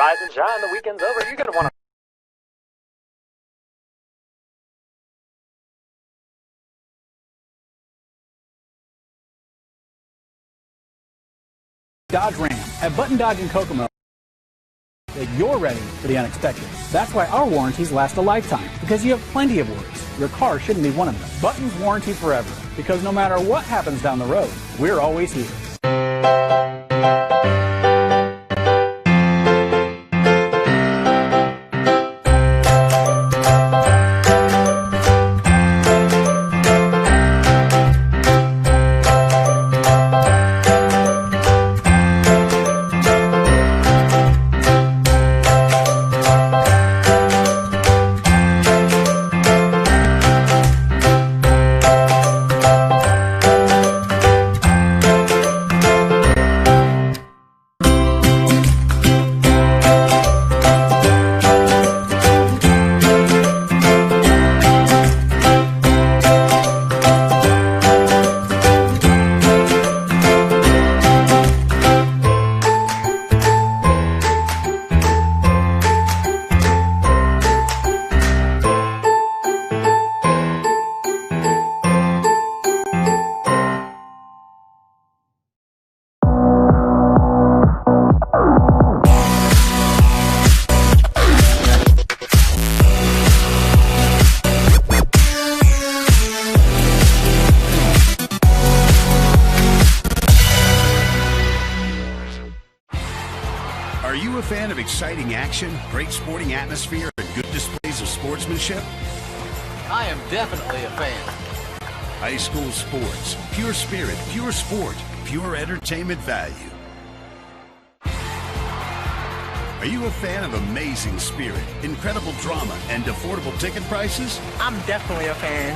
Rise and shine, the weekend's over. You're going to want to... Dodge Ram at Button Dodge in Kokomo that you're ready for the unexpected. That's why our warranties last a lifetime, because you have plenty of worries. Your car shouldn't be one of them. Button's warranty forever, because no matter what happens down the road, we're always here. Are you a fan of exciting action, great sporting atmosphere, and good displays of sportsmanship? I am definitely a fan. High school sports, pure spirit, pure sport, pure entertainment value. Are you a fan of amazing spirit, incredible drama, and affordable ticket prices? I'm definitely a fan.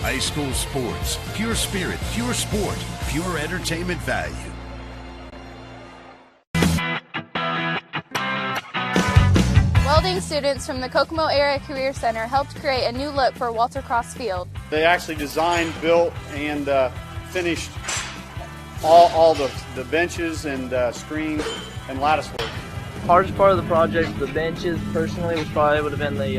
High school sports, pure spirit, pure sport, pure entertainment value. Welding students from the Kokomo Area Career Center helped create a new look for Walter Cross Field. They actually designed, built, and finished all the benches and screens and lattice work. Hardest part of the project, the benches, personally, would have been the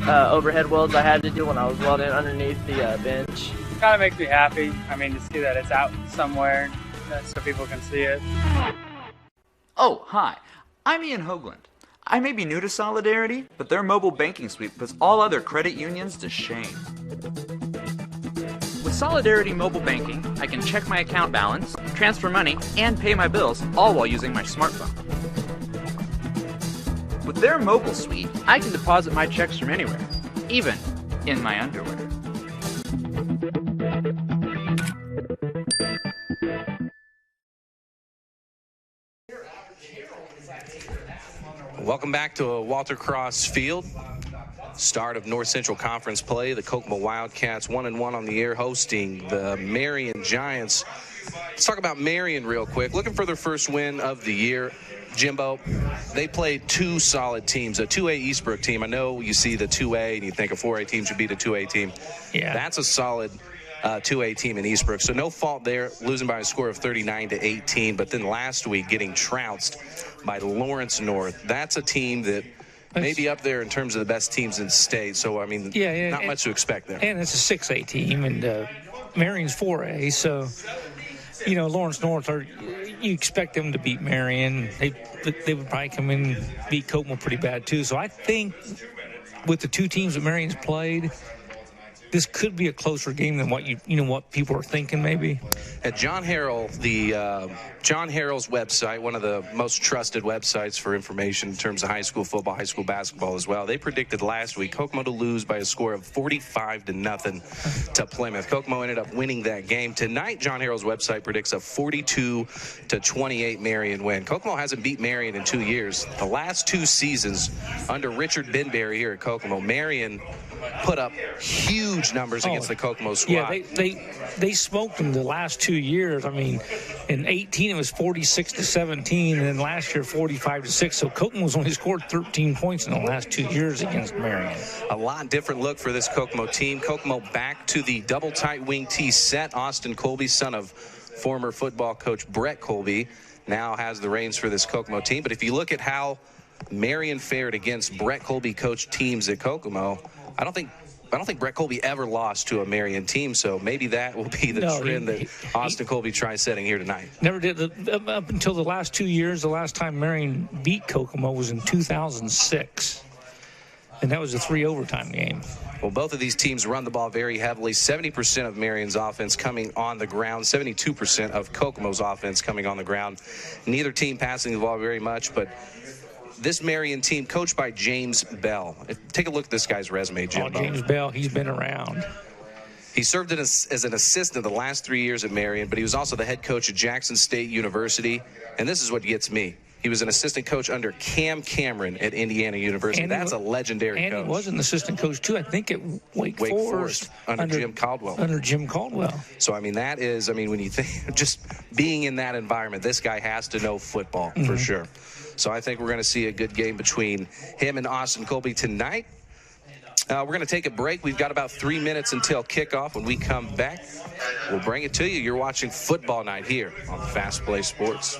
overhead welds I had to do when I was welding underneath the bench. It kind of makes me happy. I mean, to see that it's out somewhere so people can see it. Oh, hi. I'm Ian Hoagland. I may be new to Solidarity, but their mobile banking suite puts all other credit unions to shame. With Solidarity Mobile Banking, I can check my account balance, transfer money, and pay my bills, all while using my smartphone. With their mobile suite, I can deposit my checks from anywhere, even in my underwear. Welcome back to Walter Cross Field. Start of North Central Conference play. The Kokomo Wildcats 1-1 on the year, hosting the Marion Giants. Let's talk about Marion real quick. Looking for their first win of the year. Jimbo, they played two solid teams, a 2A Eastbrook team. I know you see the 2A and you think a 4A team should beat a 2A team. Yeah. That's a solid 2A team in Eastbrook. So no fault there, losing by a score of 39-18. But then last week getting trounced by Lawrence North. That's a team that may be up there in terms of the best teams in the state. So, I mean, not much to expect there. And it's a 6A team, and Marion's 4A. So, you know, Lawrence North, you expect them to beat Marion. They would probably come in and beat Kokomo pretty bad, too. So I think with the two teams that Marion's played, this could be a closer game than what what people are thinking maybe. At John Harrell, John Harrell's website, one of the most trusted websites for information in terms of high school football, high school basketball as well. They predicted last week Kokomo to lose by a score of 45-0 to Plymouth. Kokomo ended up winning that game. Tonight, John Harrell's website predicts a 42-28 Marion win. Kokomo hasn't beat Marion in 2 years. The last two seasons under Richard Benberry here at Kokomo, Marion put up huge numbers against the Kokomo squad. Yeah, they smoked them the last 2 years. I mean, in 18 it was 46-17, and then last year 45-6. So Kokomo's only scored 13 points in the last 2 years against Marion. A lot different look for this Kokomo team. Kokomo back to the double tight wing tee set. Austin Colby, son of Former football coach Brett Colby now has the reins for this Kokomo team. But if you look at how Marion fared against Brett Colby coached teams at Kokomo, I don't think Brett Colby ever lost to a Marion team, so maybe that will be the trend that Austin Colby tries setting here tonight. Never did. Up until the last 2 years, the last time Marion beat Kokomo was in 2006, and that was a 3 overtime game. Well, both of these teams run the ball very heavily. 70% of Marion's offense coming on the ground, 72% of Kokomo's offense coming on the ground. Neither team passing the ball very much, but this Marion team, coached by James Bell. Take a look at this guy's resume, Jim. James Bell, he's been around. He served as an assistant the last 3 years at Marion, but he was also the head coach at Jackson State University. And this is what gets me. He was an assistant coach under Cam Cameron at Indiana University. That's a legendary coach. And he was an assistant coach, too, I think, at Wake Forest. Under Jim Caldwell. Under Jim Caldwell. So, I mean, that is, when you think, just being in that environment, this guy has to know football for sure. So I think we're going to see a good game between him and Austin Colby tonight. We're going to take a break. We've got about 3 minutes until kickoff. When we come back, we'll bring it to you. You're watching Football Night here on Fast Play Sports.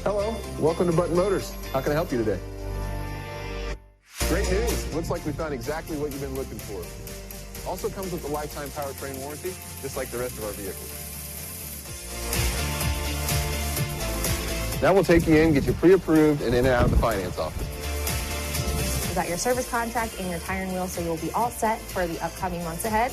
Hello, welcome to Button Motors. How can I help you today? Great news. Looks like we found exactly what you've been looking for. Also comes with a lifetime powertrain warranty, just like the rest of our vehicles. Now we'll take you in, get you pre-approved, and in and out of the finance office. You got your service contract and your tire and wheel, so you'll be all set for the upcoming months ahead.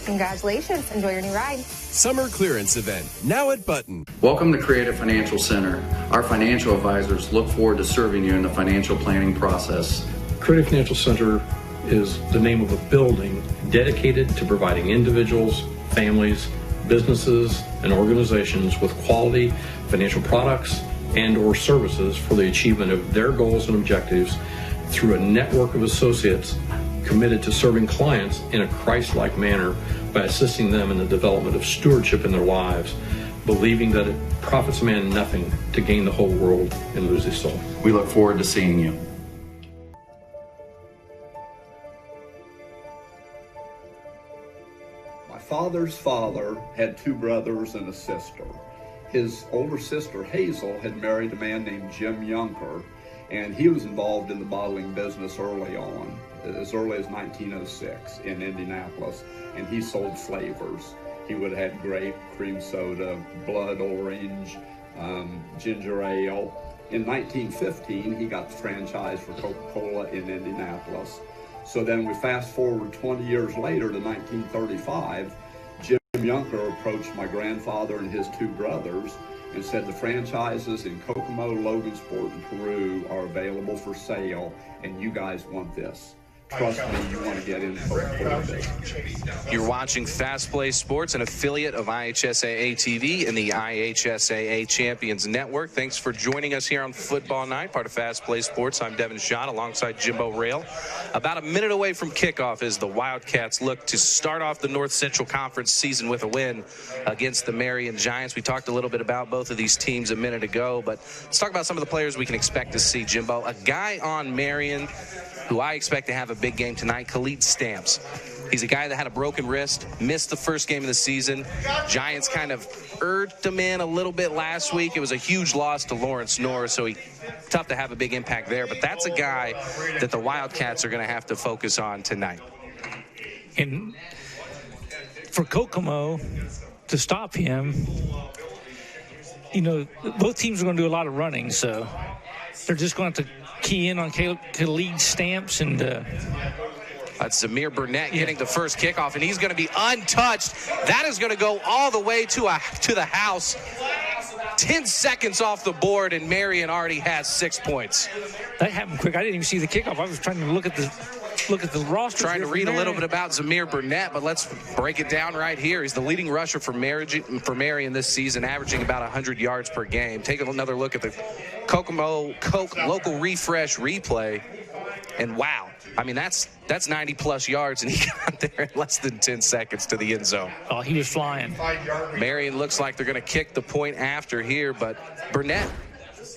Congratulations. Enjoy your new ride. Summer clearance event, now at Button. Welcome to Creative Financial Center. Our financial advisors look forward to serving you in the financial planning process. Creative Financial Center is the name of a building dedicated to providing individuals, families, businesses, and organizations with quality financial products and or services for the achievement of their goals and objectives through a network of associates committed to serving clients in a Christ-like manner by assisting them in the development of stewardship in their lives, believing that it profits a man nothing to gain the whole world and lose his soul. We look forward to seeing you. My father's father had 2 brothers and a sister. His older sister, Hazel, had married a man named Jim Yunker, and he was involved in the bottling business early on, as early as 1906 in Indianapolis, and he sold flavors. He would have had grape, cream soda, blood orange, ginger ale. In 1915, he got the franchise for Coca-Cola in Indianapolis. So then we fast forward 20 years later to 1935, Jim Yunker approached my grandfather and his 2 brothers and said the franchises in Kokomo, Logansport, and Peru are available for sale, and you guys want this. Trust me, you want to get into Coca-Cola business. You're watching Fast Play Sports, an affiliate of IHSAA TV and the IHSAA Champions Network. Thanks for joining us here on Football Night, part of Fast Play Sports. I'm Devin Schott alongside Jimbo Rail. About a minute away from kickoff as the Wildcats look to start off the North Central Conference season with a win against the Marion Giants. We talked a little bit about both of these teams a minute ago, but let's talk about some of the players we can expect to see, Jimbo. A guy on Marion who I expect to have a big game tonight, Khalid Stamps. He's a guy that had a broken wrist, missed the first game of the season. Giants kind of urged him in a little bit last week. It was a huge loss to Lawrence Norris, so tough to have a big impact there. But that's a guy that the Wildcats are going to have to focus on tonight. And for Kokomo to stop him, both teams are going to do a lot of running, so they're just going to have to key in on Khalid Stamps and that's Zamir Burnett getting the first kickoff, and he's going to be untouched. That is going to go all the way to the house. 10 seconds off the board, and Marion already has 6 points. That happened quick. I didn't even see the kickoff. I was trying to look at the roster. Trying to read a little bit about Zamir Burnett, but let's break it down right here. He's the leading rusher for Marion this season, averaging about 100 yards per game. Take another look at the Kokomo local refresh replay. And wow, I mean, that's 90-plus yards, and he got there in less than 10 seconds to the end zone. Oh, he was flying. Marion looks like they're going to kick the point after here, but Burnett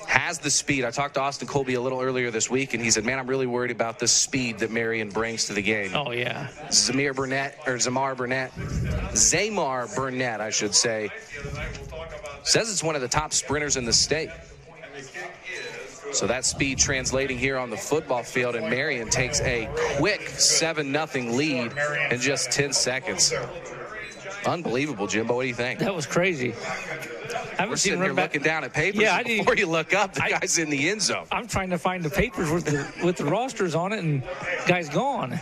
has the speed. I talked to Austin Colby a little earlier this week, and he said, man, I'm really worried about the speed that Marion brings to the game. Oh, yeah. Zamar Burnett, I should say, says it's one of the top sprinters in the state. So that speed translating here on the football field, and Marion takes a quick 7-0 lead in just 10 seconds. Unbelievable, Jimbo. What do you think? That was crazy. We're sitting here looking down at papers. Yeah, before you look up, the guy's in the end zone. I'm trying to find the papers with the rosters on it, and guy's gone.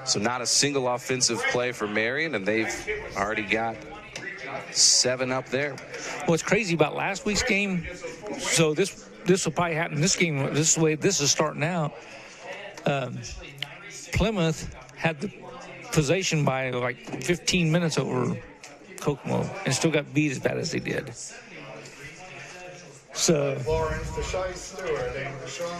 So not a single offensive play for Marion, and they've already got 7 up there. What's crazy about last week's game, so this will probably happen in this game, this way this is starting out. Plymouth had the possession by like 15 minutes over Kokomo and still got beat as bad as they did. So it's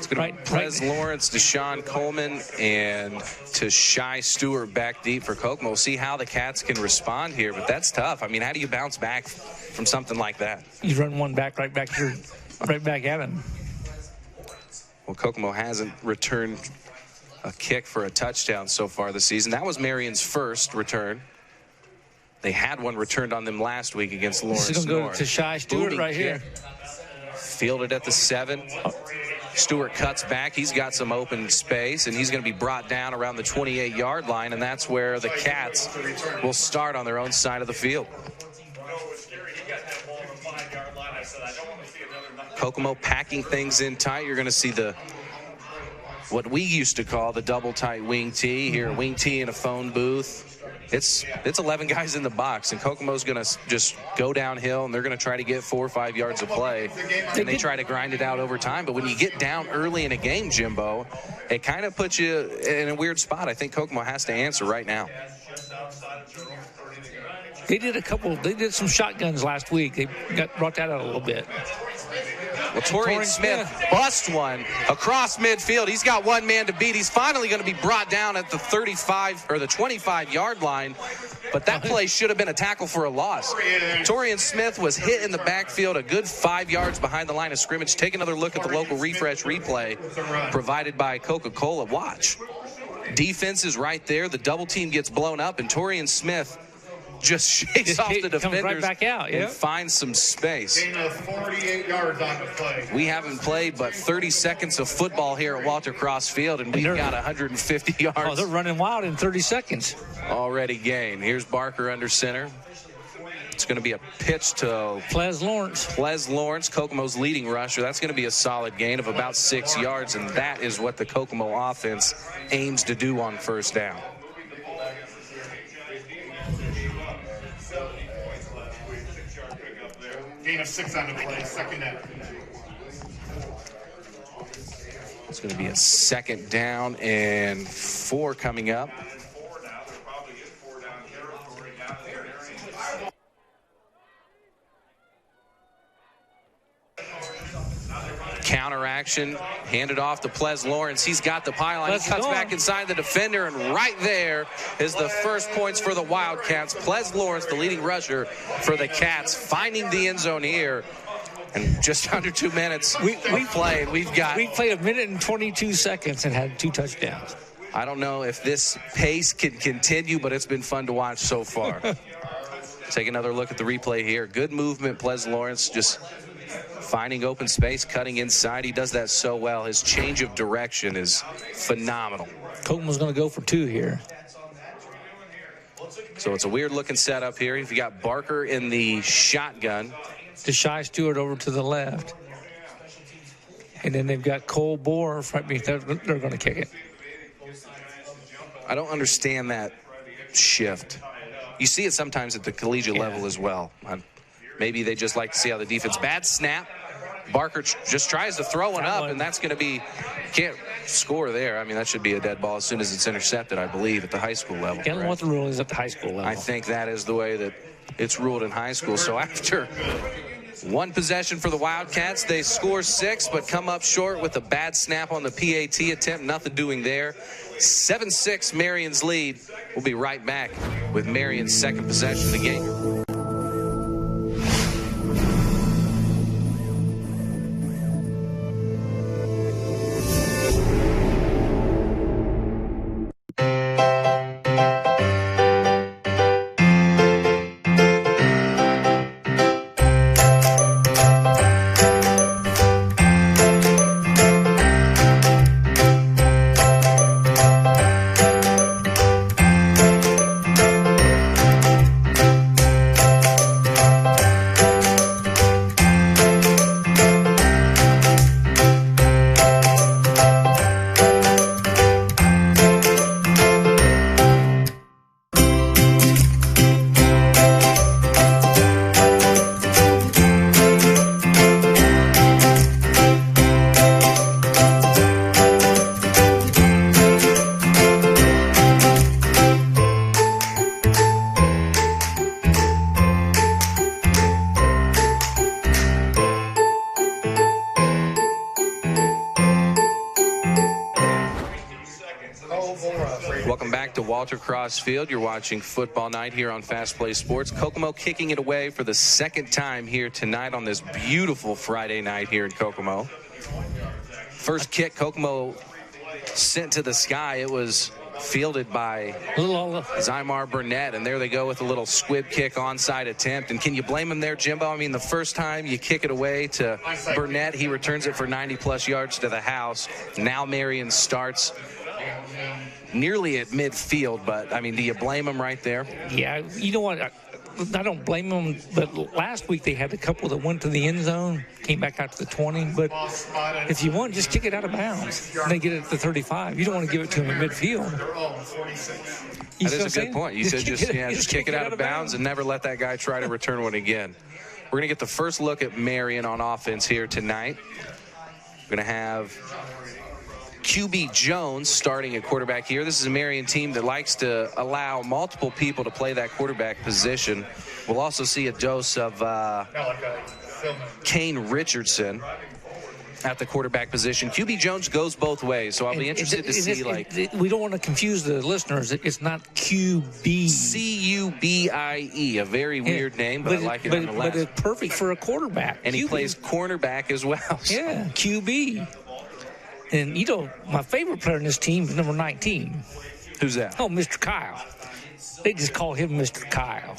going to be Prez Lawrence, Deshaun Coleman, and Tashai Stewart back deep for Kokomo. We'll see how the Cats can respond here, but that's tough. I mean, how do you bounce back from something like that? You run one back right back at him. Well, Kokomo hasn't returned a kick for a touchdown so far this season. That was Marion's first return. They had one returned on them last week against Lawrence North. This is going to go to Tashai Stewart right here. Fielded at the 7. Stewart cuts back. He's got some open space, and he's going to be brought down around the 28-yard line, and that's where the Cats will start on their own side of the field. Kokomo packing things in tight. You're going to see what we used to call the double tight wing tee here, wing tee in a phone booth. It's 11 guys in the box, and Kokomo's going to just go downhill, and they're going to try to get 4 or 5 yards of play, and they try to grind it out over time. But when you get down early in a game, Jimbo, it kind of puts you in a weird spot. I think Kokomo has to answer right now. They did some shotguns last week. They brought that out a little bit. Well, Torian Smith busts one across midfield. He's got one man to beat. He's finally going to be brought down at the 35 or the 25-yard line, but that play should have been a tackle for a loss. Torian Smith was hit in the backfield a good 5 yards behind the line of scrimmage. Take another look at the local refresh replay provided by Coca-Cola. Watch. Defense is right there. The double team gets blown up, and Torian Smith just shakes off the defenders right back out, and finds some space. Gain of 48 yards on the play. We haven't played but 30 seconds of football here at Walter Cross Field, and we've got 150 yards. Oh, they're running wild in 30 seconds. Already gained. Here's Barker under center. It's going to be a pitch to Ples Lawrence, Kokomo's leading rusher. That's going to be a solid gain of about 6 yards, and that is what the Kokomo offense aims to do on first down. Gain of 6 on the play, second down. It's going to be a second down and 4 coming up. Counter action, handed off to Ples Lawrence. He's got the pylon. He cuts back inside the defender, and right there is the first points for the Wildcats. Ples Lawrence, the leading rusher for the Cats, finding the end zone here. And just under 2 minutes we played. We played 1 minute and 22 seconds and had 2 touchdowns. I don't know if this pace can continue, but it's been fun to watch so far. Take another look at the replay here. Good movement, Ples Lawrence, just finding open space, cutting inside. He does that so well. His change of direction is phenomenal. Kokomo's going to go for 2 here. So it's a weird-looking setup here. If you got Barker in the shotgun. Tashai Stewart over to the left. And then they've got Cole Bohr right beneath. They're going to kick it. I don't understand that shift. You see it sometimes at the collegiate level as well. Maybe they just like to see how the defense. Bad snap. Barker just tries to throw one up, and that's going to be, can't score there. I mean, that should be a dead ball as soon as it's intercepted, I believe, at the high school level. Can't know what the rule is at the high school level. I think that is the way that it's ruled in high school. So after One possession for the Wildcats. They score 6, but come up short with a bad snap on the PAT attempt. Nothing doing there. 7-6 Marion's lead. We'll be right back with Marion's second possession of the game. Welcome back to Walter Cross Field. You're watching Football Night here on Fast Play Sports. Kokomo kicking it away for the second time here tonight on this beautiful Friday night here in Kokomo. First kick Kokomo sent to the sky. It was fielded by Zymar Burnett, and there they go with a little squib kick onside attempt. And can you blame him there, Jimbo? I mean, the first time you kick it away to Burnett, he returns it for 90-plus yards to the house. Now Marion starts nearly at midfield, but, I mean, do you blame him right there? Yeah, you know what? I don't blame them, but last week they had a couple that went to the end zone, came back out to the 20. But if you want, just kick it out of bounds. And they get it at the 35. You don't want to give it to them at midfield. That is a good point. You said just kick it out of bounds and never let that guy try to return one again. We're going to get the first look at Marion on offense here tonight. We're going to have QB Jones starting at quarterback here. This is a Marion team that likes to allow multiple people to play that quarterback position. We'll also see a dose of Kane Richardson at the quarterback position. QB Jones goes both ways, so I'll be interested to see, we don't want to confuse the listeners. It's not QB. C-U-B-I-E, a very weird name, but I like it nonetheless. But it's perfect for a quarterback. And he plays cornerback as well. So. Yeah, QB. And, you know, my favorite player in this team is number 19. Who's that? Oh, Mr. Kyle. They just call him Mr. Kyle.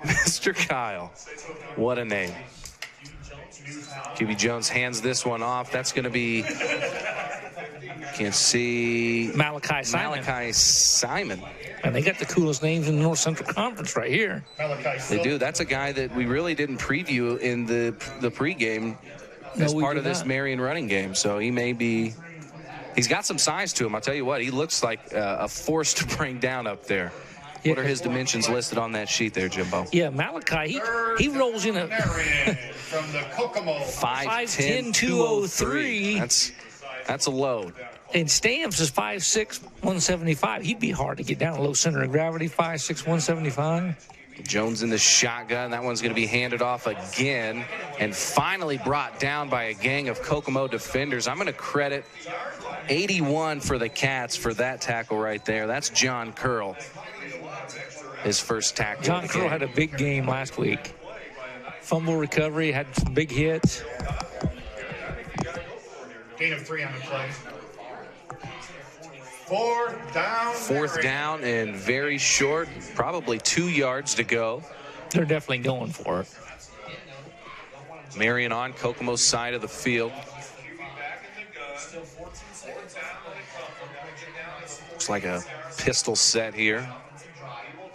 Mr. Kyle. What a name. QB Jones hands this one off. That's going to be, can't see. Malachi Simon. And they got the coolest names in the North Central Conference right here. They do. That's a guy that we really didn't preview in the pregame as part of this Marion running game. So he may be, he's got some size to him. I'll tell you what, he looks like a force to bring down up there. What are his dimensions listed on that sheet there, Jimbo? Yeah, Malachi, he rolls in a from the Kokomo 5'10", 203. That's a load. And Stamps is 5'6", 175. He'd be hard to get down, low center of gravity, 5'6", 175. Jones in the shotgun. That one's going to be handed off again and finally brought down by a gang of Kokomo defenders. I'm going to credit 81 for the Cats for that tackle right there. That's John Curl, his first tackle. John Curl had a big game last week. Fumble recovery, had some big hits. Gain of 3 on the play. Fourth down and very short, probably 2 yards to go. They're definitely going for it. Marion on Kokomo's side of the field. Looks like a pistol set here.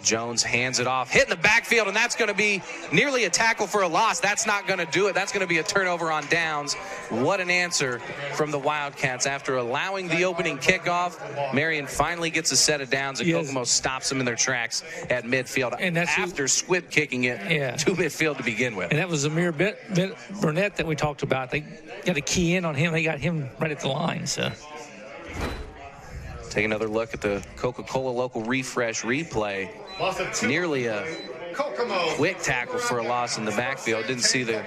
Jones hands it off, hitting the backfield, and that's going to be nearly a tackle for a loss. That's not going to do it. That's going to be a turnover on downs. What an answer from the Wildcats. After allowing the opening kickoff, Marion finally gets a set of downs, and Kokomo stops them in their tracks at midfield and that's after squib kicking it to midfield to begin with. And that was Amir Burnett that we talked about. They got a key in on him. They got him right at the line. So Take another look at the Coca-Cola local refresh replay. Nearly a quick tackle for a loss in the backfield. Didn't see the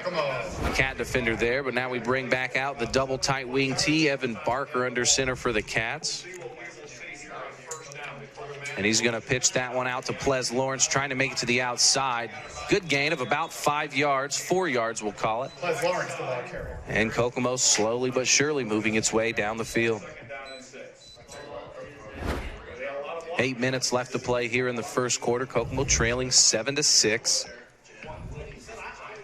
Cat defender there, but now we bring back out the double tight wing T. Evan Barker under center for the Cats. And he's going to pitch that one out to Ples Lawrence, trying to make it to the outside. Good gain of about 5 yards, 4 yards we'll call it. Ples Lawrence, the ball carrier. And Kokomo slowly but surely moving its way down the field. 8 minutes left to play here in the first quarter. Kokomo trailing 7-6.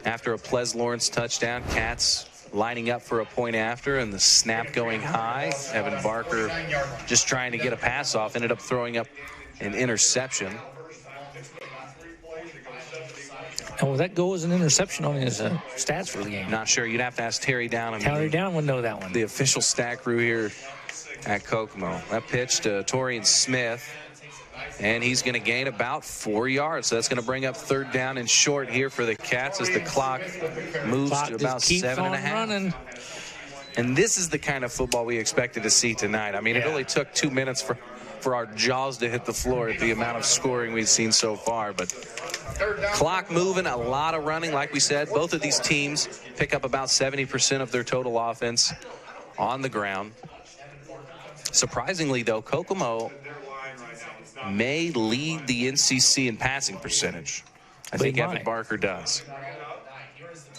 After a Ples Lawrence touchdown, Cats lining up for a point after, and the snap going high. Evan Barker just trying to get a pass off, ended up throwing up an interception. And will that go as an interception on his stats for the game? Not sure. You'd have to ask Terry Down. Terry Down would know that one. The official stat crew here at Kokomo. That pitch to Torian Smith, and he's going to gain about 4 yards. So that's going to bring up third down and short here for the Cats as the clock moves to about 7.5. And this is the kind of football we expected to see tonight. I mean, it only took 2 minutes for our jaws to hit the floor at the amount of scoring we've seen so far. But clock moving, a lot of running. Like we said, both of these teams pick up about 70% of their total offense on the ground. Surprisingly, though, Kokomo may lead the NCC in passing percentage. I think Evan Barker does.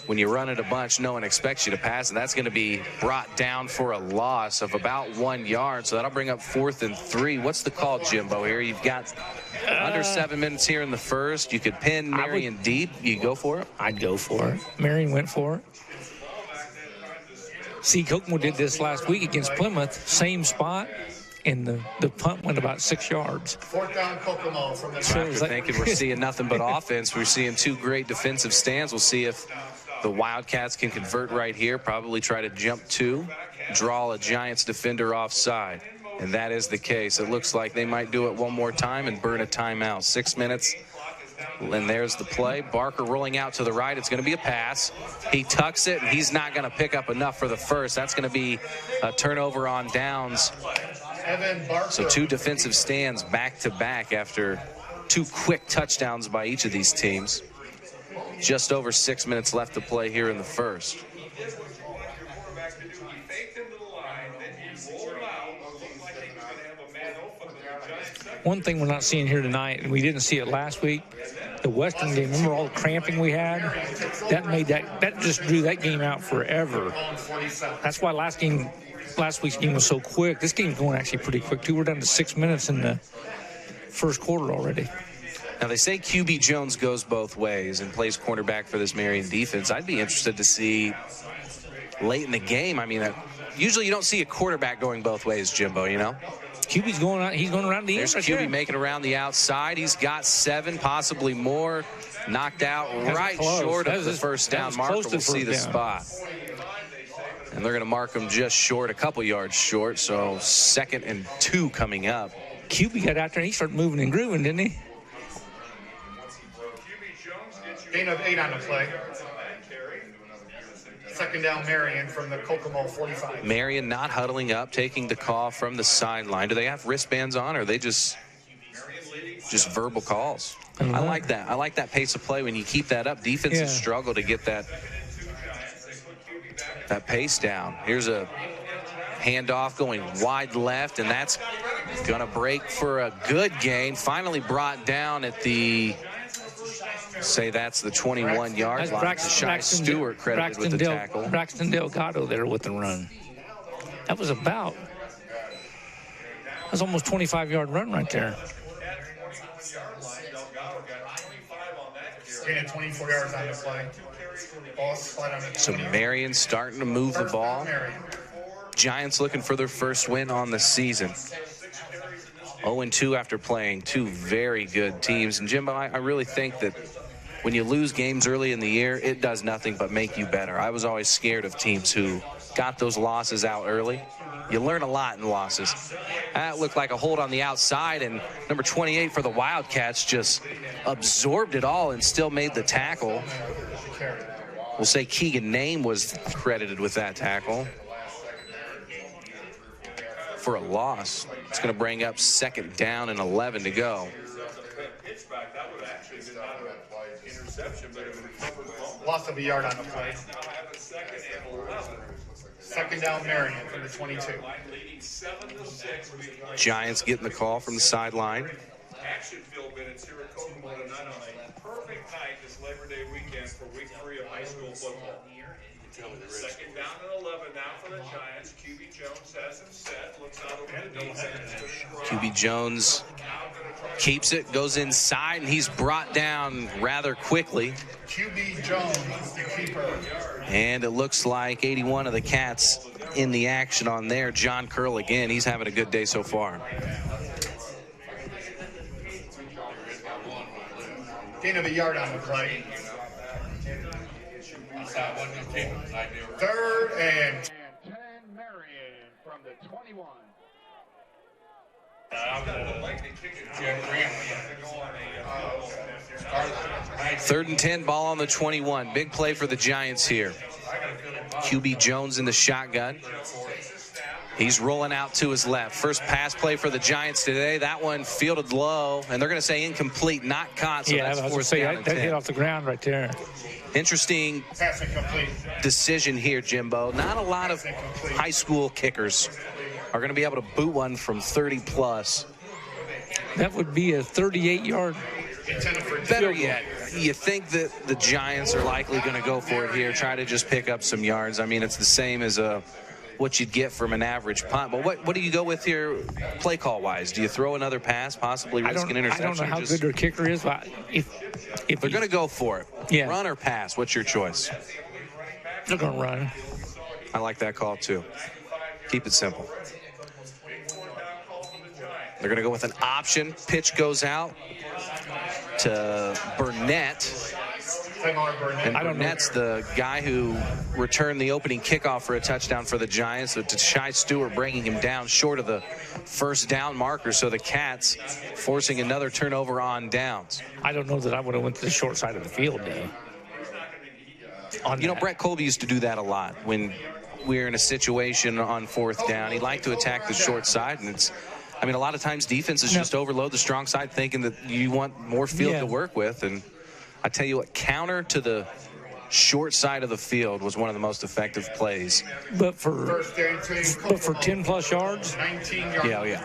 When you run it a bunch, no one expects you to pass, and that's going to be brought down for a loss of about 1 yard. So that'll bring up 4th and 3. What's the call, Jimbo, here? You've got under 7 minutes here in the first. You could pin Marion deep. You go for it? I'd go for it. Marion went for it. See, Kokomo did this last week against Plymouth. Same spot. And the punt went about 6 yards. 4th down Kokomo from the After thinking we're seeing nothing but offense, we're seeing two great defensive stands. We'll see if the Wildcats can convert right here, probably try to jump two, draw a Giants defender offside. And that is the case. It looks like they might do it one more time and burn a timeout. 6 minutes. And there's the play. Barker rolling out to the right. It's going to be a pass. He tucks it, and he's not going to pick up enough for the first. That's going to be a turnover on downs. So two defensive stands back-to-back after two quick touchdowns by each of these teams. Just over 6 minutes left to play here in the first. One thing we're not seeing here tonight, and we didn't see it last week, the Western game, remember all the cramping we had? That just drew that game out forever. That's why last week's game was so quick. This game's going actually pretty quick, too. We're down to 6 minutes in the first quarter already. Now, they say QB Jones goes both ways and plays cornerback for this Marion defense. I'd be interested to see late in the game. I mean, usually you don't see a quarterback going both ways, Jimbo, you know? QB's going out. He's going around the inside. There's QB making around the outside. He's got 7, possibly more. Knocked out right short of the first down marker. We'll see the spot. And they're going to mark him just short, a couple yards short. So 2nd and 2 coming up. QB got out there and he started moving and grooving, didn't he? Gain of 8 on the play. 2nd down Marion from the Kokomo 45. Marion not huddling up, taking the call from the sideline. Do they have wristbands on, or are they just verbal calls? I like that. I like that pace of play when you keep that up. Defenses struggle to get that pace down. Here's a handoff going wide left, and that's going to break for a good gain. Finally brought down at the... Say that's the 21-yard line. Shai Stewart credited with the tackle. Braxton Delgado there with the run. That was almost 25-yard run right there. Gain of 24 yards on the play. So Marion starting to move the ball. Giants looking for their first win on the season. 0-2 after playing two very good teams. And Jimbo, I really think that when you lose games early in the year, it does nothing but make you better. I was always scared of teams who got those losses out early. You learn a lot in losses. That looked like a hold on the outside, and number 28 for the Wildcats just absorbed it all and still made the tackle. We'll say Keegan Name was credited with that tackle. for a loss. It's going to bring up 2nd down and 11 to go. Loss of a yard on the play. 2nd down, Marion from the 22. Giants getting the call from the sideline. Action field minutes here at Kokomo tonight on a perfect night this Labor Day weekend for week 3 of high school football. 2nd down and 11 now for the Giants. QB Jones has him set. Looks out over the defense. QB Jones keeps it, goes inside, and he's brought down rather quickly. QB Jones, the keeper. And it looks like 81 of the Cats in the action on there. John Curl again. He's having a good day so far. Gain of a yard on the play. 3rd and 10, Marion from the 21. 3rd and 10, ball on the 21. Big play for the Giants here. QB Jones in the shotgun. He's rolling out to his left. First pass play for the Giants today. That one fielded low, and they're going to say incomplete, not caught. So yeah, that's 4th down and 10. That hit off the ground right there. Interesting decision here, Jimbo. Not a lot of high school kickers are going to be able to boot one from 30 plus. That would be a 38-yard. Better yet, you think that the Giants are likely going to go for it here, try to just pick up some yards. I mean, it's the same as what you'd get from an average punt. But what do you go with here play call-wise? Do you throw another pass, possibly risk an interception? I don't know how good their kicker is, but if they're going to go for it, yeah. Run or pass, what's your choice? They're going to run. I like that call, too. Keep it simple. They're going to go with an option. Pitch goes out to Burnett. And Burnett's the guy who returned the opening kickoff for a touchdown for the Giants. So Shai Stewart bringing him down short of the 1st down marker. So the Cats forcing another turnover on downs. I don't know that I would have went to the short side of the field, though. You know, Brett Colby used to do that a lot when we were in a situation on 4th down. He'd like to attack the short side, and it's, I mean, a lot of times defenses just overload the strong side thinking that you want more field to work with. And I tell you what, counter to the short side of the field was one of the most effective plays. But for 10 plus yards? 19 yards. Yeah.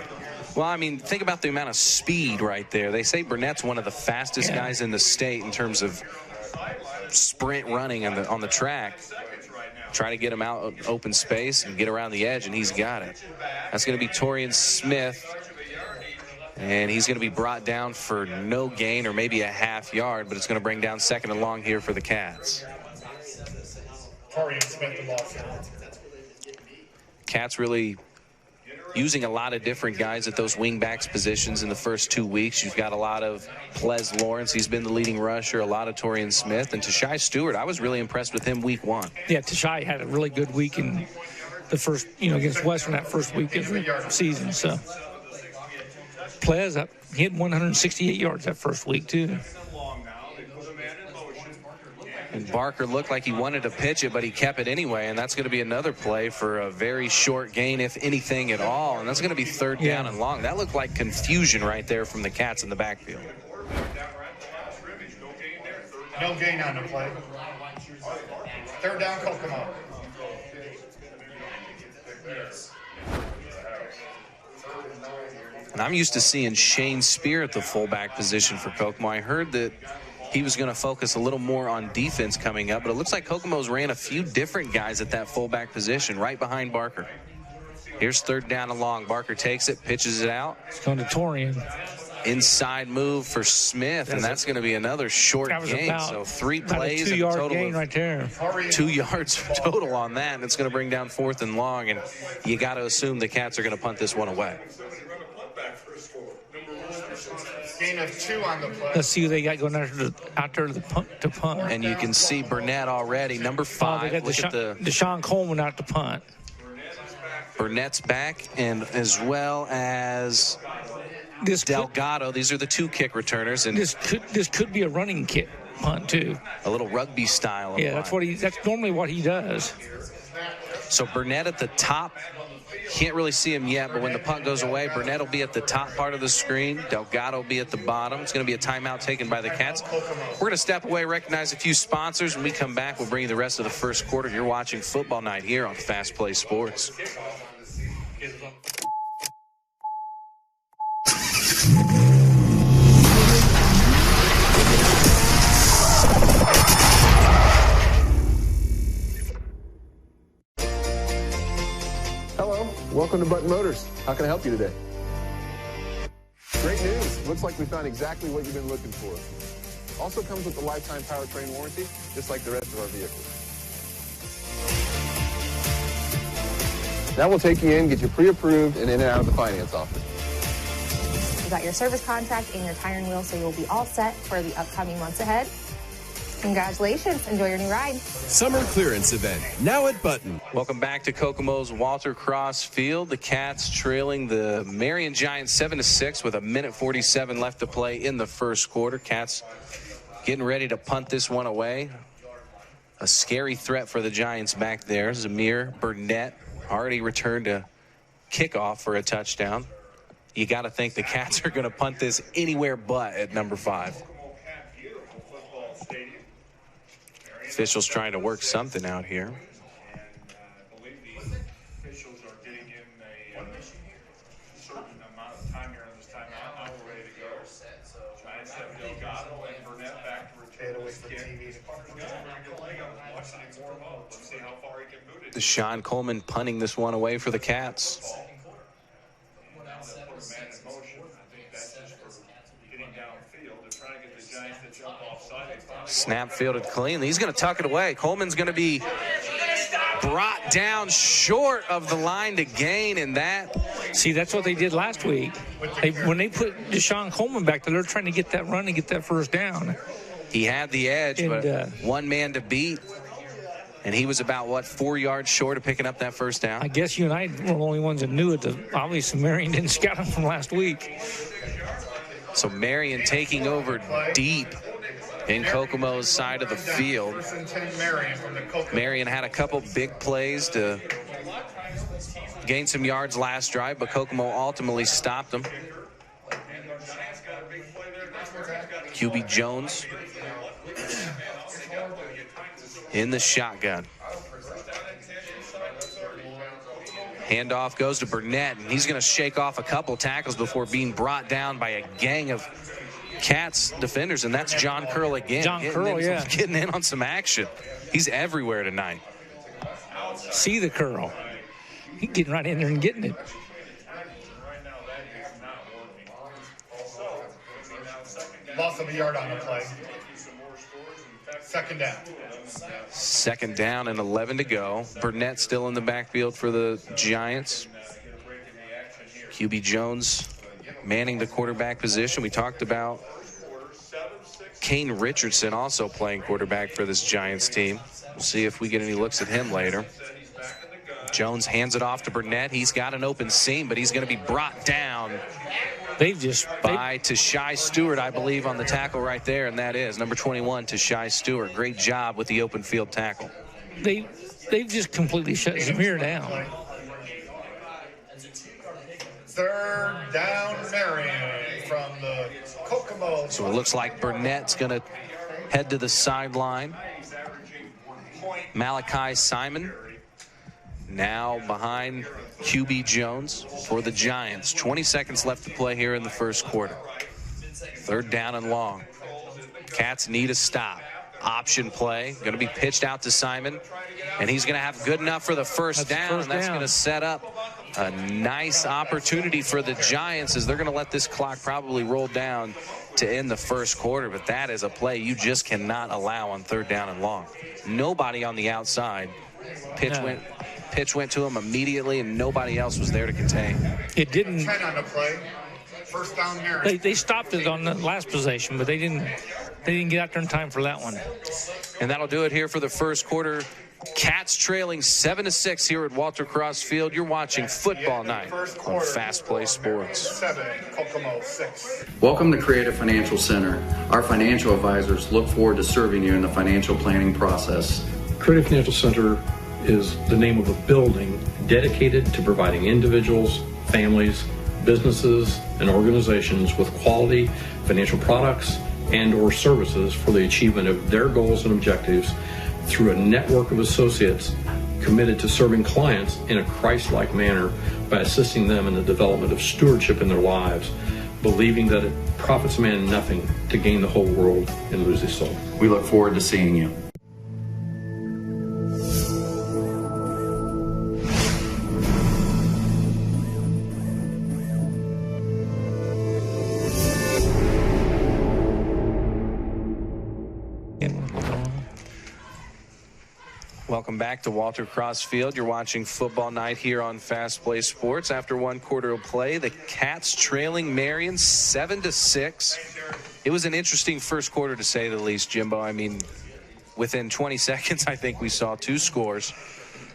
Well, I mean, think about the amount of speed right there. They say Burnett's one of the fastest guys in the state in terms of sprint running on the track. Try to get him out of open space and get around the edge, and he's got it. That's going to be Torian Smith, and he's going to be brought down for no gain or maybe a half yard, but it's going to bring down 2nd and long here for the Cats. Torian Smith, the ball. Cats really using a lot of different guys at those wingbacks positions in the first 2 weeks. You've got a lot of Ples Lawrence. He's been the leading rusher. A lot of Torian Smith. And Shai Stewart, I was really impressed with him week 1. Yeah, Shai had a really good week in the first, against Western that first week of the season. So Ples, he had 168 yards that first week, too. And Barker looked like he wanted to pitch it, but he kept it anyway. And that's going to be another play for a very short gain, if anything at all. And that's going to be 3rd down and long. That looked like confusion right there from the Cats in the backfield. No gain on the play. 3rd down, Kokomo. And I'm used to seeing Shane Spear at the fullback position for Kokomo. I heard that he was going to focus a little more on defense coming up, but it looks like Kokomo's ran a few different guys at that fullback position right behind Barker. Here's 3rd down and long. Barker takes it, pitches it out. It's going to Torian. Inside move for Smith, and that's going to be another short gain. So 3 plays, a 2-yard total gain right there. 2 yards total on that, and it's going to bring down 4th and long. And you got to assume the Cats are going to punt this one away. Gain of 2 on the play. Let's see who they got going out there to punt. And you can see Burnett already, number 5. They got Deshaun Coleman out to punt. Burnett's back, and as well as Delgado. These are the 2 kick returners, and this could be a running kick punt too. A little rugby style. Yeah, that's normally what he does. So Burnett at the top Can't really see him yet, but when the punt goes away, Burnett will be at the top part of the screen. Delgado will be at the bottom. It's going to be a timeout taken by the Cats. We're going to step away, recognize a few sponsors. When we come back, we'll bring you the rest of the first quarter. You're watching Football Night here on Fast Play Sports. Welcome to Button Motors. How can I help you today? Great news. Looks like we found exactly what you've been looking for. Also comes with a lifetime powertrain warranty, just like the rest of our vehicles. Now we'll take you in, get you pre-approved, and in and out of the finance office. You got your service contract and your tire and wheel, so you'll be all set for the upcoming months ahead. Congratulations. Enjoy your new ride. Summer clearance event, now at Button. Welcome back to Kokomo's Walter Cross Field. The Cats trailing the Marion Giants 7-6 with 1:47 left to play in the first quarter. Cats getting ready to punt this one away. A scary threat for the Giants back there. Zamir Burnett already returned to kickoff for a touchdown. You got to think the Cats are going to punt this anywhere but at number 5. Officials trying to work something out here. And I believe the officials are getting in a certain amount of time here on this timeout. Now we're ready to go. Giants have Delgado and Burnett back to return this kick. This punter's got a very good leg on it. Watch him warm up. Let's see how far he can boot it. Deshaun Coleman punting this one away for the Cats. And now they'll put a man in motion. I think that's just for getting downfield. They're trying to get the Giants to jump offside. Snap fielded cleanly. He's going to tuck it away. Coleman's going to be brought down short of the line to gain, and that. See, that's what they did last week. When they put Deshaun Coleman back there, they're trying to get that run and get that first down. He had the edge, but one man to beat. And he was about, 4 yards short of picking up that first down? I guess you and I were the only ones that knew it. Obviously, Marion didn't scout him from last week. So Marion taking over deep in Kokomo's side of the field. Marion had a couple big plays to gain some yards last drive, but Kokomo ultimately stopped them. QB Jones in the shotgun. Handoff goes to Burnett, and he's going to shake off a couple tackles before being brought down by a gang of Cats defenders, and that's John Curl again. Getting in on some action. He's everywhere tonight. See the Curl. He's getting right in there and getting it. Loss of a yard on the play. Second down. Second down and 11 to go. Burnett still in the backfield for the Giants. QB Jones manning the quarterback position. We talked about Kane Richardson also playing quarterback for this Giants team. We'll see if we get any looks at him later. Jones hands it off to Burnett. He's got an open seam, but he's going to be brought down by Tashai Stewart, I believe, on the tackle right there, and that is number 21, Tashai Stewart. Great job with the open field tackle. They've just completely shut Zamir down. Third down, Marion from the Kokomo. So it looks like Burnett's going to head to the sideline. Malachi Simon now behind QB Jones for the Giants. 20 seconds left to play here in the first quarter. Third down and long. Cats need a stop. Option play. Going to be pitched out to Simon. And he's going to have good enough for the first down. And that's going to set up a nice opportunity for the Giants as they're going to let this clock probably roll down to end the first quarter. But that is a play you just cannot allow on third down and long. Nobody on the outside. Pitch went to him immediately, and nobody else was there to contain. It didn't. 10 on the play. First down, Marion. They stopped it on the last possession, but they didn't get out there in time for that one. And that'll do it here for the first quarter. Cats trailing 7-6 here at Walter Cross Field. You're watching Football Night on Fast Play Sports. 7, Kokomo 6. Welcome to Creative Financial Center. Our financial advisors look forward to serving you in the financial planning process. Creative Financial Center is the name of a building dedicated to providing individuals, families, businesses, and organizations with quality financial products and or services for the achievement of their goals and objectives through a network of associates committed to serving clients in a Christ-like manner by assisting them in the development of stewardship in their lives, believing that it profits man nothing to gain the whole world and lose his soul. We look forward to seeing you. Welcome back to Walter Cross Field. You're watching Football Night here on Fast Play Sports. After one quarter of play, the Cats trailing Marion 7-6. It was an interesting first quarter, to say the least, Jimbo. I mean, within 20 seconds, I think we saw 2 scores.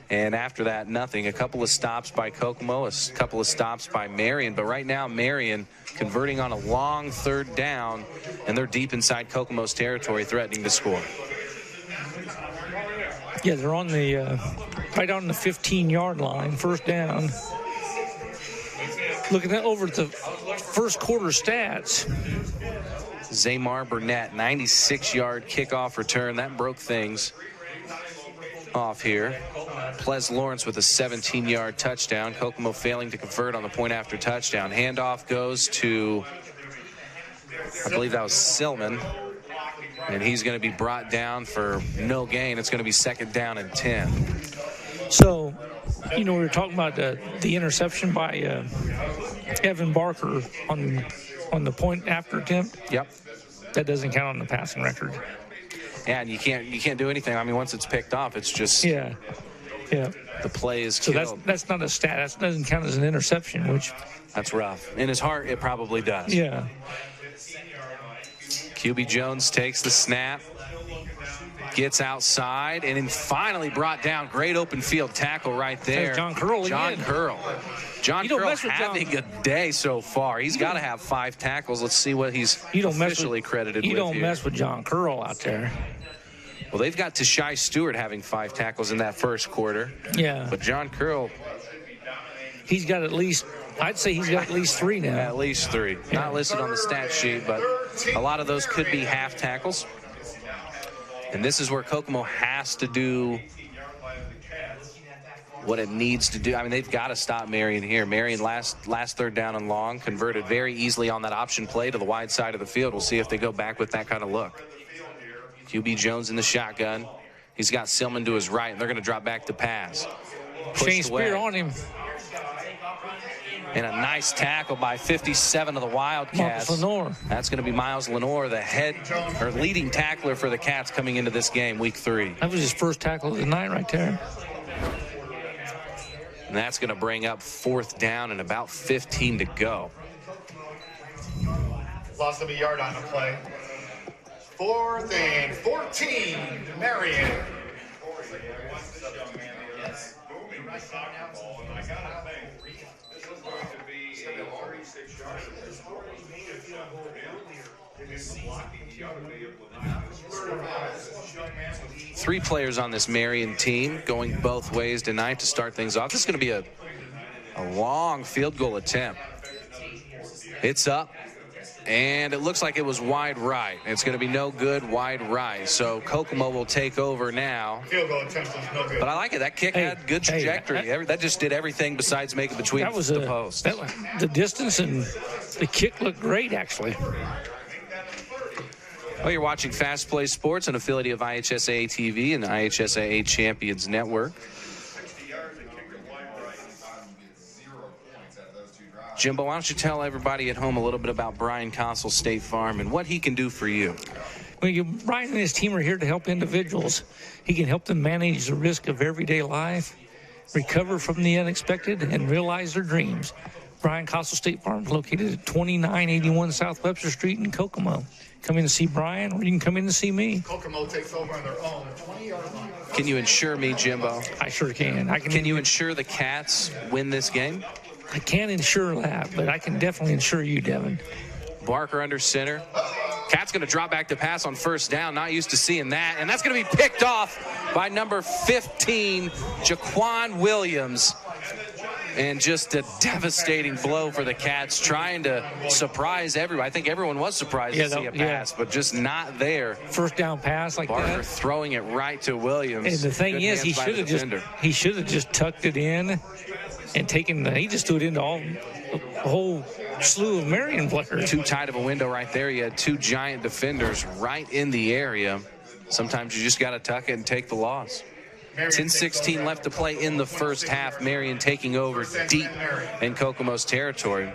And after that, nothing. A couple of stops by Kokomo, a couple of stops by Marion. But right now, Marion converting on a long third down, and they're deep inside Kokomo's territory, threatening to score. Yeah, they're on the right on the 15-yard line, first down. Looking over at the first quarter stats. Zamar Burnett, 96-yard kickoff return. That broke things off here. Ples Lawrence with a 17-yard touchdown. Kokomo failing to convert on the point after touchdown. Handoff goes to, I believe that was Silman. And he's going to be brought down for no gain. It's going to be second down and 10. So, we were talking about the interception by Evan Barker on the point after attempt. Yep. That doesn't count on the passing record. Yeah, and you can't do anything. I mean, once it's picked off, it's just yeah. The play is so killed. that's not a stat. That doesn't count as an interception, which that's rough. In his heart, it probably does. Yeah. QB Jones takes the snap, gets outside, and then finally brought down. Great open field tackle right there. John Curl again. John Curl having a day so far. He's got to have 5 tackles. Let's see what he's officially credited with. You don't mess with John Curl out there. Well, they've got Tashai Stewart having 5 tackles in that first quarter. Yeah. But John Curl, he's got I'd say he's got at least 3 now. At least 3. Yeah. Not listed on the stat sheet, but a lot of those could be half tackles. And this is where Kokomo has to do what it needs to do. I mean, they've got to stop Marion here. Marion last third down and long, converted very easily on that option play to the wide side of the field. We'll see if they go back with that kind of look. QB Jones in the shotgun. He's got Silman to his right, and they're going to drop back to pass. Shane Spear on him. And a nice tackle by 57 of the Wildcats. That's going to be Miles Lenore, the leading tackler for the Cats coming into this game, week 3. That was his first tackle of the night right there. And that's going to bring up 4th down and about 15 to go. Loss of a yard on the play. 4th and 14, Marion. Three players on this Marion team going both ways tonight to start things off. This is going to be a long field goal attempt. It's up, and it looks like it was wide right. It's going to be no good, wide right. So Kokomo will take over now. Field goal attempt is no good. But I like it. That kick had good trajectory. That just did everything besides make it between the posts. The distance and the kick looked great, actually. Well, you're watching Fast Play Sports, an affiliate of IHSAA TV and the IHSAA Champions Network. Jimbo, why don't you tell everybody at home a little bit about Brian Consul State Farm and what he can do for you? Well, Brian and his team are here to help individuals. He can help them manage the risk of everyday life, recover from the unexpected, and realize their dreams. Brian Consul State Farm is located at 2981 South Webster Street in Kokomo. Come in to see Brian, or you can come in to see me. Kokomo takes over on their own 20-yard line. Can you insure me, Jimbo? I sure can. Can you insure the Cats win this game? I can't insure that, but I can definitely insure you, Devin. Barker under center. Cat's going to drop back to pass on first down. Not used to seeing that. And that's going to be picked off by number 15, Jaquan Williams. And just a devastating blow for the Cats, trying to surprise everybody. I think everyone was surprised to see a pass, but just not there. First down pass like Barker that. throwing it right to Williams. And the thing is, he should have just tucked it in and taken. He just threw it into a whole slew of Marion players. Too tight of a window right there. You had two giant defenders right in the area. Sometimes you just got to tuck it and take the loss. 10:16 left to play in the first half. Marion taking over deep in Kokomo's territory.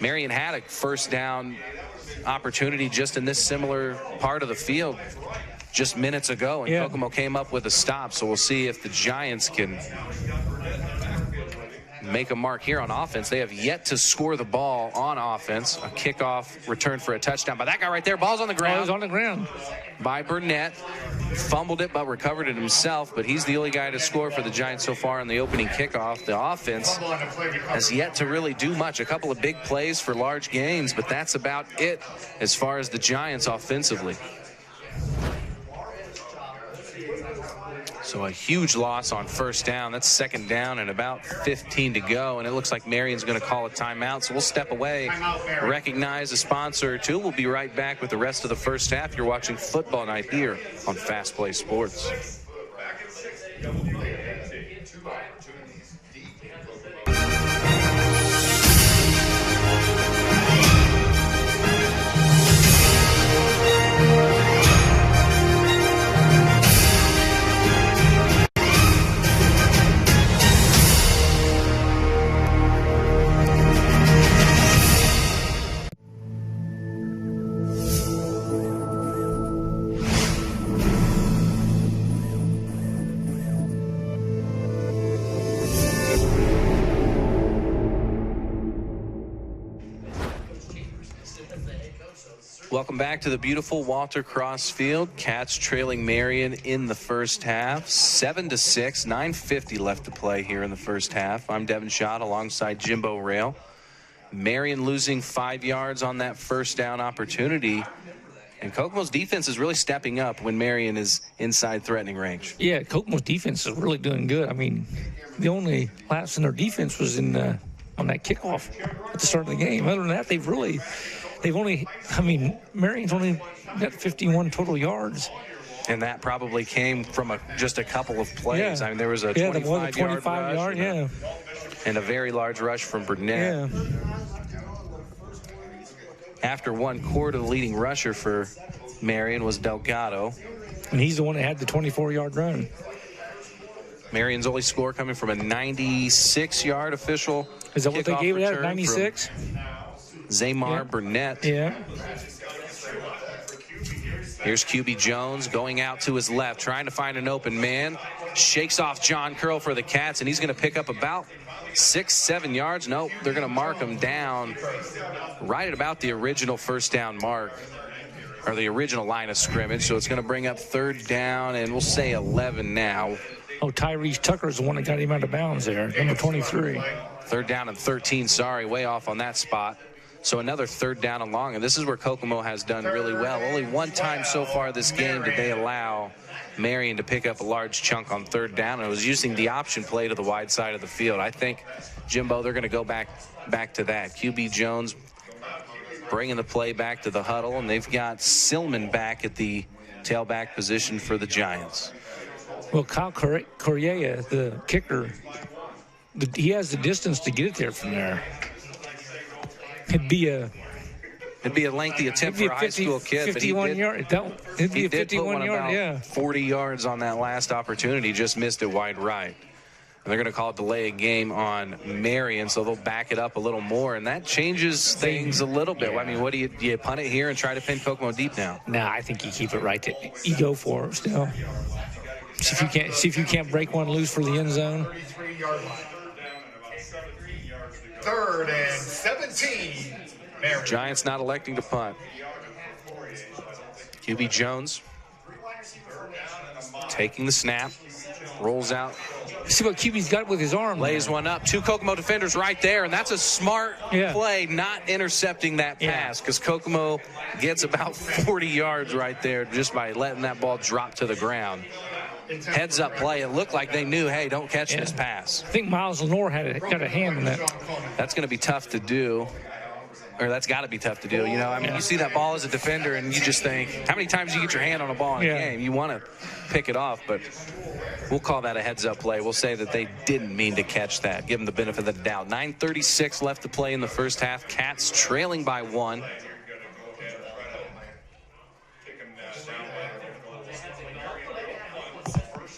Marion had a first down opportunity just in this similar part of the field just minutes ago, and Kokomo came up with a stop. So we'll see if the Giants can make a mark here on offense. They have yet to score the ball on offense. A kickoff return for a touchdown by that guy right there. Ball's on the ground. Ball's on the ground. By Burnett. Fumbled it, but recovered it himself. But he's the only guy to score for the Giants so far in the opening kickoff. The offense has yet to really do much. A couple of big plays for large gains, but that's about it as far as the Giants offensively. So a huge loss on first down. That's second down and about 15 to go. And it looks like Marion's going to call a timeout. So we'll step away, recognize a sponsor or two. We'll be right back with the rest of the first half. You're watching Football Night here on Fast Play Sports. Welcome back to the beautiful Walter Cross Field. Cats trailing Marion in the first half, 7-6, 9:50 left to play here in the first half. I'm Devin Schott alongside Jimbo Rail. Marion losing 5 yards on that first down opportunity. And Kokomo's defense is really stepping up when Marion is inside threatening range. Yeah, Kokomo's defense is really doing good. I mean, the only lapse in their defense was on that kickoff at the start of the game. Other than that, Marion's only got 51 total yards. And that probably came from just a couple of plays. Yeah. I mean, there was a 25-yard rush and a very large rush from Burnett. Yeah. After one quarter, the leading rusher for Marion was Delgado. And he's the one that had the 24-yard run. Marion's only score coming from a 96-yard official. Is that what they gave it at, 96? Zamar Burnett. Yeah. Here's QB Jones going out to his left, trying to find an open man. Shakes off John Curl for the Cats, and he's going to pick up about 6-7 yards. Nope, they're going to mark him down right at about the original first down mark, or the original line of scrimmage. So it's going to bring up third down, and we'll say 11 now. Oh, Tyrese Tucker's the one that got him out of bounds there, number 23. Third down and 13, sorry, way off on that spot. So another third down and long, and this is where Kokomo has done really well. Only one time so far this game did they allow Marion to pick up a large chunk on third down, and it was using the option play to the wide side of the field. I think, Jimbo, they're going to go back to that. QB Jones bringing the play back to the huddle, and they've got Silman back at the tailback position for the Giants. Well, Kyle Correa, the kicker, he has the distance to get it there from there. It'd be a lengthy attempt for a high school kid. 51 yard. It'd be a 51 yard, yeah. 40 yards on that last opportunity, just missed it wide right. And they're going to call it delay a game on Marion, so they'll back it up a little more, and that changes things a little bit. Yeah. I mean, what do you punt it here and try to pin Kokomo deep now? No, I think you keep it right there. You go for it still. See if you can't break one loose for the end zone. 3rd and 17. Marion. Giants not electing to punt. QB Jones taking the snap, rolls out See what QB's got with his arm. Lays one up. 2 Kokomo defenders right there, and that's a smart play, not intercepting that pass, because Kokomo gets about 40 yards right there just by letting that ball drop to the ground. Heads up play. It looked like they knew, hey, don't catch this pass. I think Miles Lenore got a hand in that. That's going to be tough to do. Or that's got to be tough to do. You know, I mean, you see that ball as a defender, and you just think, how many times do you get your hand on a ball in a game? You want to pick it off, but we'll call that a heads-up play. We'll say that they didn't mean to catch that. Give them the benefit of the doubt. 9:36 left to play in the first half. Cats trailing by 1.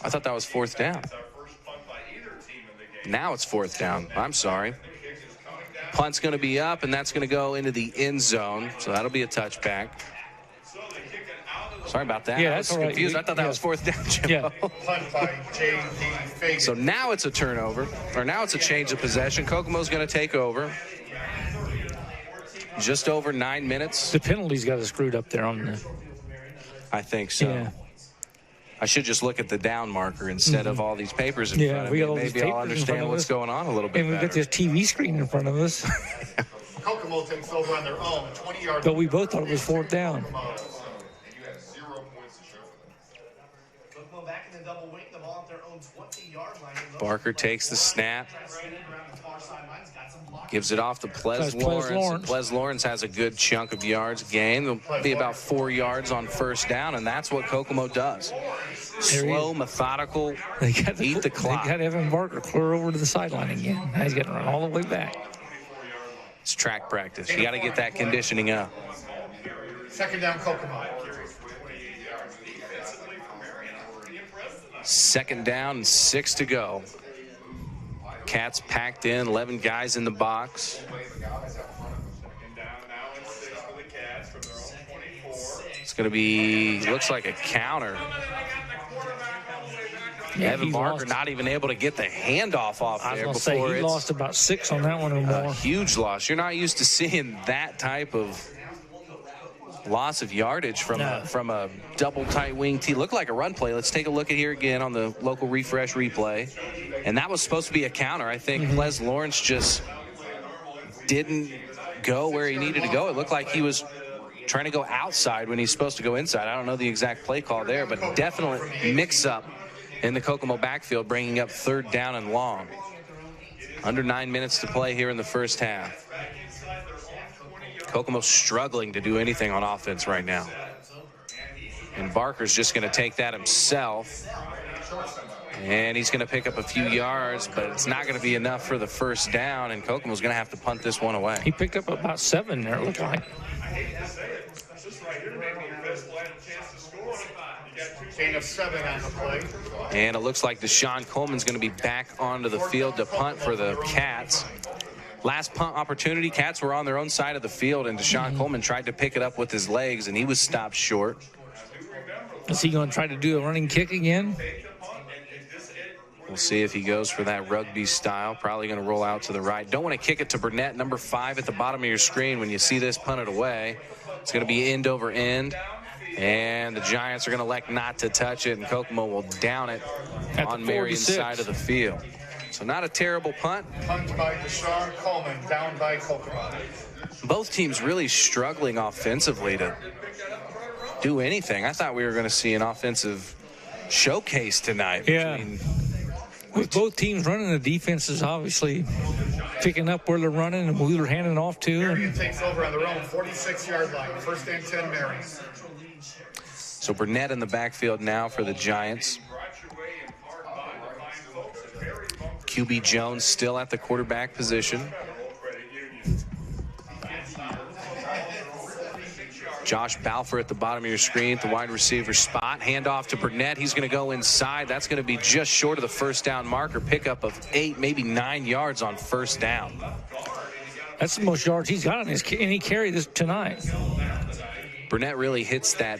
I thought that was 4th down. Now it's 4th down. I'm sorry. Punt's going to be up, and that's going to go into the end zone. So that'll be a touchback. Sorry about that. Yeah, I was confused. I thought that was 4th down, Jimbo. So now it's a turnover, or now it's a change of possession. Kokomo's going to take over. Just over 9 minutes. The penalty's got us screwed up there on the. I think so. Yeah. I should just look at the down marker instead of all these papers in front of me. Maybe I'll understand what's going on a little bit. And we've got this TV screen in front of us. Kokomo takes over on their own, 20 yards. But we both thought it was 4th down. Barker takes the snap. Gives it off to Ples Lawrence. Ples Lawrence has a good chunk of yards gained. There'll be about 4 yards on 1st down, and that's what Kokomo does. Slow, methodical, eat the clock. They got Evan Barker clear over to the sideline again. Now he's got to run all the way back. It's track practice. You got to get that conditioning up. 2nd down, Kokomo. 2nd down and 6 to go. Cats packed in, 11 guys in the box. It's going to be, looks like a counter. Yeah, Evan Barker not even able to get the handoff off there before he lost about 6 on that one or more. A huge loss. You're not used to seeing that type of loss of yardage from a double tight wing tee. Looked like a run play. Let's take a look at here again on the local refresh replay. And that was supposed to be a counter. I think Ples Lawrence just didn't go where he needed to go. It looked like he was trying to go outside when he's supposed to go inside. I don't know the exact play call there, but definitely mix up in the Kokomo backfield, bringing up 3rd down and long. Under 9 minutes to play here in the first half. Kokomo struggling to do anything on offense right now. And Barker's just going to take that himself. And he's going to pick up a few yards, but it's not going to be enough for the 1st down, and Kokomo's going to have to punt this one away. He picked up about 7 there, it looked like. Gain of 7 on the play. And it looks like Deshaun Coleman's going to be back onto the field to punt for the Cats. Last punt opportunity, Cats were on their own side of the field, and Deshaun Coleman tried to pick it up with his legs, and he was stopped short. Is he going to try to do a running kick again? We'll see if he goes for that rugby style. Probably going to roll out to the right. Don't want to kick it to Burnett, number 5 at the bottom of your screen when you see this punted away. It's going to be end over end. And the Giants are going to elect not to touch it, and Kokomo will down it on Marion's side of the field. So not a terrible punt. Punt by Deshaun Coleman, down by Kokomo. Both teams really struggling offensively to do anything. I thought we were going to see an offensive showcase tonight. Yeah. With both teams running, the defense is obviously picking up where they're running and we were handing off to. Marion takes over on their own 46-yard line. 1st and 10, Marion. So Burnett in the backfield now for the Giants. QB Jones still at the quarterback position. Josh Balfour at the bottom of your screen at the wide receiver spot. Handoff to Burnett. He's going to go inside. That's going to be just short of the 1st down marker. Pickup of 8, maybe 9 yards on 1st down. That's the most yards he's got on his, and he carried this tonight. Burnett really hits that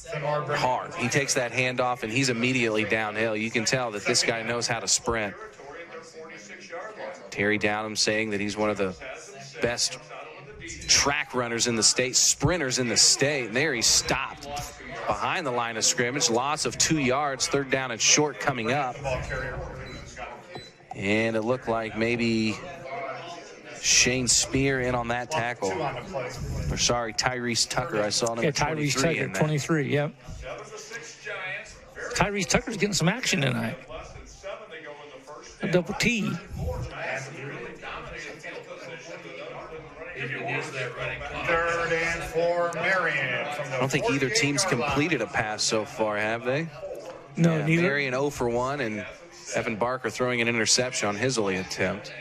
hard. He takes that handoff, and he's immediately downhill. You can tell that this guy knows how to sprint. Terry Downham saying that he's one of the best track runners in the state, sprinters in the state. And there he stopped behind the line of scrimmage. Loss of 2 yards, 3rd down and short coming up. And it looked like maybe Shane Spear in on that tackle. Or sorry, Tyrese Tucker. I saw number 23 Tyrese Tucker, in that. 23, yep. Tyrese Tucker's getting some action tonight. A double T. Third and for Marion. I don't think either team's completed a pass so far, have they? No, neither. Marion 0 for 1, and Evan Barker throwing an interception on his only attempt.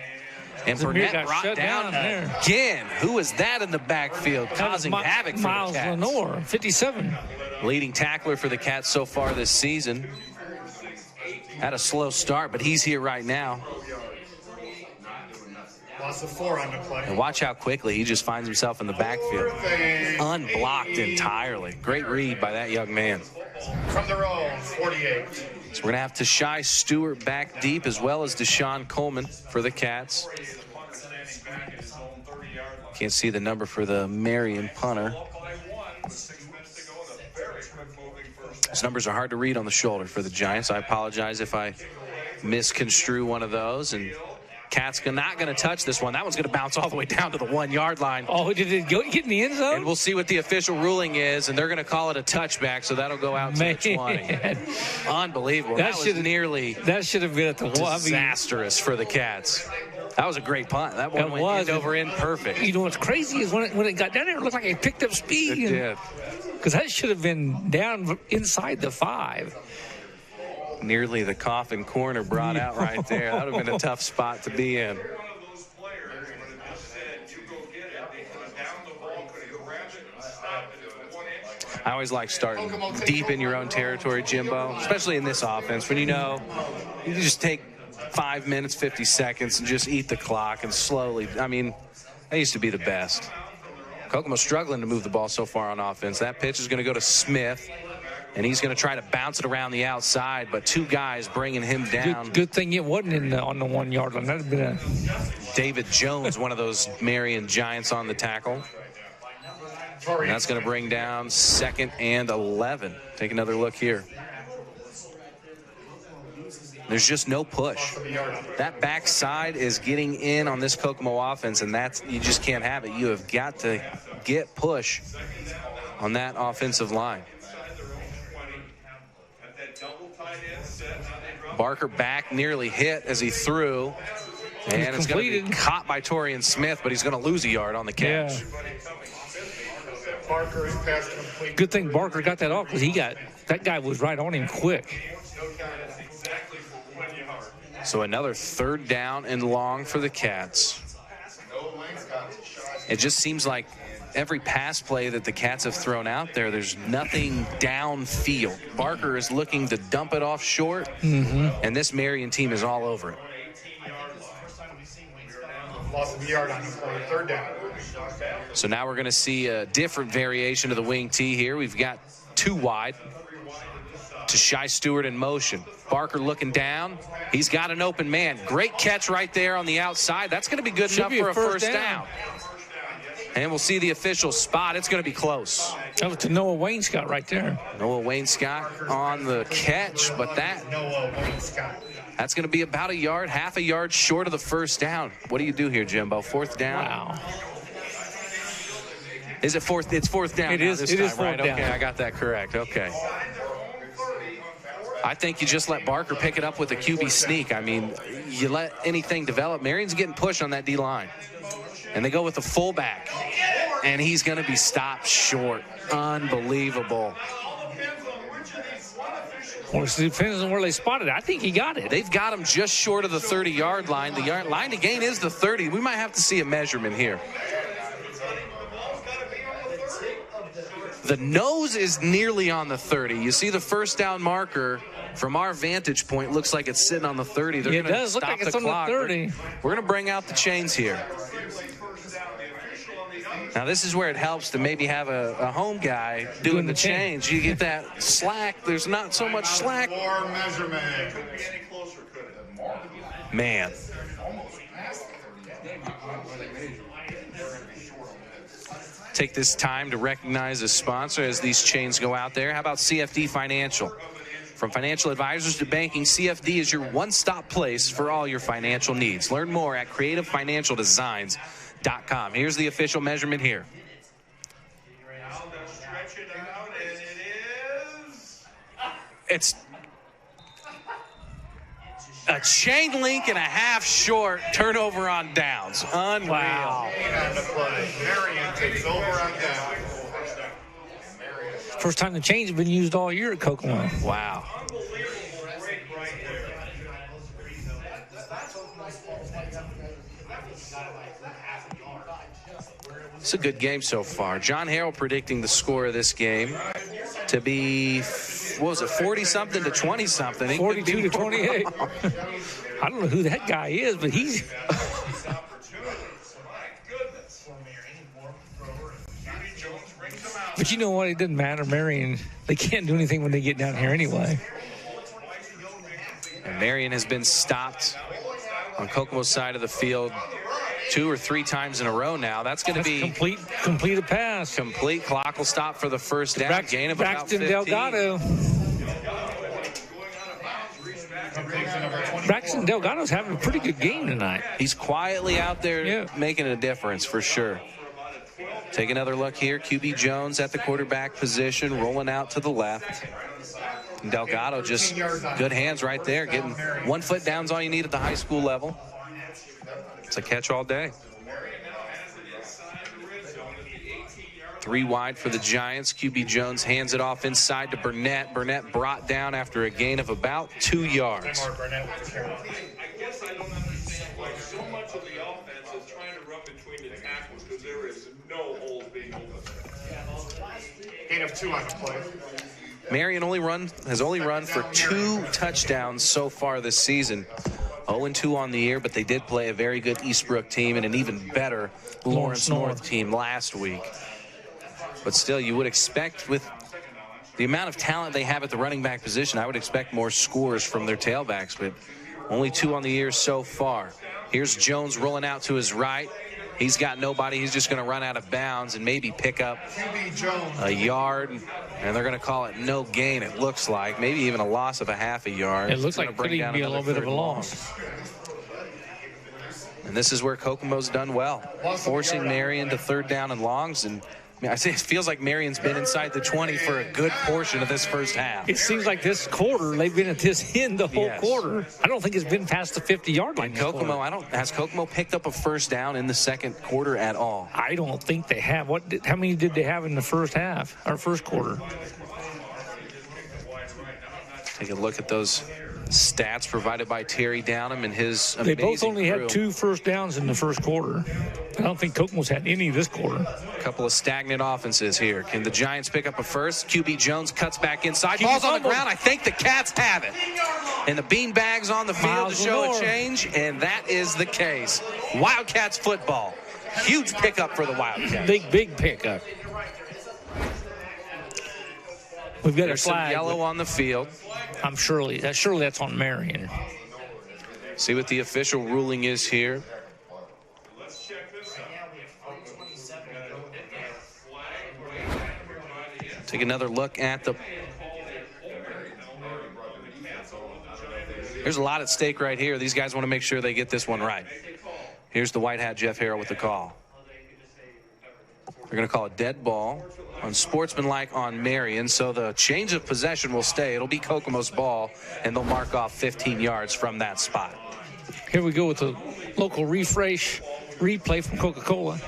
And Burnett got brought shut down there. again. Who was that in the backfield causing havoc for Miles the Cats? Lenore, 57. Leading tackler for the Cats so far this season. Had a slow start, but he's here right now. Loss of 4 on the play. And watch how quickly he just finds himself in the backfield. Unblocked entirely. Great read by that young man. From their own 48. So we're going to have Tashai Stewart back deep as well as Deshaun Coleman for the Cats. Can't see the number for the Marion punter. Those numbers are hard to read on the shoulder for the Giants. I apologize if I misconstrue one of those. And Cats not going to touch this one. That one's going to bounce all the way down to the 1 yard line. Oh, did it get in the end zone? And we'll see what the official ruling is, and they're going to call it a touchback, so that'll go out to the 20. Unbelievable. That was nearly that should have been at the disastrous for the Cats. That was a great punt. That one went end over end perfect. You know what's crazy is when it got down there, it looked like it picked up speed. It did. Because that should have been down inside the 5. Nearly the coffin corner brought out right there. That would have been a tough spot to be in. I always like starting deep in your own territory, Jimbo, especially in this offense, when you know you can just take 5 minutes, 50 seconds and just eat the clock and slowly. I mean, that used to be the best. Kokomo struggling to move the ball so far on offense. That pitch is going to go to Smith. And he's going to try to bounce it around the outside, but 2 guys bringing him down. Good thing it wasn't on the 1 yard line. That'd been a David Jones, one of those Marion Giants on the tackle. And that's going to bring down 2nd and 11. Take another look here. There's just no push. That backside is getting in on this Kokomo offense, and you just can't have it. You have got to get push on that offensive line. Barker back, nearly hit as he threw. And it's going to be caught by Torian Smith, but he's going to lose a yard on the catch. Yeah. Good thing Barker got that off because that guy was right on him quick. So another 3rd down and long for the Cats. It just seems like every pass play that the Cats have thrown out there, there's nothing downfield. Barker is looking to dump it off short, and this Marion team is all over it. Loss of a yard on the play. 3rd down. So now we're going to see a different variation of the wing tee here. We've got 2 wide. Tashai Stewart in motion. Barker looking down. He's got an open man. Great catch right there on the outside. That's going to be good enough for a first down. And we'll see the official spot. It's going to be close. That was to Noah Wainscott right there. Noah Wainscott on the catch, but that's going to be about half a yard short of the first down. What do you do here, Jimbo? 4th down? Wow. Is it 4th? It's 4th down it now is, this it time, is right? down. Okay, I got that correct. Okay. I think you just let Barker pick it up with a QB sneak. I mean, you let anything develop. Marion's getting pushed on that D-line. And they go with the fullback. And he's going to be stopped short. Unbelievable. Well, it depends on where they spotted it. I think he got it. They've got him just short of the 30-yard line. The line to gain is the 30. We might have to see a measurement here. The nose is nearly on the 30. You see the first down marker from our vantage point looks like it's sitting on the 30. They're Yeah, going it to does look stop like it's the on clock. the 30. We're going to bring out the chains here. Now, this is where it helps to maybe have a home guy doing the change. You get that slack. There's not so much slack. Man. take this time to recognize a sponsor as these chains go out there. How about CFD Financial? From financial advisors to banking, CFD is your one-stop place for all your financial needs. Learn more at creativefinancialdesigns.com. Here's the official measurement here. It's a chain link and a half short turnover on downs. Unreal. Wow. Marion takes over on down. First time the chains have been used all year at Kokomo. Wow. It's a good game so far. John Harrell predicting the score of this game to be, what was it, 40-something to 20-something? 42 to 28. I don't know who that guy is, but he's... But you know what? It doesn't matter. Marion, they can't do anything when they get down here anyway. And Marion has been stopped on Kokomo's side of the field 2 or 3 times in a row now. That's going to be complete a pass. Complete. Clock will stop for the first down. Gain of about 15. Delgado. Braxton Delgado's having a pretty good game tonight. He's quietly out there making a difference for sure. Take another look here. QB Jones at the quarterback position, rolling out to the left. And Delgado just good hands right there, getting 1 foot down's all you need at the high school level. It's a catch all day. 3 wide for the Giants. QB Jones hands it off inside to Burnett. Burnett brought down after a gain of about 2 yards. I guess I don't understand why so much of the offense is trying to run between the tackles because there is no holes being open. Gain of 2 on the play. Marion has only run for 2 touchdowns so far this season. 0-2 on the year, but they did play a very good Eastbrook team and an even better Lawrence North team last week. But still, you would expect with the amount of talent they have at the running back position, I would expect more scores from their tailbacks, but only 2 on the year so far. Here's Jones rolling out to his right. He's got nobody. He's just going to run out of bounds and maybe pick up a yard, and they're going to call it no gain, it looks like. Maybe even a loss of a half a yard. It looks like it could even be a little bit of a loss. And this is where Kokomo's done well, forcing Marion to 3rd down and longs. And I say it feels like Marion's been inside the 20 for a good portion of this first half. It seems like this quarter, they've been at this end the whole quarter. I don't think it's been past the 50-yard line. Kokomo, has Kokomo picked up a first down in the second quarter at all? I don't think they have. How many did they have in the first half, or first quarter? Take a look at those stats provided by Terry Downham and his amazing They both only crew. had 2 first downs in the first quarter. I don't think Kokomo's had any this quarter. A couple of stagnant offenses here. Can the Giants pick up a first? QB Jones cuts back inside. Ball's on the ground. I think the Cats have it. And the beanbags on the field to show a change, and that is the case. Wildcats football. Huge pickup for the Wildcats. Big pickup. We've got There's a flag. some yellow on the field. I'm surely that's on Marion. See what the official ruling is here. Take another look at the... There's a lot at stake right here. These guys want to make sure they get this one right. Here's the white hat Jeff Harrell with the call. They're going to call a dead ball unsportsmanlike on Marion, so the change of possession will stay. It'll be Kokomo's ball, and they'll mark off 15 yards from that spot. Here we go with the local replay from Coca-Cola.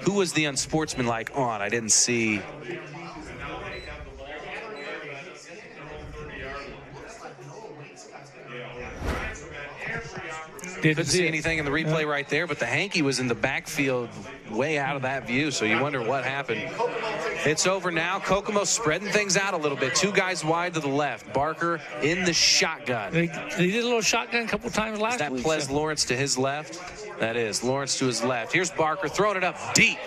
Who was the unsportsmanlike on? I didn't see. Couldn't see anything in the replay right there, but the hanky was in the backfield way out of that view, so you wonder what happened. It's over now. Kokomo spreading things out a little bit. 2 guys wide to the left. Barker in the shotgun. They did a little shotgun a couple times last week. Is that Ples Lawrence to his left? That is. Lawrence to his left. Here's Barker throwing it up deep.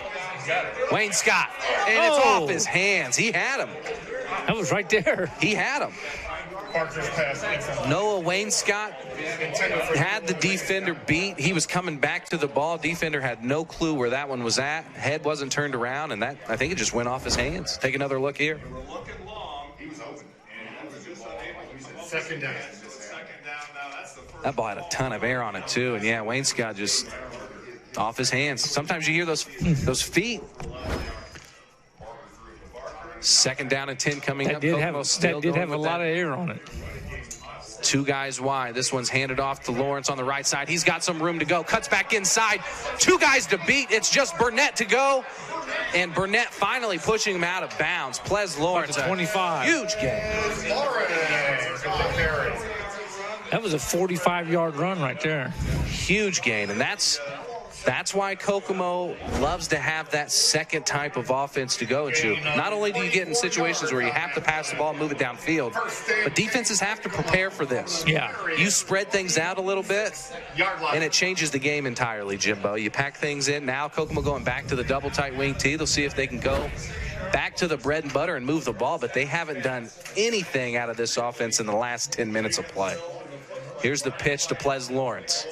Wayne Scott. And it's off his hands. He had him. That was right there. He had him. Parker's pass inside. Noah Wainscott had the defender beat. He was coming back to the ball. Defender had no clue where that one was at. Head wasn't turned around, and that, I think it just went off his hands. Take another look here. He was open. Second down. That ball had a ton of air on it, too. And, yeah, Wainscott just off his hands. Sometimes you hear those feet. Second down and 10 coming up. That did have a lot of air on it. Two guys wide. This one's handed off to Lawrence on the right side. He's got some room to go. Cuts back inside. Two guys to beat. It's just Burnett to go. And Burnett finally pushing him out of bounds. Ples Lawrence, 25. Huge game. That was a 45-yard run right there. Huge gain, and that's why Kokomo loves to have that second type of offense to go to. Not only do you get in situations where you have to pass the ball and move it downfield, but defenses have to prepare for this. Yeah. You spread things out a little bit, and it changes the game entirely, Jimbo. You pack things in. Now Kokomo going back to the double tight wing tee. They'll see if they can go back to the bread and butter and move the ball, but they haven't done anything out of this offense in the last 10 minutes of play. Here's the pitch to Ples Lawrence.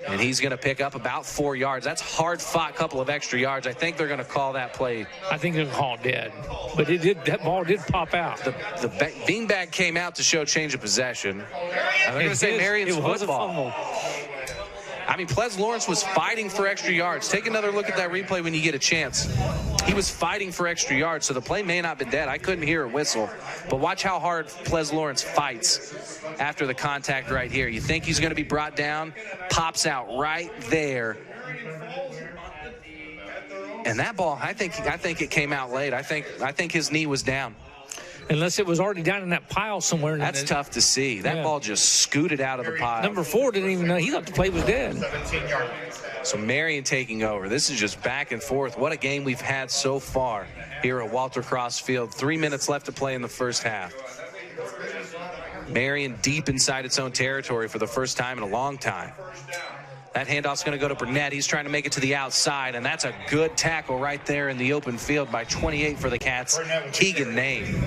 And he's going to pick up about 4 yards. That's hard-fought couple of extra yards. I think they're going to call that play. I think they're going to call it dead. But that ball did pop out. The beanbag came out to show change of possession. I'm going to say Marion's football. I mean, Ples Lawrence was fighting for extra yards. Take another look at that replay when you get a chance. He was fighting for extra yards, so the play may not have been dead. I couldn't hear a whistle. But watch how hard Ples Lawrence fights after the contact right here. You think he's going to be brought down, pops out right there. And that ball, I think it came out late. I think his knee was down. Unless it was already down in that pile somewhere. That's tough to see. That ball just scooted out of the pile. Number 4 didn't even know. He thought the play was dead. So Marion taking over. This is just back and forth. What a game we've had so far here at Walter Cross Field. 3 minutes left to play in the first half. Marion deep inside its own territory for the first time in a long time. That handoff's going to go to Burnett. He's trying to make it to the outside, and that's a good tackle right there in the open field by 28 for the Cats. Keegan Name.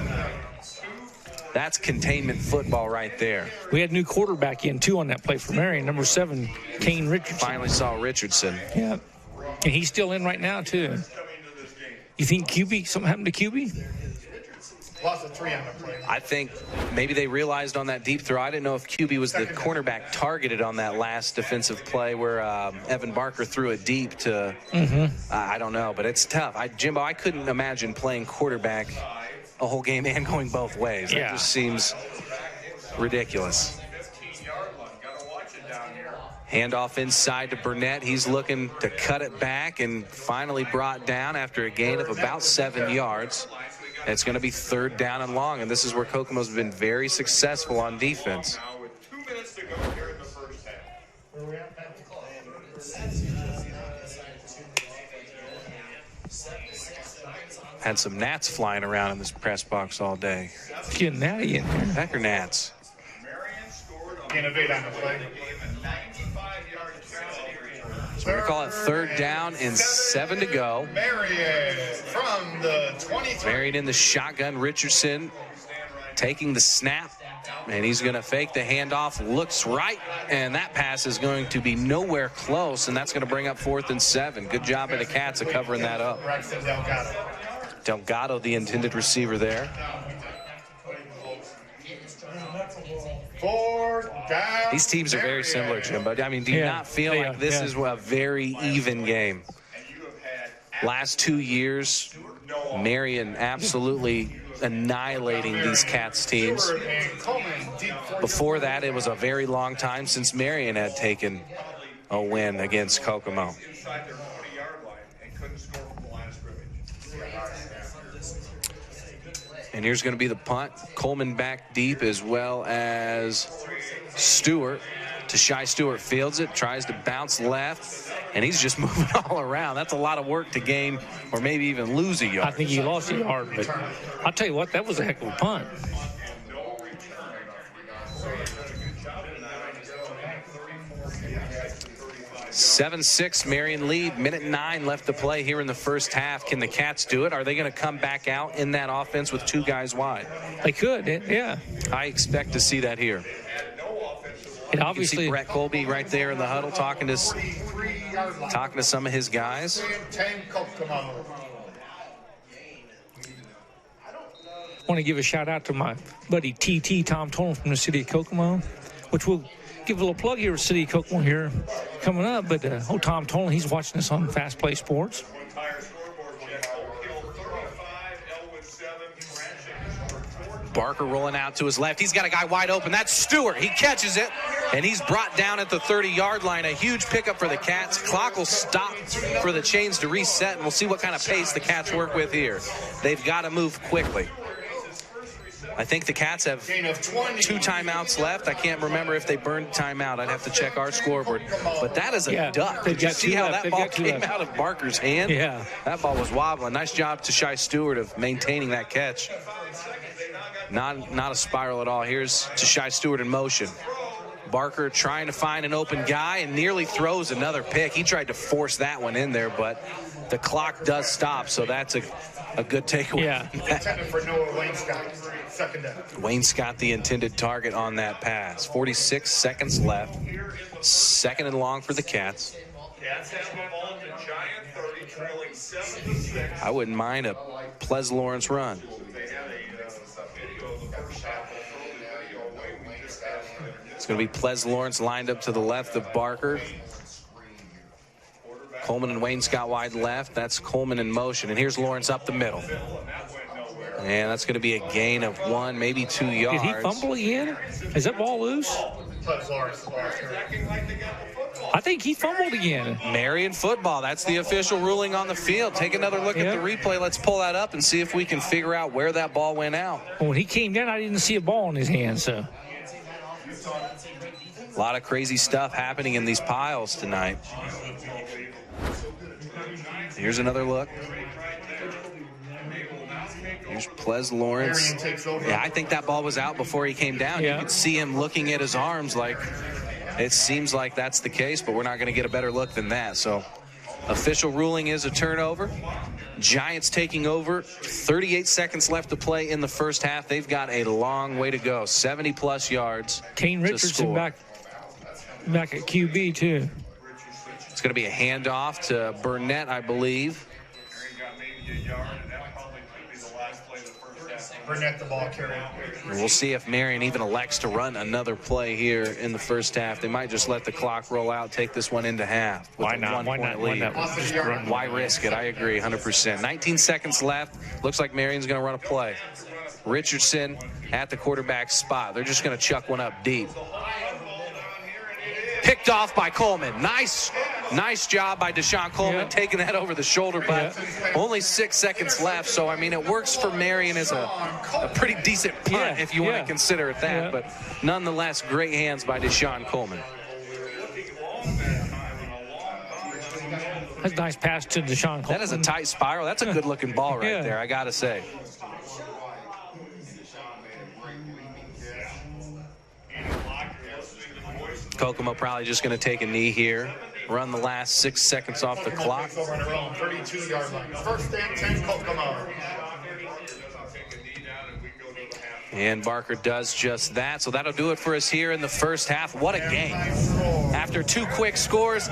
That's containment football right there. We had a new quarterback in, too, on that play for Marion. Number 7, Kane Richardson. Finally saw Richardson. Yeah. And he's still in right now, too. You think something happened to QB? Lost a 3 on the play. I think maybe they realized on that deep throw. I didn't know if QB was the cornerback targeted on that last defensive play where Evan Barker threw it deep to, I don't know, but it's tough. Jimbo, I couldn't imagine playing quarterback a whole game and going both ways. Yeah. That just seems ridiculous. Handoff inside to Burnett. He's looking to cut it back and finally brought down after a gain of about 7 yards. And it's going to be 3rd down and long, and this is where Kokomo's been very successful on defense. Had some gnats flying around in this press box all day. Getting natty in here. Heck or gnats. Innovate on the play. So we're going to call it 3rd down and 7 to go. Marion from the 23. Marion in the shotgun. Richardson taking the snap. And he's going to fake the handoff. Looks right. And that pass is going to be nowhere close. And that's going to bring up 4th and 7. Good job by the Cats of covering that up. Delgado, the intended receiver there. 4th down. These teams are very similar, Jimbo. I mean, do you not feel like this is a very even game? Last 2 years, Marion absolutely annihilating these Cats teams. Before that, it was a very long time since Marion had taken a win against Kokomo. And here's going to be the punt. Coleman back deep as well as Stewart. Tashai Stewart fields it, tries to bounce left, and he's just moving all around. That's a lot of work to gain or maybe even lose a yard. I think he lost a yard, but I'll tell you what, that was a heck of a punt. 7-6 Marion lead. Minute 9 left to play here in the first half. Can the Cats do it? Are they going to come back out in that offense with 2 guys wide? They could, yeah. I expect to see that here. And obviously, you can see Brett Colby right there in the huddle talking to some of his guys. I want to give a shout out to my buddy TT, Tom Tolan from the city of Kokomo, which we'll give a little plug here with City of Kokomo here coming up. But Tom Tolan, he's watching us on FastPlaySports. Barker rolling out to his left. He's got a guy wide open. That's Stewart. He catches it, and he's brought down at the 30-yard line. A huge pickup for the Cats. Clock will stop for the chains to reset, and we'll see what kind of pace the Cats work with here. They've got to move quickly. I think the Cats have 2 timeouts left. I can't remember if they burned timeout. I'd have to check our scoreboard. But that is a duck. Did you see how that ball came out of Barker's hand? Yeah. That ball was wobbling. Nice job to Shai Stewart of maintaining that catch. Not a spiral at all. Here's to Shai Stewart in motion. Barker trying to find an open guy and nearly throws another pick. He tried to force that one in there, but the clock does stop, so that's a good takeaway. Yeah. Intended for Noah Wayne Scott. Second down. Wayne Scott, the intended target on that pass. 46 seconds left. 2nd and long for the Cats. Cats have the ball in the Giant 30, trailing 7-6. I wouldn't mind a Ples Lawrence run. It's going to be Ples Lawrence lined up to the left of Barker. Coleman and Wayne Scott wide left. That's Coleman in motion. And here's Lawrence up the middle. And that's going to be a gain of 1, maybe 2 yards. Did he fumble again? Is that ball loose? I think he fumbled again. Marion football. That's the official ruling on the field. Take another look at the replay. Let's pull that up and see if we can figure out where that ball went out. Well, when he came down, I didn't see a ball in his hand, so. A lot of crazy stuff happening in these piles tonight. Here's another look. Here's Ples Lawrence. Yeah, I think that ball was out before he came down. Yeah. You could see him looking at his arms like it seems like that's the case, but we're not going to get a better look than that. So official ruling is a turnover. Giants taking over. 38 seconds left to play in the first half. They've got a long way to go. 70-plus yards. Kane Richardson back at QB, too. It's going to be a handoff to Burnett, I believe. Burnett the ball carrier. And we'll see if Marion even elects to run another play here in the first half. They might just let the clock roll out, take this one into half. Why not? Why not? Why risk it? I agree 100%. 19 seconds left. Looks like Marion's going to run a play. Richardson at the quarterback spot. They're just going to chuck one up deep. Picked off by Coleman. Nice job by Deshaun Coleman taking that over the shoulder, but only 6 seconds left. So, I mean, it works for Marion as a pretty decent punt if you want to consider it that. But nonetheless, great hands by Deshaun Coleman. That's a nice pass to Deshaun Coleman. That is a tight spiral. That's a good-looking ball right there, I got to say. Kokomo probably just going to take a knee here. Run the last 6 seconds off the clock. 32-yard line. First and 10, Kokomo. And Barker does just that. So that'll do it for us here in the first half. What a game. After 2 quick scores,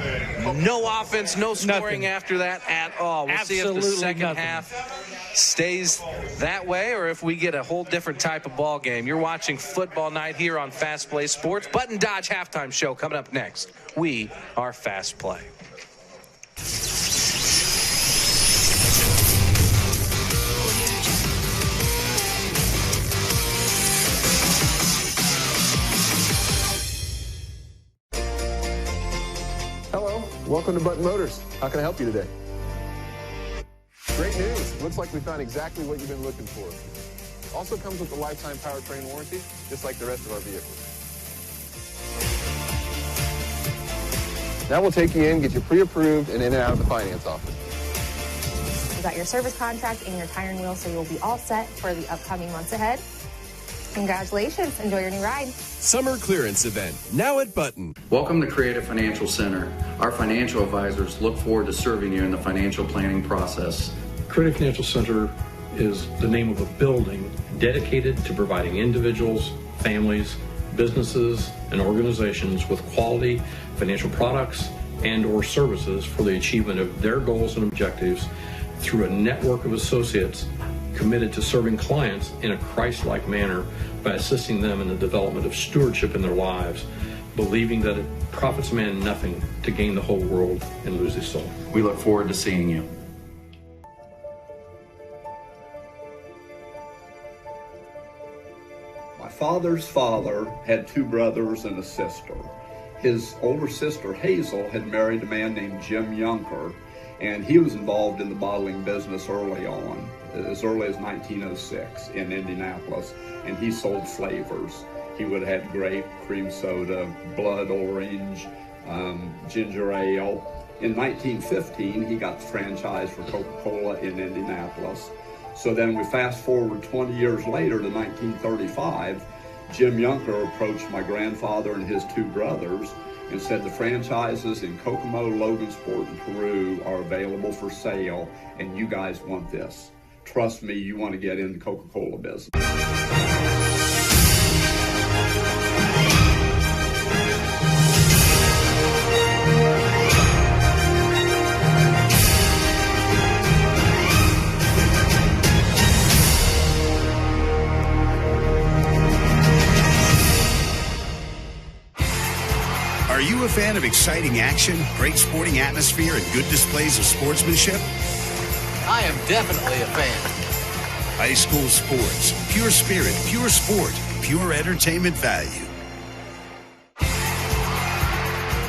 no offense, no scoring after that at all. We'll see if the second half stays that way or if we get a whole different type of ball game. You're watching Football Night here on Fast Play Sports. Button Dodge halftime show coming up next. We are Fast Play. Hello, welcome to Button Motors. How can I help you today? Great news. Looks like we found exactly what you've been looking for. Also comes with a lifetime powertrain warranty, just like the rest of our vehicles. Now we'll take you in, get you pre-approved, and in and out of the finance office. You got your service contract and your tire and wheel, so you'll be all set for the upcoming months ahead. Congratulations. Enjoy your new ride. Summer clearance event, now at Button. Welcome to Creative Financial Center. Our financial advisors look forward to serving you in the financial planning process. Creative Financial Center is the name of a building dedicated to providing individuals, families, businesses, and organizations with quality financial products and or services for the achievement of their goals and objectives through a network of associates committed to serving clients in a Christ-like manner by assisting them in the development of stewardship in their lives, believing that it profits man nothing to gain the whole world and lose his soul. We look forward to seeing you. My father's father had two brothers and a sister. His older sister, Hazel, had married a man named Jim Yunker, and he was involved in the bottling business early on, as early as 1906 in Indianapolis, and he sold flavors. He would have had grape, cream soda, blood orange, ginger ale. In 1915, he got the franchise for Coca-Cola in Indianapolis. So then we fast forward 20 years later to 1935, Jim Yunker approached my grandfather and his two brothers and said the franchises in Kokomo, Logansport, and Peru are available for sale, and you guys want this. Trust me, you want to get in the Coca-Cola business. Are you a fan of exciting action, great sporting atmosphere, and good displays of sportsmanship? I am definitely a fan. High school sports, pure spirit, pure sport, pure entertainment value.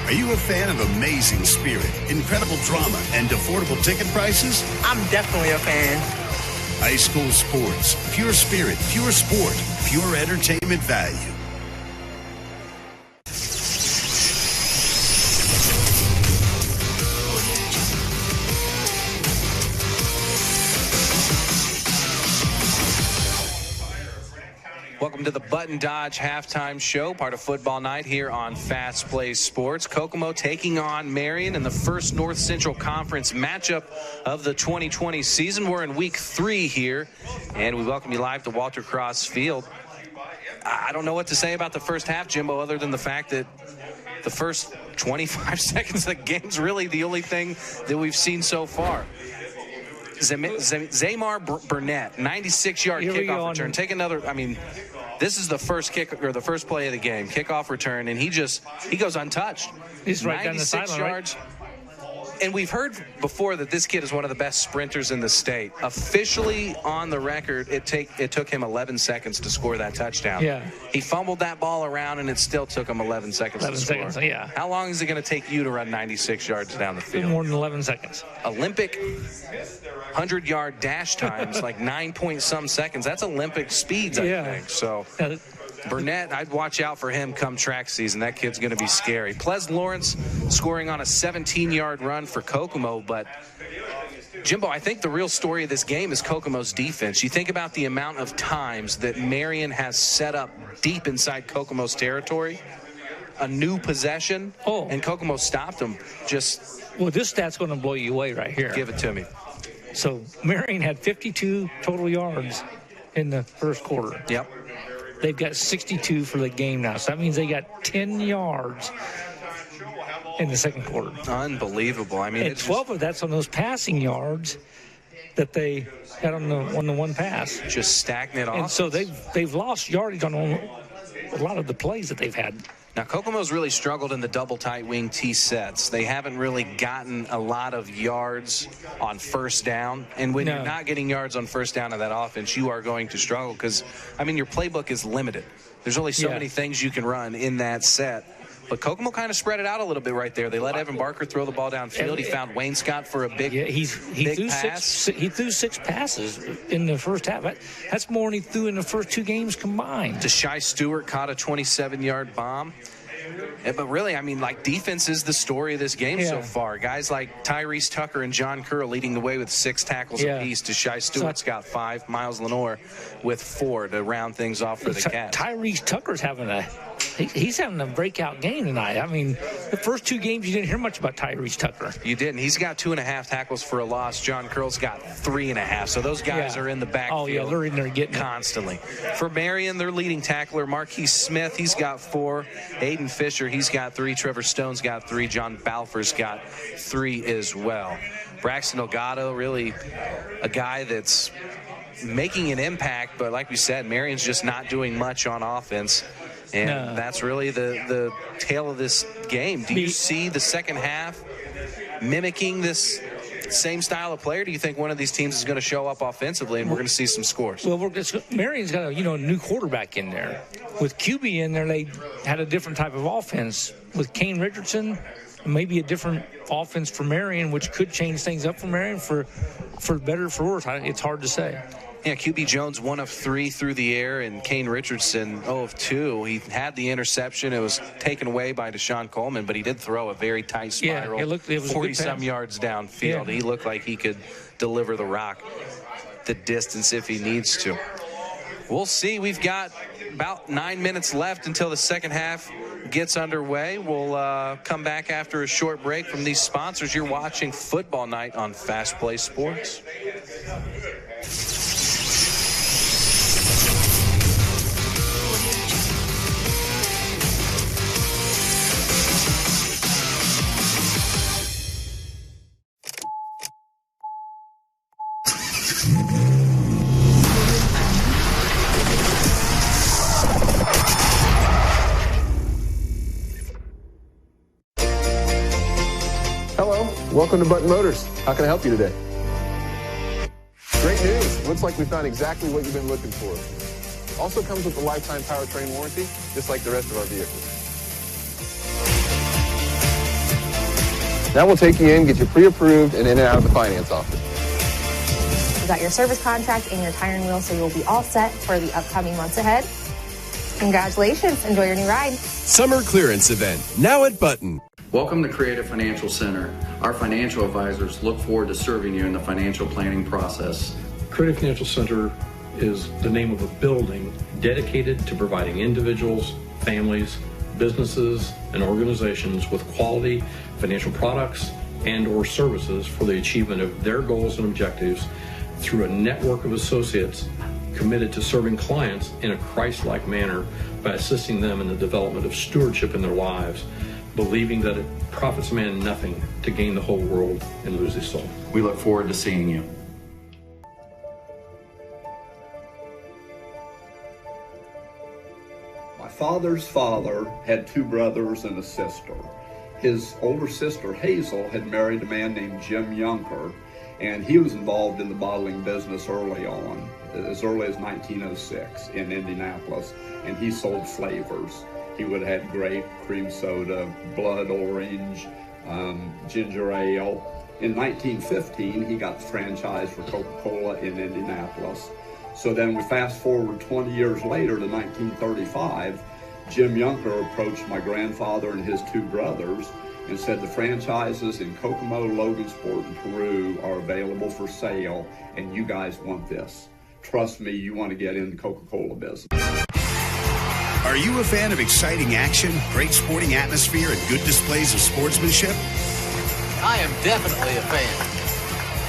Are you a fan of amazing spirit, incredible drama, and affordable ticket prices? I'm definitely a fan. High school sports, pure spirit, pure sport, pure entertainment value. Welcome to the Button Dodge halftime show, part of Football Night here on FastPlaySports. Kokomo taking on Marion in the first North Central Conference matchup of the 2020 season. We're in week 3 here, and we welcome you live to Walter Cross Field. I don't know what to say about the first half, Jimbo, other than the fact that the first 25 seconds of the game's really the only thing that we've seen so far. Zamar Burnett, 96-yard kickoff return. Take another, I mean, this is the first kick or the first play of the game, kickoff return, and he goes untouched. He's right down the sideline, yards. Right? And we've heard before that this kid is one of the best sprinters in the state. Officially on the record, it took him 11 seconds to score that touchdown. Yeah. He fumbled that ball around, and it still took him 11 seconds to score. 11 seconds, yeah. How long is it going to take you to run 96 yards down the field? More than 11 seconds. Olympic 100-yard dash times, like 9-point-some seconds. That's Olympic speeds, I think. So Burnett, I'd watch out for him come track season. That kid's going to be scary. Ples Lawrence scoring on a 17-yard run for Kokomo, but Jimbo, I think the real story of this game is Kokomo's defense. You think about the amount of times that Marion has set up deep inside Kokomo's territory, a new possession, and Kokomo stopped them. Well, this stat's going to blow you away right here. Give it to me. So Marion had 52 total yards in the first quarter. Yep. They've got 62 for the game now. So that means they got 10 yards in the second quarter. Unbelievable. I mean, and 12 of that's on those passing yards that they had on the one pass. Just stagnant off. And so they've lost yardage on a lot of the plays that they've had. Now, Kokomo's really struggled in the double tight wing T sets. They haven't really gotten a lot of yards on first down. And when you're not getting yards on first down of that offense, you are going to struggle because, I mean, your playbook is limited. There's only so many things you can run in that set. But Kokomo kind of spread it out a little bit right there. They let Evan Barker throw the ball downfield. He found Wayne Scott for a big pass. He threw 6 passes in the first half. That's more than he threw in the first 2 games combined. Deshae Stewart caught a 27-yard bomb. But really, I mean, like, defense is the story of this game so far. Guys like Tyrese Tucker and John Kerr leading the way with 6 tackles apiece. Deshaun Stewart's got 5. Miles Lenore with 4 to round things off for the Cats. Tyrese Tucker's having he's having a breakout game tonight. I mean, the first 2 games you didn't hear much about Tyrese Tucker. You didn't. He's got 2.5 tackles for a loss. John Curl's got 3.5. So those guys are in the backfield. Oh, yeah, they're in there getting constantly. For Marion, their leading tackler, Marquise Smith, he's got 4. Aiden Fisher, he's got 3. Trevor Stone's got 3. John Balfour's got 3 as well. Braxton Elgato, really a guy that's making an impact, but like we said, Marion's just not doing much on offense. And that's really the tale of this game. Do you see the second half mimicking this same style of player? Do you think one of these teams is going to show up offensively and we're going to see some scores? Well, Marion's got a new quarterback in there. With QB in there, they had a different type of offense. With Kane Richardson, maybe a different offense for Marion, which could change things up for Marion for better or for worse. It's hard to say. Yeah, QB Jones 1 of 3 through the air, and Kane Richardson 0 of 2. He had the interception. It was taken away by Deshaun Coleman, but he did throw a very tight spiral. Yeah, it was 40-some yards downfield. Yeah. He looked like he could deliver the rock the distance if he needs to. We'll see. We've got about 9 minutes left until the second half gets underway. We'll come back after a short break from these sponsors. You're watching Football Night on Fast Play Sports. Welcome to Button Motors. How can I help you today? Great news. Looks like we found exactly what you've been looking for. Also comes with a lifetime powertrain warranty, just like the rest of our vehicles. Now we'll take you in, get you pre-approved, and in and out of the finance office. You got your service contract and your tire and wheel, so you'll be all set for the upcoming months ahead. Congratulations. Enjoy your new ride. Summer clearance event, now at Button. Welcome to Creative Financial Center. Our financial advisors look forward to serving you in the financial planning process. Creative Financial Center is the name of a building dedicated to providing individuals, families, businesses, and organizations with quality financial products and or services for the achievement of their goals and objectives through a network of associates committed to serving clients in a Christ-like manner by assisting them in the development of stewardship in their lives, believing that it profits a man nothing to gain the whole world and lose his soul. We look forward to seeing you. My father's father had 2 brothers and a sister. His older sister, Hazel, had married a man named Jim Junker, and he was involved in the bottling business early on, as early as 1906 in Indianapolis, and he sold flavors. He would have had grape, cream soda, blood orange, ginger ale. In 1915, he got the franchise for Coca-Cola in Indianapolis. So then we fast forward 20 years later to 1935, Jim Junker approached my grandfather and his 2 brothers and said the franchises in Kokomo, Logansport, and Peru are available for sale, and you guys want this. Trust me, you want to get in the Coca-Cola business. Are you a fan of exciting action, great sporting atmosphere, and good displays of sportsmanship? I am definitely a fan.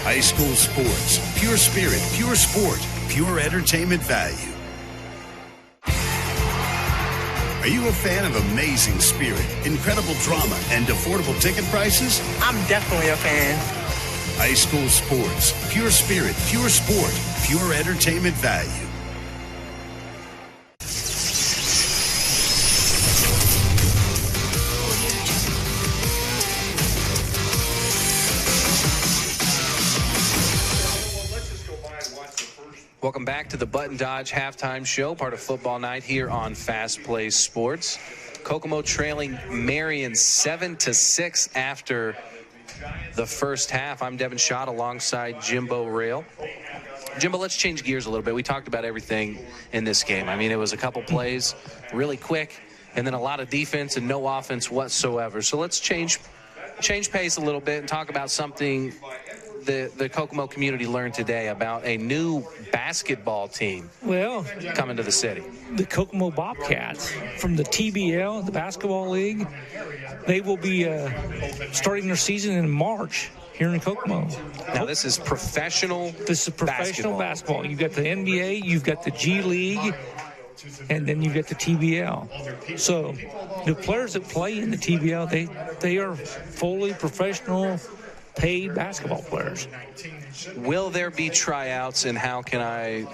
High school sports, pure spirit, pure sport, pure entertainment value. Are you a fan of amazing spirit, incredible drama, and affordable ticket prices? I'm definitely a fan. High school sports, pure spirit, pure sport, pure entertainment value. Welcome back to the Button Dodge Halftime Show, part of Football Night here on Fast Play Sports. Kokomo trailing Marion 7-6 after the first half. I'm Devin Schott alongside Jimbo Rail. Jimbo, let's change gears a little bit. We talked about everything in this game. I mean, it was a couple plays, really quick, and then a lot of defense and no offense whatsoever. So let's change pace a little bit and talk about something the Kokomo community learned today about a new basketball team coming to the city. The Kokomo Bobcats from the TBL, the Basketball League, they will be starting their season in March here in Kokomo. Now this is professional basketball. You've got the NBA, you've got the G League, and then you've got the TBL. So the players that play in the TBL, they are fully professional, paid basketball players. Will there be tryouts, and how can I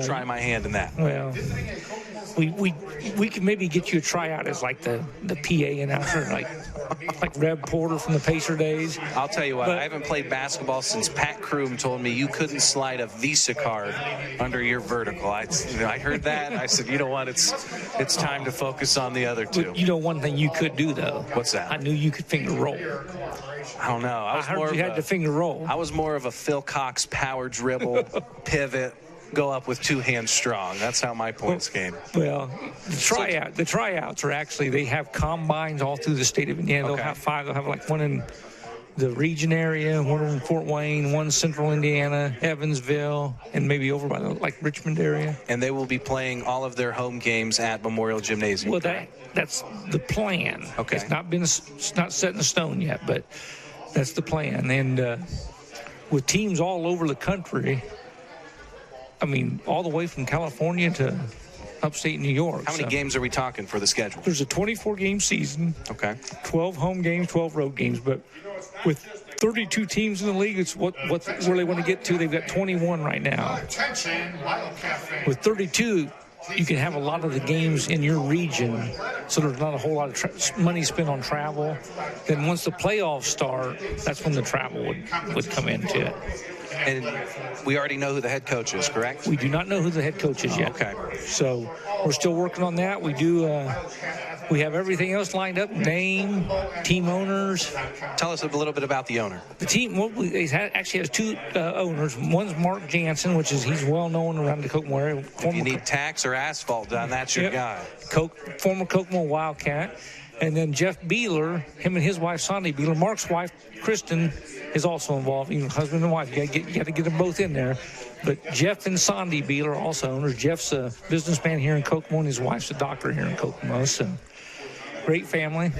try my hand in that? Well, we could maybe get you a tryout as like the PA announcer, like Reb Porter from the Pacer days. I'll tell you what, I haven't played basketball since Pat Kroom told me you couldn't slide a Visa card under your vertical. I heard that, and I said, you know what, it's time to focus on the other two. You know one thing you could do, though? What's that? I knew you could finger roll. I don't know. I heard you had to finger roll. I was more of a Phil Cox power dribble, pivot, go up with two hands strong. That's how my points came. Well, the tryouts are actually, they have combines all through the state of Indiana. They'll have 5. They'll have like one in the region area, one in Fort Wayne, one central Indiana, Evansville, and maybe over by the Richmond area. And they will be playing all of their home games at Memorial Gymnasium. Well, that's the plan. Okay. It's not set in stone yet, but that's the plan. And with teams all over the country, I mean, all the way from California to upstate New York. How many games are we talking for the schedule? There's a 24-game season. Okay. 12 home games, 12 road games. But with 32 teams in the league, it's what where they want to get to. They've got 21 right now. With 32, you can have a lot of the games in your region, so there's not a whole lot of money spent on travel. Then once the playoffs start, that's when the travel would come into it. And we already know who the head coach is, correct? We do not know who the head coach is yet. Okay. So we're still working on that. We we have everything else lined up, name, team owners. Tell us a little bit about the owner. The team actually has 2 owners. One's Mark Jansen, he's well known around the Kokomo area. If you need tax or asphalt done, that's your guy. Former Kokomo Wildcat. And then Jeff Beeler, him and his wife, Sandy Beeler. Mark's wife, Kristen, is also involved, even husband and wife. You got to get them both in there. But Jeff and Sandy Beeler are also owners. Jeff's a businessman here in Kokomo, and his wife's a doctor here in Kokomo. So, great family.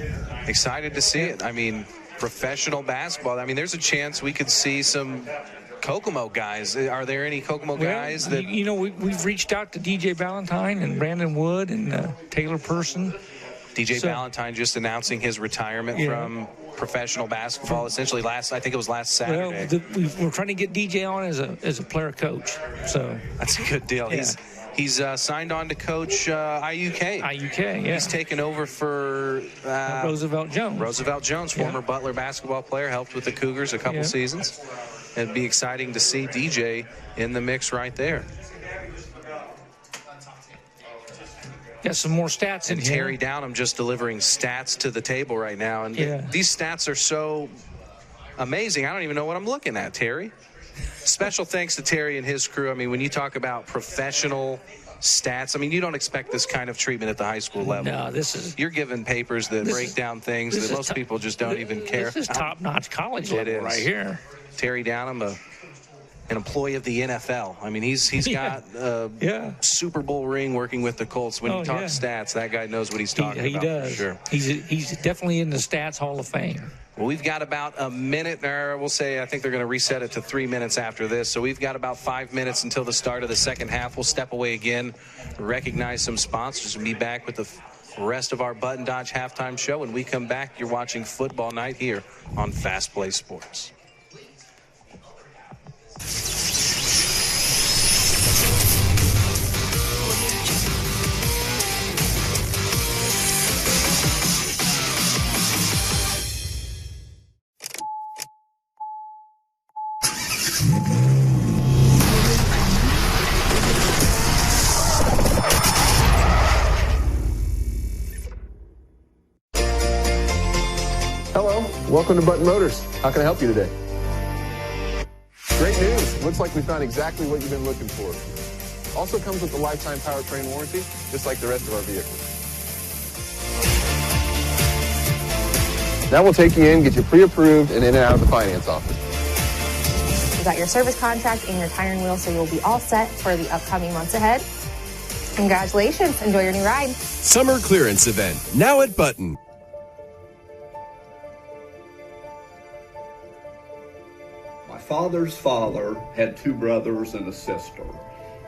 Excited to see it. I mean, professional basketball. I mean, there's a chance we could see some Kokomo guys. Are there any Kokomo guys that... You know, we've reached out to DJ Valentine and Brandon Wood and Taylor Person. DJ Valentine just announcing his retirement from professional basketball, essentially last Saturday. Well, we're trying to get DJ on as a player coach. So that's a good deal. Yeah. He's signed on to coach IUK. IUK, yeah. He's taken over for Roosevelt Jones. Former Butler basketball player, helped with the Cougars a couple seasons. It'd be exciting to see DJ in the mix right there. Got some more stats in here. And Terry Downham just delivering stats to the table right now. And these stats are so amazing. I don't even know what I'm looking at, Terry. Special thanks to Terry and his crew. I mean, when you talk about professional stats, I mean, you don't expect this kind of treatment at the high school level. No, you're given papers that break down things that most people just don't even care. This is top-notch college level right here. Terry Downham, an employee of the NFL. I mean, he's got a Super Bowl ring working with the Colts. When you talk stats, that guy knows what he's talking about. He does. For sure. He's definitely in the Stats Hall of Fame. Well, we've got about a minute, or we'll say, I think they're going to reset it to 3 minutes after this. So we've got about 5 minutes until the start of the second half. We'll step away again, recognize some sponsors, and be back with the rest of our Button Dodge halftime show. When we come back, you're watching Football Night here on Fast Play Sports. Hello, welcome to Button Motors. How can I help you today? Great news. Looks like we found exactly what you've been looking for. Also comes with a lifetime powertrain warranty, just like the rest of our vehicles. Now we'll take you in, get you pre-approved, and in and out of the finance office. You got your service contract and your tire and wheel, so you'll be all set for the upcoming months ahead. Congratulations. Enjoy your new ride. Summer clearance event, now at Button. My father's father had 2 brothers and a sister.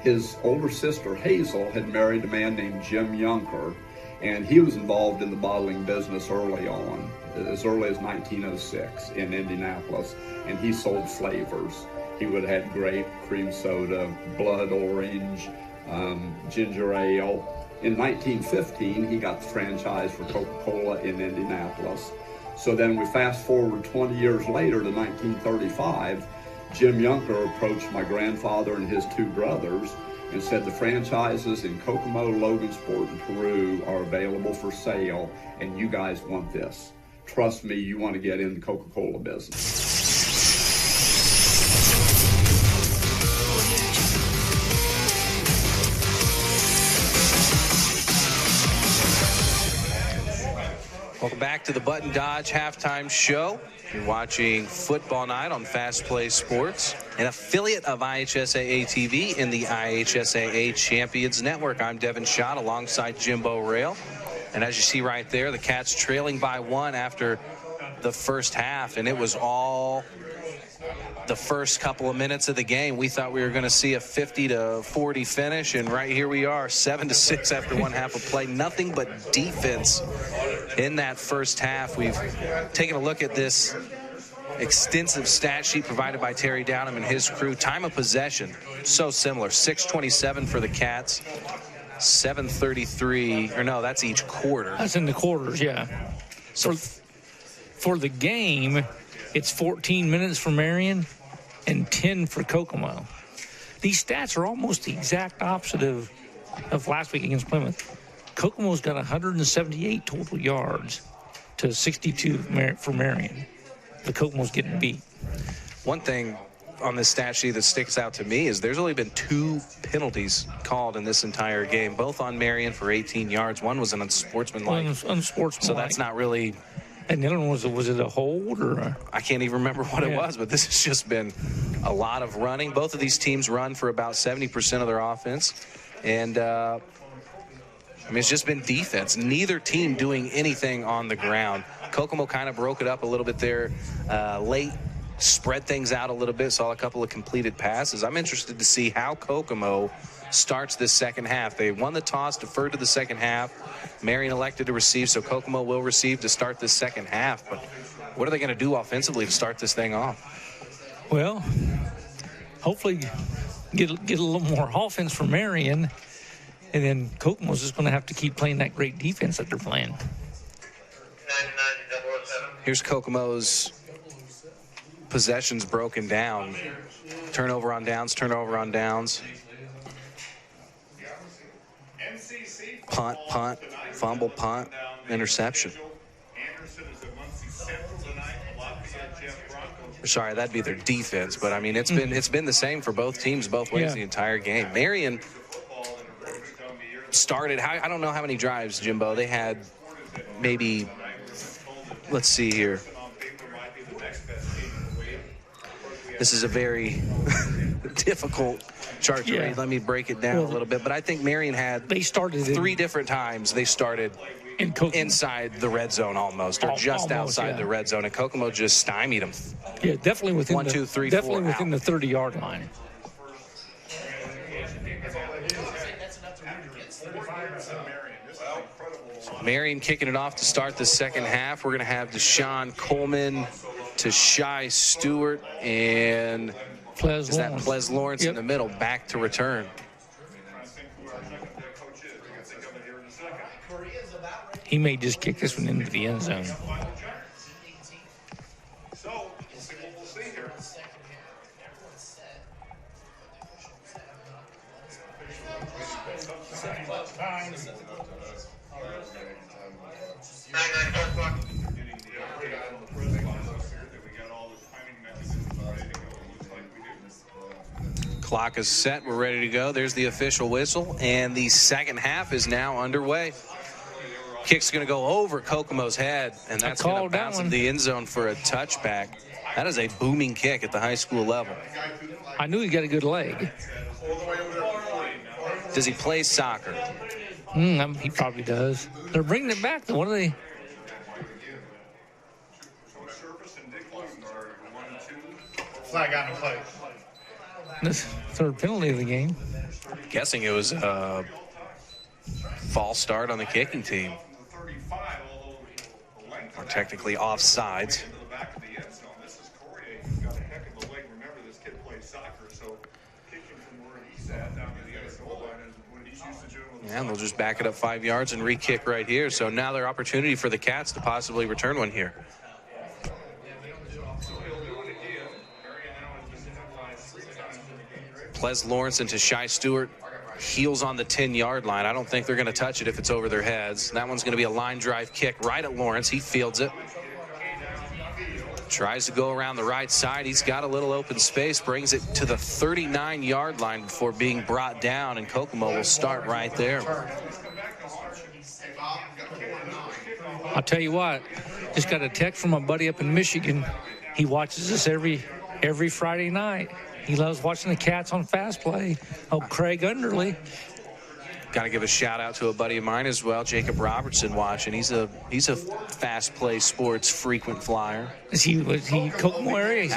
His older sister, Hazel, had married a man named Jim Yunker, and he was involved in the bottling business early on, as early as 1906 in Indianapolis, and he sold flavors. He would have had grape, cream soda, blood orange, ginger ale. In 1915, he got the franchise for Coca-Cola in Indianapolis. So then we fast forward 20 years later to 1935, Jim Yunker approached my grandfather and his 2 brothers and said the franchises in Kokomo, Logansport, and Peru are available for sale, and you guys want this. Trust me, you want to get in the Coca-Cola business. Welcome back to the Button Dodge Halftime Show. You're watching Football Night on FastPlaySports, an affiliate of IHSAA TV and the IHSAA Champions Network. I'm Devin Schott alongside Jimbo Rail. And as you see right there, the Cats trailing by 1 after the first half, and it was all the first couple of minutes of the game. We thought we were going to see a 50-40 finish, and right here we are, 7-6 after 1 half of play. Nothing but defense in that first half. We've taken a look at this extensive stat sheet provided by Terry Downham and his crew. Time of possession, so similar. 6:27 for the Cats, 7:33, or no, that's each quarter. That's in the quarters, yeah. So for the game, it's 14 minutes for Marion and 10 for Kokomo. These stats are almost the exact opposite of last week against Plymouth. Kokomo's got 178 total yards to 62 for Marion. The Kokomo's getting beat. One thing on this stat sheet that sticks out to me is there's only been 2 penalties called in this entire game, both on Marion for 18 yards. One was an unsportsmanlike. So that's not really. And the other one was it a hold or? I can't even remember what it was, but this has just been a lot of running. Both of these teams run for about 70% of their offense. And, I mean, it's just been defense. Neither team doing anything on the ground. Kokomo kind of broke it up a little bit there late, spread things out a little bit, saw a couple of completed passes. I'm interested to see how Kokomo starts this second half. They won the toss, deferred to the second half. Marion elected to receive, so Kokomo will receive to start this second half. But what are they going to do offensively to start this thing off? Well, hopefully get a little more offense from Marion, and then Kokomo's just going to have to keep playing that great defense that they're playing. Here's Kokomo's possessions broken down. Turnover on downs, turnover on downs. Punt, punt, fumble, punt, interception. Sorry, that'd be their defense, but I mean it's been the same for both teams both ways the entire game. Marion started, I don't know how many drives, Jimbo. They had maybe, let's see here. This is a very difficult chart to read. Let me break it down a little bit. But I think Marion had 3 different times they started inside the red zone almost, or just outside the red zone, and Kokomo just stymied them. Yeah, definitely within definitely within the 30-yard line. Marion kicking it off to start the second half. We're going to have Deshaun Coleman to Shai Stewart, and Ples Lawrence in the middle, back to return. He may just kick this one into the end zone. Clock is set. We're ready to go. There's the official whistle, and the second half is now underway. Kick's going to go over Kokomo's head, and that's going to bounce in the end zone for a touchback. That is a booming kick at the high school level. I knew he got a good leg. Does he play soccer? He probably does. They're bringing it back. What are they? Flag on the play. This third penalty of the game. I'm guessing it was a false start on the kicking team. Or technically offsides. And they'll just back it up 5 yards and re-kick right here. So now their opportunity for the Cats to possibly return one here. Ples Lawrence into Shai Stewart. Heels on the 10-yard line. I don't think they're going to touch it if it's over their heads. That one's going to be a line drive kick right at Lawrence. He fields it. Tries to go around the right side. He's got a little open space. Brings it to the 39-yard line before being brought down, and Kokomo will start right there. I'll tell you what. Just got a text from my buddy up in Michigan. He watches us every Friday night. He loves watching the Cats on Fast Play. Oh, Craig Underley. Got to give a shout out to a buddy of mine as well, Jacob Robertson, watching. He's a Fast Play Sports frequent flyer. Was he Kokomo area?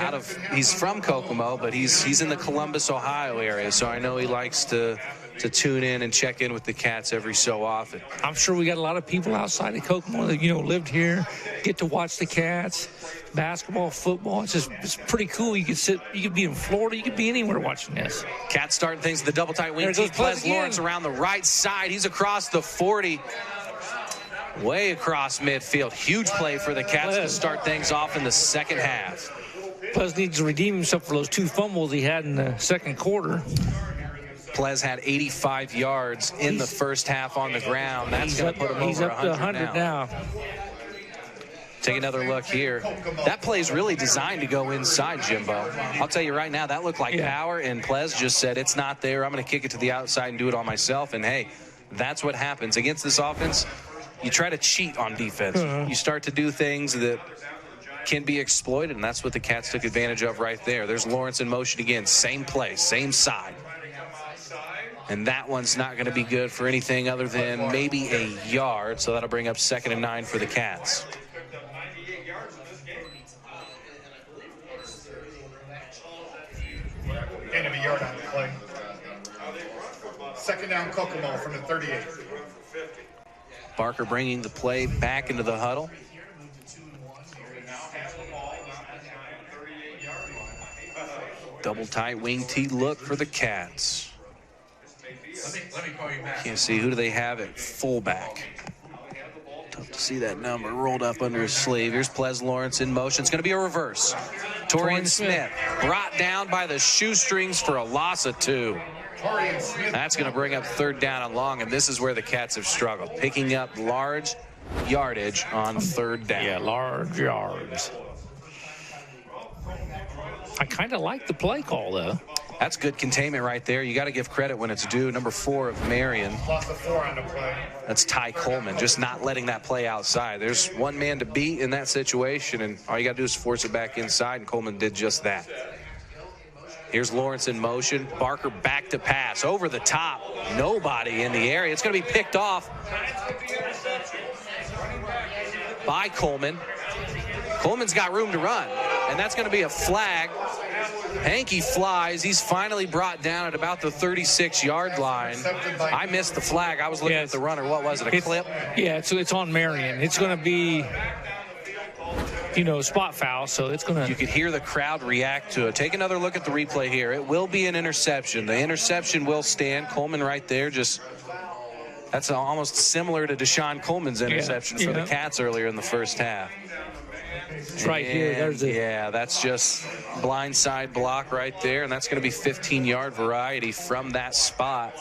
He's from Kokomo, but he's in the Columbus, Ohio area. So I know he likes to tune in and check in with the Cats every so often. I'm sure we got a lot of people outside of Kokomo that lived here, get to watch the Cats, basketball, football. It's pretty cool. You could be in Florida, you could be anywhere watching this. Cats starting things with the double tight wing. Ples Lawrence around the right side. He's across the 40, way across midfield. Huge play for the Cats to start things off in the second half. Ples needs to redeem himself for those 2 fumbles he had in the second quarter. Ples had 85 yards in the first half on the ground. That's going to put him over 100 now. Take another look here. That play is really designed to go inside, Jimbo. I'll tell you right now, that looked like power, and Ples just said, it's not there. I'm going to kick it to the outside and do it all myself. And, hey, that's what happens. Against this offense, you try to cheat on defense. You start to do things that can be exploited, and that's what the Cats took advantage of right there. There's Lawrence in motion again. Same play, same side. And that one's not going to be good for anything other than maybe a yard. So that'll bring up 2nd and 9 for the Cats. End of a yard on the play. 2nd down Kokomo from the 38. Barker bringing the play back into the huddle. Double tight wing T look for the Cats. Can't see, who do they have at fullback? Tough to see that number rolled up under his sleeve. Here's Ples Lawrence in motion. It's going to be a reverse. Torian Smith brought down by the shoestrings for a loss of 2. That's going to bring up 3rd down and long, and this is where the Cats have struggled, picking up large yardage on 3rd down. Yeah, large yards. I kind of like the play call, though. That's good containment right there. You got to give credit when it's due. Number 4 of Marion. Lost a 4 on the play. That's Ty Coleman, just not letting that play outside. There's one man to beat in that situation, and all you got to do is force it back inside, and Coleman did just that. Here's Lawrence in motion. Barker back to pass. Over the top. Nobody in the area. It's going to be picked off by Coleman. Coleman's got room to run, and that's going to be a flag. Hanky flies. He's finally brought down at about the 36-yard line. I missed the flag. I was looking at the runner. What was it, a clip? Yeah, it's on Marion. It's going to be, spot foul, so it's going to... You could hear the crowd react to it. Take another look at the replay here. It will be an interception. The interception will stand. Coleman right there just... That's almost similar to Deshaun Coleman's interception for the Cats earlier in the first half. It's right here. Yeah, that's just blindside block right there, and that's going to be 15-yard variety from that spot.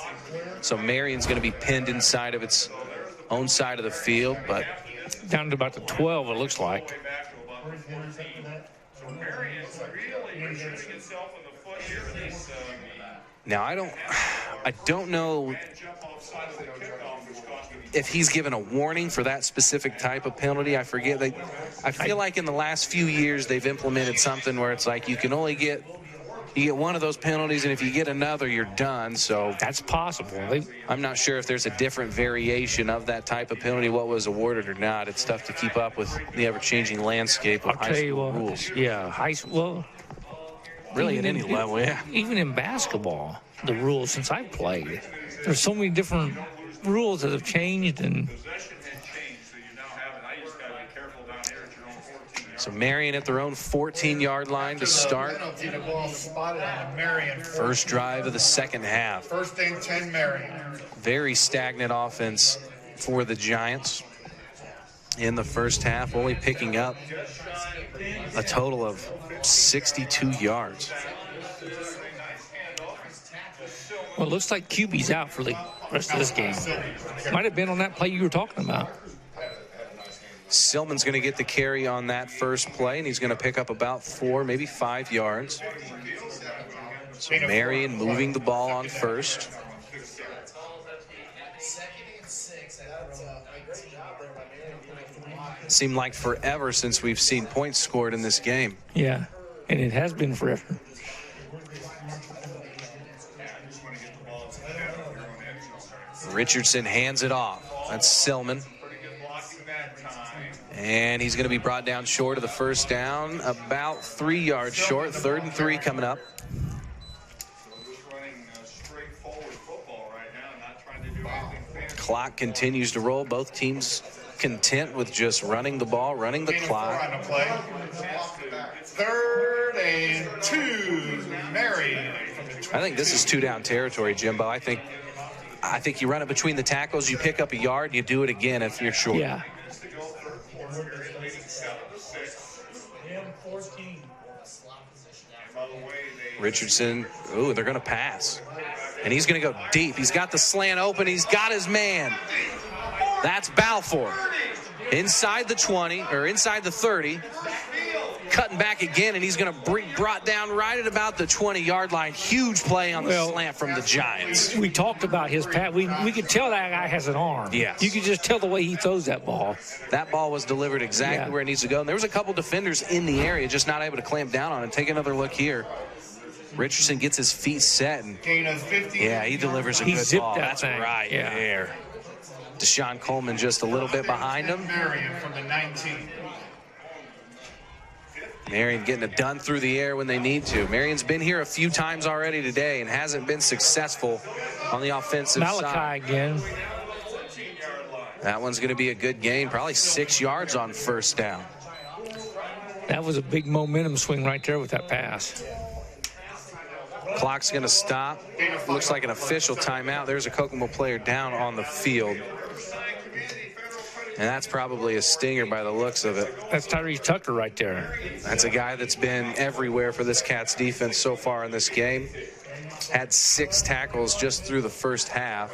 So Marion's going to be pinned inside of its own side of the field, but down to about the 12, it looks like. Now I don't know if he's given a warning for that specific type of penalty. I forget. I feel like in the last few years they've implemented something where it's like you can only get one of those penalties, and if you get another, you're done. So that's possible. I'm not sure if there's a different variation of that type of penalty, what was awarded or not. It's tough to keep up with the ever-changing landscape of high school rules. Yeah, high school. Really at any level, yeah. Even in basketball, the rules since I've played, there's so many different rules that have changed. And so Marion at their own 14-yard line to start. First drive of the second half. First and 10, Marion. Very stagnant offense for the Giants in the first half, only picking up a total of 62 yards. Well, it looks like QB's out for the rest of this game. Might have been on that play you were talking about. Silman's going to get the carry on that first play, and he's going to pick up about 4, maybe 5 yards. So Marion moving the ball on first. Seemed like forever since we've seen points scored in this game. Yeah, and it has been forever. Richardson hands it off. That's Silman. And he's going to be brought down short of the first down, about 3 yards short. 3rd and 3 coming up. Clock continues to roll. Both teams content with just running the ball, running the clock. 3rd and 2, Marion. I think this is 2-down territory, Jimbo. I think you run it between the tackles, you pick up a yard, you do it again if you're short. Yeah. Richardson, ooh, they're going to pass. And he's going to go deep. He's got the slant open. He's got his man. That's Balfour. Inside the 20, or inside the 30. Cutting back again, and he's going to be brought down right at about the 20-yard line. Huge play on the slant from the Giants. We talked about his pass. We could tell that guy has an arm. Yeah. You could just tell the way he throws that ball. That ball was delivered exactly where it needs to go. And there was a couple defenders in the area just not able to clamp down on it. Take another look here. Richardson gets his feet set, and yeah, he delivers a good ball. That's right there. Deshaun Coleman just a little bit behind him. Marion from the 19. Marion getting it done through the air when they need to. Marion's been here a few times already today and hasn't been successful on the offensive side. Malachi again. That one's going to be a good gain, probably 6 yards on first down. That was a big momentum swing right there with that pass. Clock's going to stop. Looks like an official timeout. There's a Kokomo player down on the field. And that's probably a stinger by the looks of it. That's Tyrese Tucker right there. That's a guy that's been everywhere for this Cats defense so far in this game. Had 6 tackles just through the first half.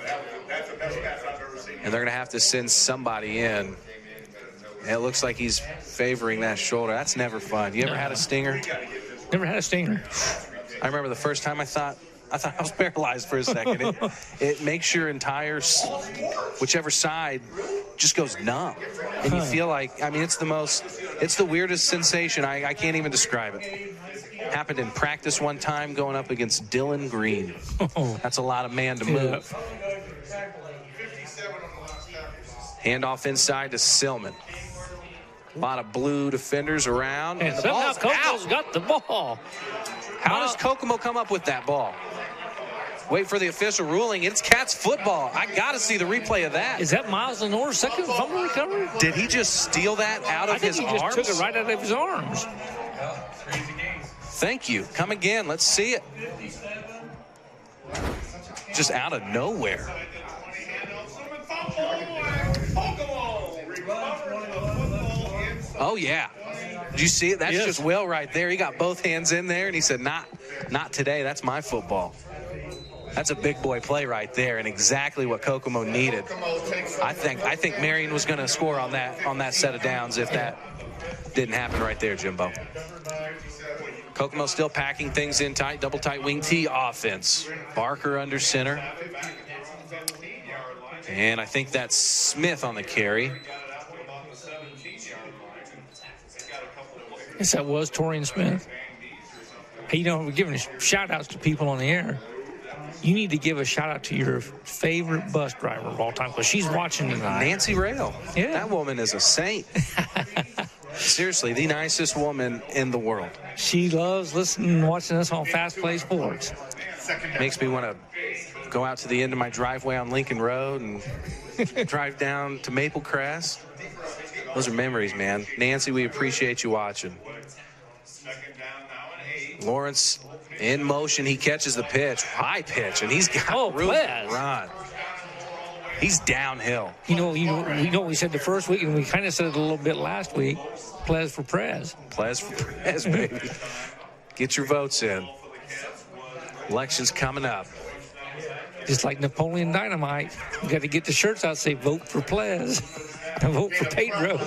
And they're going to have to send somebody in. And it looks like he's favoring that shoulder. That's never fun. You ever had a stinger? Never had a stinger. I remember the first time I thought I was paralyzed for a second. It makes your entire, whichever side, just goes numb. And you feel like, I mean, it's the weirdest sensation. I can't even describe it. Happened in practice one time going up against Dylan Green. That's a lot of man to move. Handoff inside to Silman. A lot of blue defenders around. And the somehow ball's Kokomo's got the ball. How does Kokomo come up with that ball? Wait for the official ruling. It's Cats football. I got to see the replay of that. Is that Miles Lenore's second fumble recovery? Did he just steal that out of his arms? I think he just took it right out of his arms. Thank you. Come again. Let's see it. Just out of nowhere. Oh, yeah. Did you see it? That's just Will right there. He got both hands in there, and he said, not today. That's my football. That's a big boy play right there, and exactly what Kokomo needed. I think Marion was going to score on that set of downs if that didn't happen right there, Jimbo. Kokomo still packing things in tight, double tight wing T offense. Barker under center. And I think that's Smith on the carry. Yes, that was Torian Smith. Hey, you know, we're giving shout-outs to people on the air. You need to give a shout-out to your favorite bus driver of all time, because she's watching tonight. Nancy Rail. Yeah. That woman is a saint. Seriously, the nicest woman in the world. She loves listening and watching us on Fast Play Sports. Makes me want to go out to the end of my driveway on Lincoln Road and drive down to Maple Crest. Those are memories, man. Nancy, we appreciate you watching. Lawrence in motion. He catches the pitch. High pitch, and he's got room to run. He's downhill. You know, we said the first week, and we kind of said it a little bit last week. Plez for Prez. Plez for Prez, baby. Get your votes in. Election's coming up. Just like Napoleon Dynamite. You got to get the shirts out, say vote for Plez. And vote for Pedro.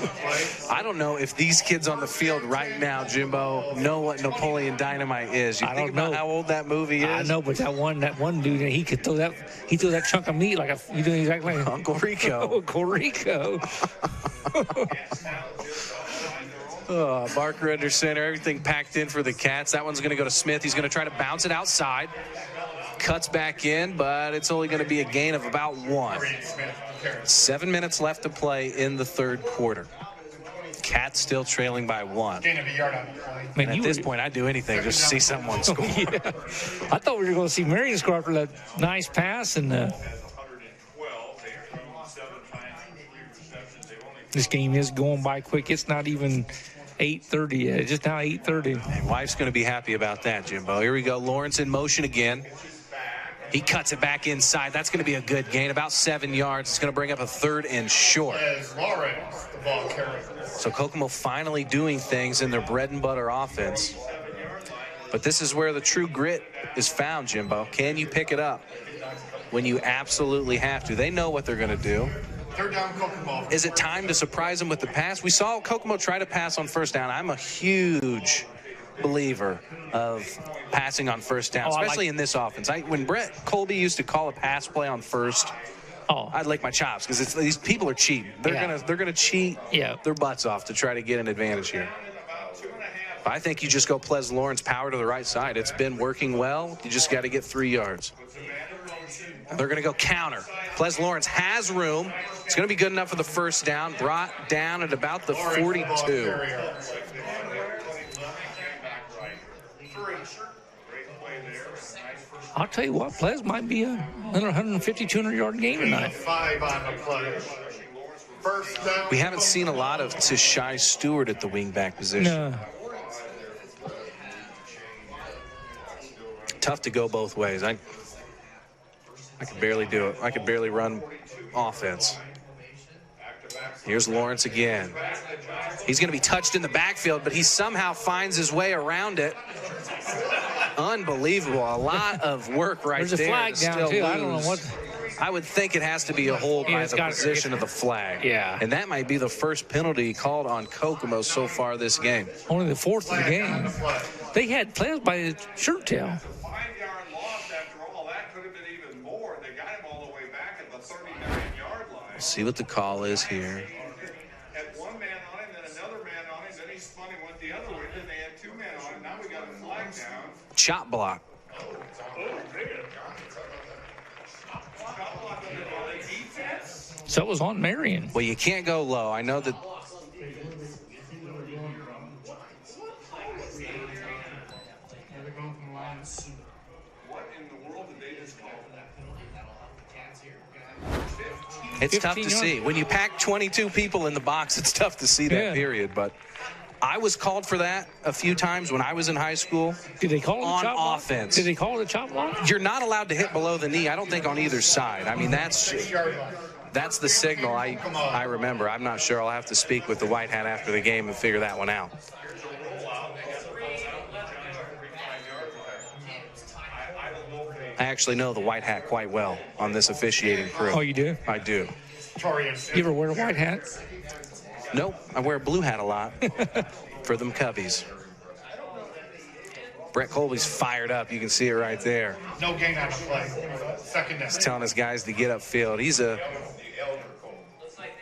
I don't know if these kids on the field right now, Jimbo, know what Napoleon Dynamite is. You think about how old that movie is? I know, but that one dude, he could throw that chunk of meat like you do exactly like Uncle Rico. Uncle Rico. Barker under center, everything packed in for the Cats. That one's going to go to Smith. He's going to try to bounce it outside. Cuts back in, but it's only going to be a gain of about 1. 7 minutes left to play in the third quarter. Cats still trailing by 1. Gain of a yard on the play. Man, at this point, I'd do anything just to see someone score. Yeah. I thought we were going to see Marion score after that nice pass. And this game is going by quick. It's not even 8:30 yet. It's just now 8:30. And wife's going to be happy about that, Jimbo. Here we go. Lawrence in motion again. He cuts it back inside. That's going to be a good gain, about 7 yards. It's going to bring up a 3rd and short. Lawrence, the ball carrier. So Kokomo finally doing things in their bread and butter offense. But this is where the true grit is found, Jimbo. Can you pick it up when you absolutely have to? They know what they're going to do. 3rd down, Kokomo. Is it time to surprise them with the pass? We saw Kokomo try to pass on 1st down. I'm a huge believer of passing on 1st down, especially in this offense. When Brett Colby used to call a pass play on 1st, I'd lick my chops because these people are cheap. They're gonna cheat their butts off to try to get an advantage here. But I think you just go Plez Lawrence power to the right side. It's been working well. You just got to get 3 yards. They're going to go counter. Plez Lawrence has room. It's going to be good enough for the 1st down. Brought down at about the 42. I'll tell you what, Plez might be another 150, 200-yard game tonight. 5 on the play. 1st down. We haven't seen a lot of Tashai Stewart at the wingback position. No. Tough to go both ways. I could barely do it. I could barely run offense. Here's Lawrence again. He's going to be touched in the backfield, but he somehow finds his way around it. Unbelievable. A lot of work right there. There's a flag down, too. I don't know what. I would think it has to be a hold by the position of the flag. Yeah. And that might be the first penalty called on Kokomo so far this game. Only the 4th of the game. They had Plez by his shirt tail. 5-yard loss after all. That could have been even more. They got him all the way back at the 39-yard line. We'll see what the call is here. Had one man on him, then another man on him, then he spun and went the other way, then they had 2 men on him. Now we got a flag down. Chop block. So it was on Marion. Well, you can't go low. I know that. It's tough to see. When you pack 22 people in the box, it's tough to see that, period. But I was called for that a few times when I was in high school. Did they call it on a chop offense? Did they call it a chop block? You're not allowed to hit below the knee, I don't think, on either side. I mean, that's the signal I remember. I'm not sure. I'll have to speak with the white hat after the game and figure that one out. I actually know the white hat quite well on this officiating crew. Oh, you do? I do. You ever wear a white hat? Nope. I wear a blue hat a lot for them Cubbies. Brett Colby's fired up. You can see it right there. No gain on the play. Second down. He's telling his guys to get upfield.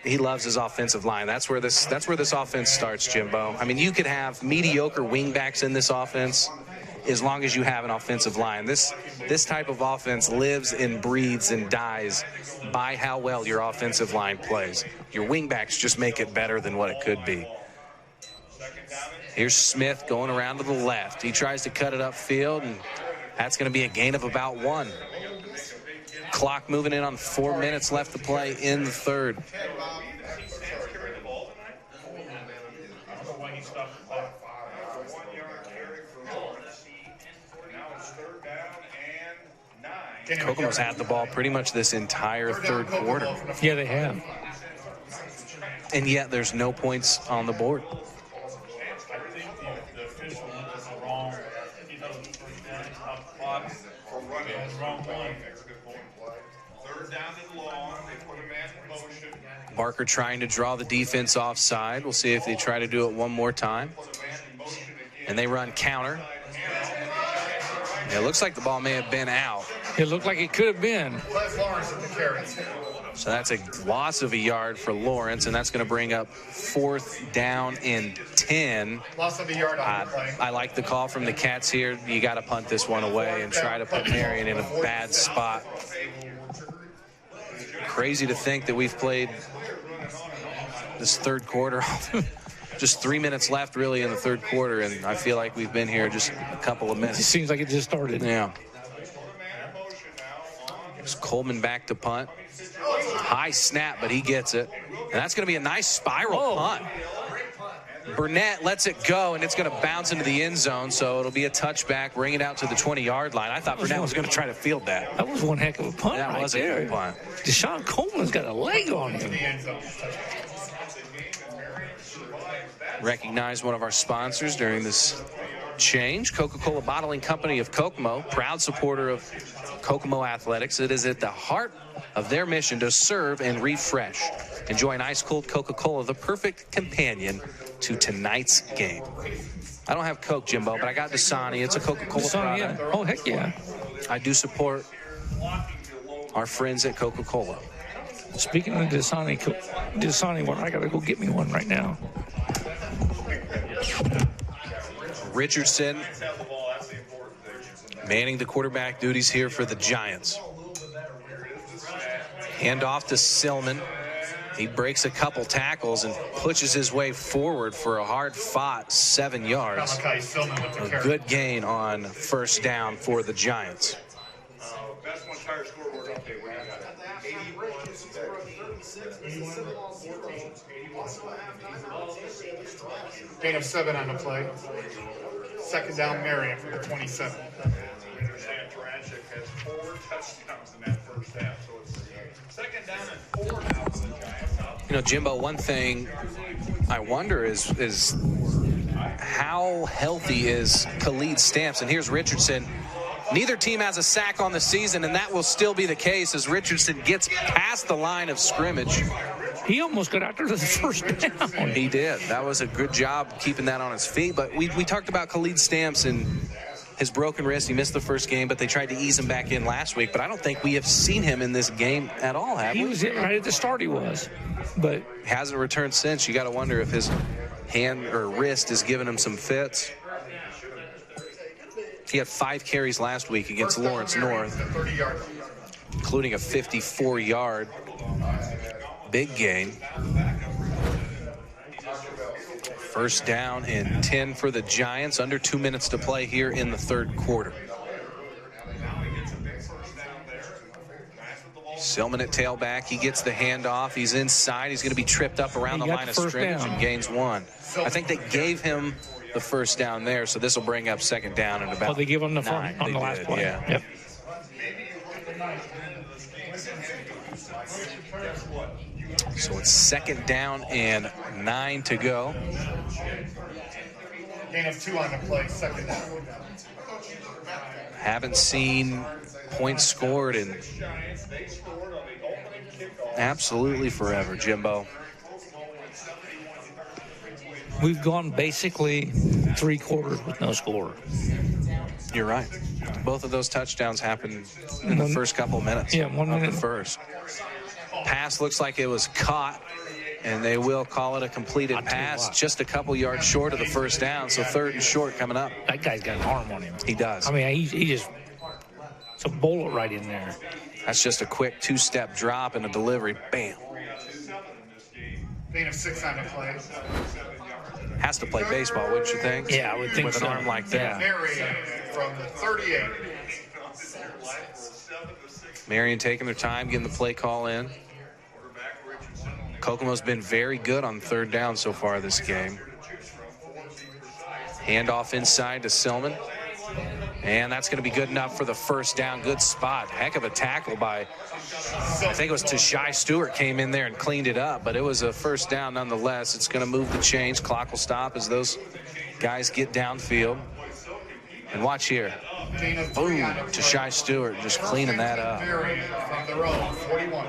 He loves his offensive line. That's where this offense starts, Jimbo. I mean, you could have mediocre wingbacks in this offense as long as you have an offensive line. This type of offense lives and breathes and dies by how well your offensive line plays. Your wingbacks just make it better than what it could be. Here's Smith going around to the left. He tries to cut it upfield, and that's going to be a gain of about 1. Clock moving in on 4 minutes left to play in the third. Kokomo's had the ball pretty much this entire third quarter. Yeah, they have. And yet there's no points on the board. Barker trying to draw the defense offside. We'll see if they try to do it one more time. And they run counter. It looks like the ball may have been out. It looked like it could have been. So that's a loss of a yard for Lawrence, and that's going to bring up 4th down and 10. Loss of a yard on the play. I like the call from the Cats here. You got to punt this one away and try to put Marion in a bad spot. Crazy to think that we've played this third quarter. Just 3 minutes left, really, in the third quarter, and I feel like we've been here just a couple of minutes. It seems like it just started. Yeah. It's Coleman back to punt. High snap, but he gets it. And that's going to be a nice spiral punt. Burnett lets it go, and it's going to bounce into the end zone, so it'll be a touchback, bring it out to the 20-yard line. I thought Burnett was going to try to field that. That was one heck of a punt That right was a there. good punt. Deshaun Coleman's got a leg on him. Recognize one of our sponsors during this change. Coca-Cola Bottling Company of Kokomo, proud supporter of Kokomo Athletics. It is at the heart of their mission to serve and refresh. Enjoy an ice-cold Coca-Cola, the perfect companion to tonight's game. I don't have Coke, Jimbo, but I got Dasani. It's a Coca-Cola product. Yeah. Oh, heck yeah. I do support our friends at Coca-Cola. Speaking of Dasani one, I got to go get me one right now. Richardson manning the quarterback duties here for the Giants. Hand off to Silman. He breaks a couple tackles and pushes his way forward for a hard-fought 7 yards. A good gain on first down for the Giants. Gain of 7 on the play. Second down, Marion from the 27. Has 4 touchdowns in that first half, so it's second down and 4 now for the Giants. You know, Jimbo, one thing I wonder is how healthy is Khalid Stamps? And here's Richardson. Neither team has a sack on the season, and that will still be the case as Richardson gets past the line of scrimmage. He almost got after the first down. He did. That was a good job keeping that on his feet. But we talked about Khalid Stamps and his broken wrist. He missed the first game, but they tried to ease him back in last week. But I don't think we have seen him in this game at all, have we? He was in right at the start, he was. But hasn't returned since. You got to wonder if his hand or wrist is giving him some fits. He had 5 carries last week against Lawrence North, including a 54-yard big gain. First down and 10 for the Giants. Under 2 minutes to play here in the third quarter. Silman at tailback. He gets the handoff. He's inside. He's going to be tripped up around the line of scrimmage and gains 1. I think they gave him the first down there, so this will bring up second down in about they give him the 9. front on the last play. Yeah. Yep. So it's second down and 9 to go. Gain of 2 on the play, second down. Haven't seen points scored in absolutely forever, Jimbo. We've gone basically 3 quarters with no score. You're right. Both of those touchdowns happened in the first couple minutes. Yeah, 1 minute. Of the first. Pass looks like it was caught, and they will call it a completed pass, just a couple yards short of the first down, so 3rd and short coming up. That guy's got an arm on him. He does. I mean, he just, it's a bullet right in there. That's just a quick 2-step drop and a delivery. Bam. Gain of 6 on the play. Has to play baseball, wouldn't you think? Yeah, I would think With so. an arm like that. Marion from the 38. Marion taking their time, getting the play call in. Kokomo's been very good on 3rd down so far this game. Handoff inside to Silman. And that's going to be good enough for the first down. Good spot. Heck of a tackle by, I think it was Tashai Stewart came in there and cleaned it up, but it was a first down nonetheless. It's going to move the chains. Clock will stop as those guys get downfield. And watch here. Boom. Tashai Stewart just cleaning that up. From the row, 41.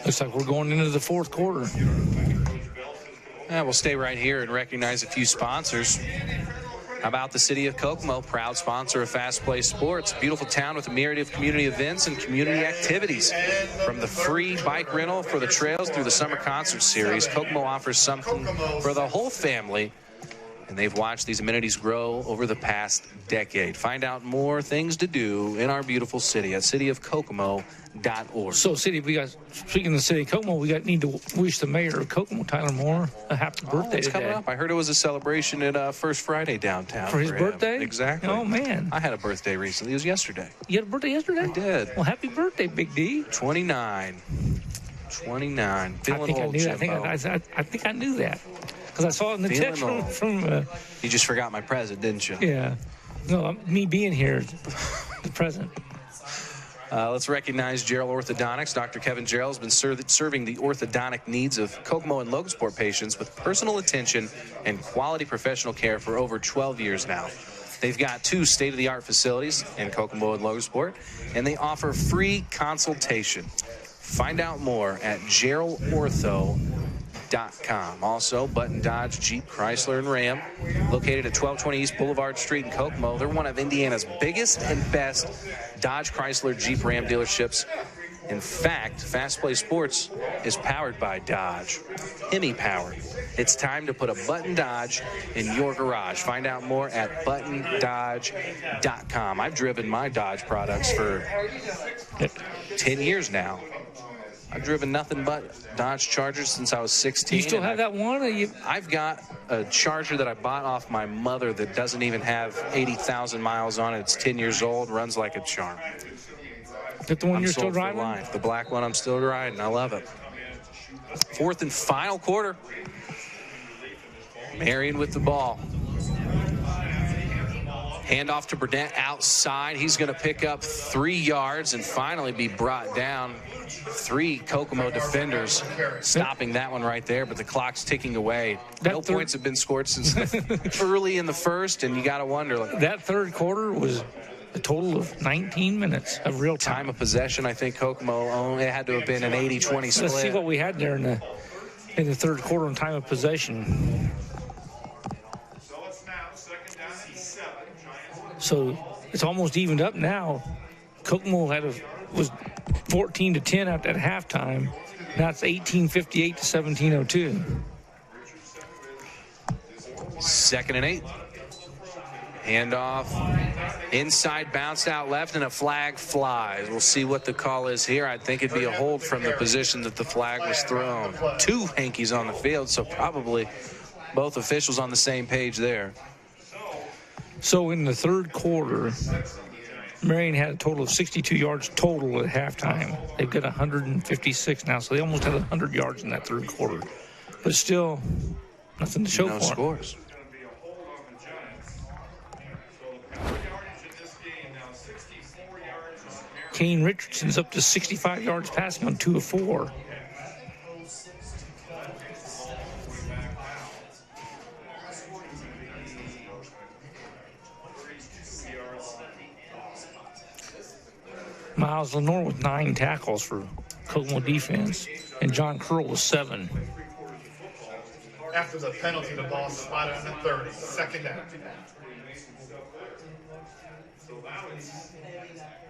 Looks like we're going into the 4th quarter. We'll stay right here and recognize a few sponsors. How about the City of Kokomo, proud sponsor of Fast Play Sports, beautiful town with a myriad of community events and community activities. From the free bike rental for the trails through the summer concert series, Kokomo offers something for the whole family, and they've watched these amenities grow over the past decade. Find out more things to do in our beautiful city at cityofkokomo.org. So, speaking of the city of Kokomo, need to wish the mayor of Kokomo, Tyler Moore, a happy birthday it's today. coming up. I heard it was a celebration at First Friday downtown. For his birthday? Exactly. Oh, man. I had a birthday recently. It was yesterday. You had a birthday yesterday? I did. Well, happy birthday, Big D. 29. Feeling I think old, I knew that. Jimbo. I think I knew that. Because I saw it in the text from You just forgot my present, didn't you? yeah. No, me being here, the present. Let's recognize Gerald Orthodontics. Dr. Kevin Gerald has been serving the orthodontic needs of Kokomo and Logansport patients with personal attention and quality professional care for over 12 years now. They've got 2 state-of-the-art facilities in Kokomo and Logansport, and they offer free consultation. Find out more at geraldortho.com. Also, Button Dodge, Jeep, Chrysler, and Ram, located at 1220 East Boulevard Street in Kokomo. They're one of Indiana's biggest and best Dodge, Chrysler, Jeep, Ram dealerships. In fact, Fast Play Sports is powered by Dodge. Hemi powered. It's time to put a Button Dodge in your garage. Find out more at buttondodge.com. I've driven my Dodge products for 10 years now. I've driven nothing but Dodge Chargers since I was 16. You still have that one? I've got a Charger that I bought off my mother that doesn't even have 80,000 miles on it. It's 10 years old, runs like a charm. Is that the one I'm you're still sold for driving? life. The black one I'm still riding. I love it. 4th and final quarter. Marion with the ball. Handoff to Burnett outside. He's going to pick up 3 yards and finally be brought down. 3 Kokomo defenders stopping that one right there, but the clock's ticking away. No points have been scored since early in the first, and you got to wonder. That 3rd quarter was a total of 19 minutes of real time of possession. I think Kokomo only had to have been an 80-20 split. Let's see what we had there in the 3rd quarter in time of possession. So it's almost evened up now. Kokomo was 14-10 at halftime. Now it's 18:58 to 17:02. 2nd and 8. Handoff. Inside, bounced out left, and a flag flies. We'll see what the call is here. I think it'd be a hold from the position that the flag was thrown. 2 hankies on the field, so probably both officials on the same page there. So in the 3rd quarter, Marion had a total of 62 yards total at halftime. They've got 156 now, so they almost had 100 yards in that 3rd quarter. But still, nothing to show for No scores. Kane Richardson's up to 65 yards passing on 2 of 4. Miles Lenore with 9 tackles for Kokomo defense, and John Curl with 7. After the penalty, the ball spotted on the 30. Second down. So now it's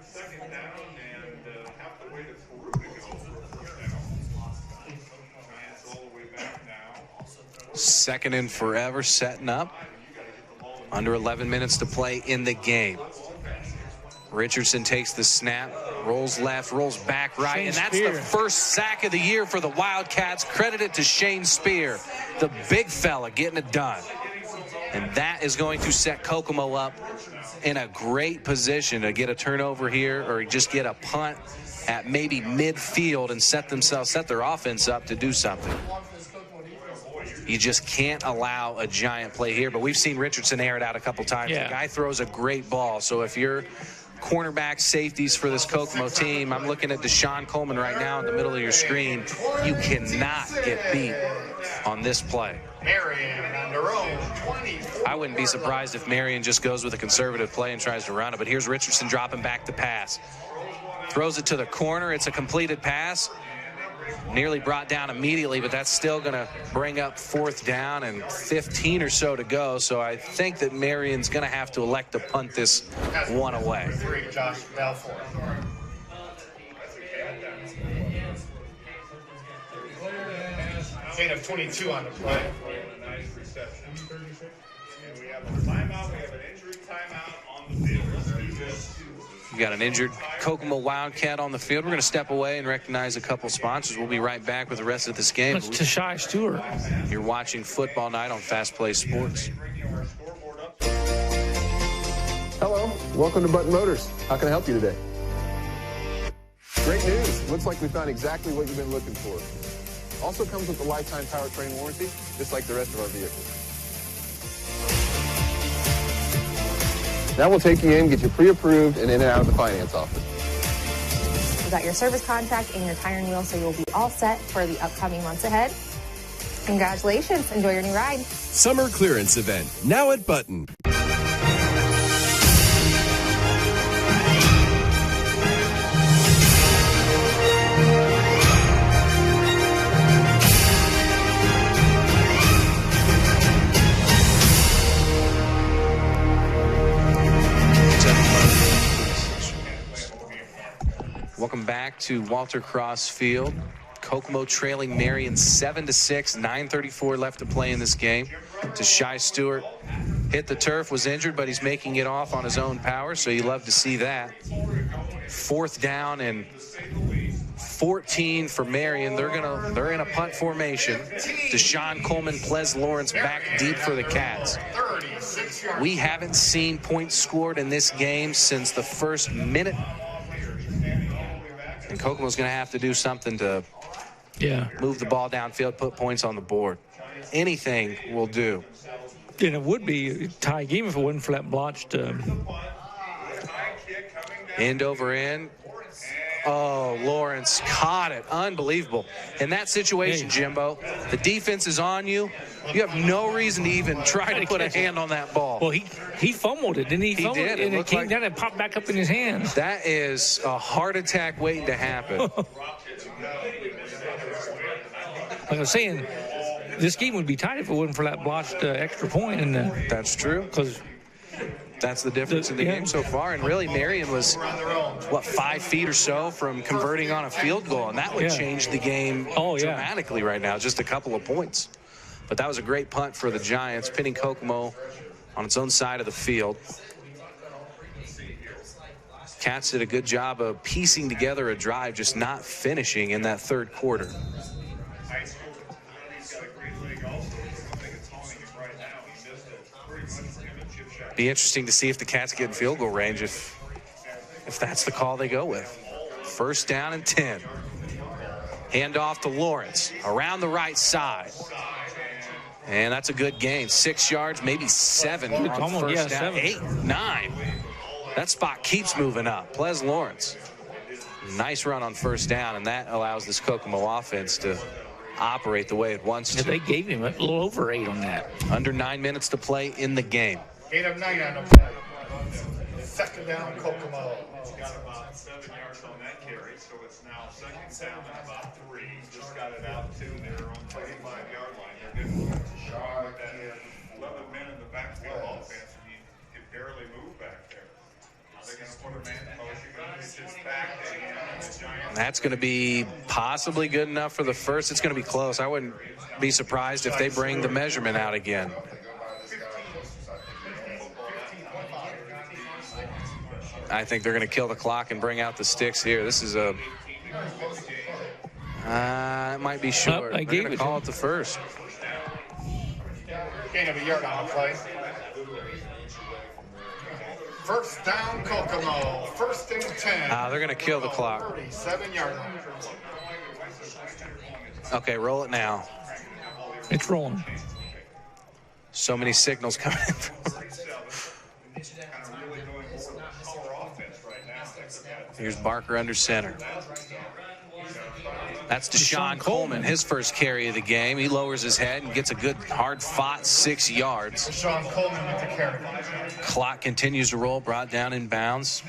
second down and have to wait a Peru to go for first down. Giants all the way back now. Second and forever, setting up. Under 11 minutes to play in the game. Richardson takes the snap, rolls left, rolls back right, Shane and that's Spear. the first sack of the year for the Wildcats. Credit it to Shane Spear, the big fella getting it done. And that is going to set Kokomo up in a great position to get a turnover here or just get a punt at maybe midfield and set their offense up to do something. You just can't allow a giant play here, but we've seen Richardson air it out a couple times. Yeah. The guy throws a great ball. So if you're cornerback safeties for this Kokomo team, I'm looking at Deshaun Coleman right now in the middle of your screen. You cannot get beat on this play. Marion on their own 24. I wouldn't be surprised if Marion just goes with a conservative play and tries to run it, but here's Richardson dropping back to pass. Throws it to the corner. It's a completed pass. Nearly brought down immediately, but that's still going to bring up 4th down and 15 or so to go. So I think that Marion's going to have to elect to punt this one away. 3, Josh Balfour. Gain of 22 on the play. Nice reception. And we have a timeout. We have an injury timeout on the field. Let's do this. We got an injured Kokomo Wildcat on the field. We're going to step away and recognize a couple sponsors. We'll be right back with the rest of this game. That's Tashai Stewart. You're watching Football Night on Fast Play Sports. Hello, welcome to Button Motors. How can I help you today? Great news. Looks like we found exactly what you've been looking for. Also comes with a lifetime powertrain warranty, just like the rest of our vehicles. Now we'll take you in, get you pre-approved, and in and out of the finance office. You got your service contract and your tire and wheel, so you'll be all set for the upcoming months ahead. Congratulations. Enjoy your new ride. Summer clearance event, now at Button. Welcome back to Walter Cross Field. Kokomo trailing Marion 7-6, 9:34 left to play in this game. Tashai Stewart hit the turf, was injured, but he's making it off on his own power, so you love to see that. 4th down and 14 for Marion. They're in a punt formation. Deshaun Coleman, Ples Lawrence back deep for the Cats. We haven't seen points scored in this game since the first minute. And Kokomo's going to have to do something to move the ball downfield, put points on the board. Anything will do. And it would be a tie game if it wasn't for that blotched. End over end. Oh, Lawrence caught it. Unbelievable. In that situation, Jimbo, the defense is on you. You have no reason to even try to put a hand on that ball. Well, he fumbled it, didn't he? He did. And it came down and popped back up in his hands. That is a heart attack waiting to happen. Like I was saying, this game would be tight if it wasn't for that blotched extra point. And that's true. Because that's the difference in the game so far. And really, Marion was, 5 feet or so from converting on a field goal. And that would change the game dramatically right now, just a couple of points. But that was a great punt for the Giants, pinning Kokomo on its own side of the field. Cats did a good job of piecing together a drive, just not finishing in that third quarter. Be interesting to see if the Cats get in field goal range, if that's the call they go with. 1st down and 10. Hand off to Lawrence around the right side. And that's a good gain. 6 yards, maybe 7 on 1st down. 8, 9. That spot keeps moving up. Ples Lawrence. Nice run on 1st down, and that allows this Kokomo offense to operate the way it wants to. They gave him a little over 8 on that. Under 9 minutes to play in the game. 8 of 9 on the play. Second down, Kokomo. He's got about 7 yards on that carry, so it's now second down and about 3. He's just got it out to their own 35-yard line. They're getting strong with that 11 men in the backfield offense, and he can barely move back there. Now they're going to put a man in motion, going to pitch his back to him, and the Giants. That's going to be possibly good enough for the first. It's going to be close. I wouldn't be surprised if they bring the measurement out again. I think they're going to kill the clock and bring out the sticks here. This is a... it might be short. They're going to call it the first. Gain of a yard on the play. First down, Kokomo. First and 10. They're going to kill the clock. 37-yard line. Okay, roll it now. It's rolling. So many signals coming in. Here's Barker under center. That's Deshaun Coleman, his first carry of the game. He lowers his head and gets a good hard-fought 6 yards. Deshaun Coleman with the carry. Clock continues to roll, brought down in bounds.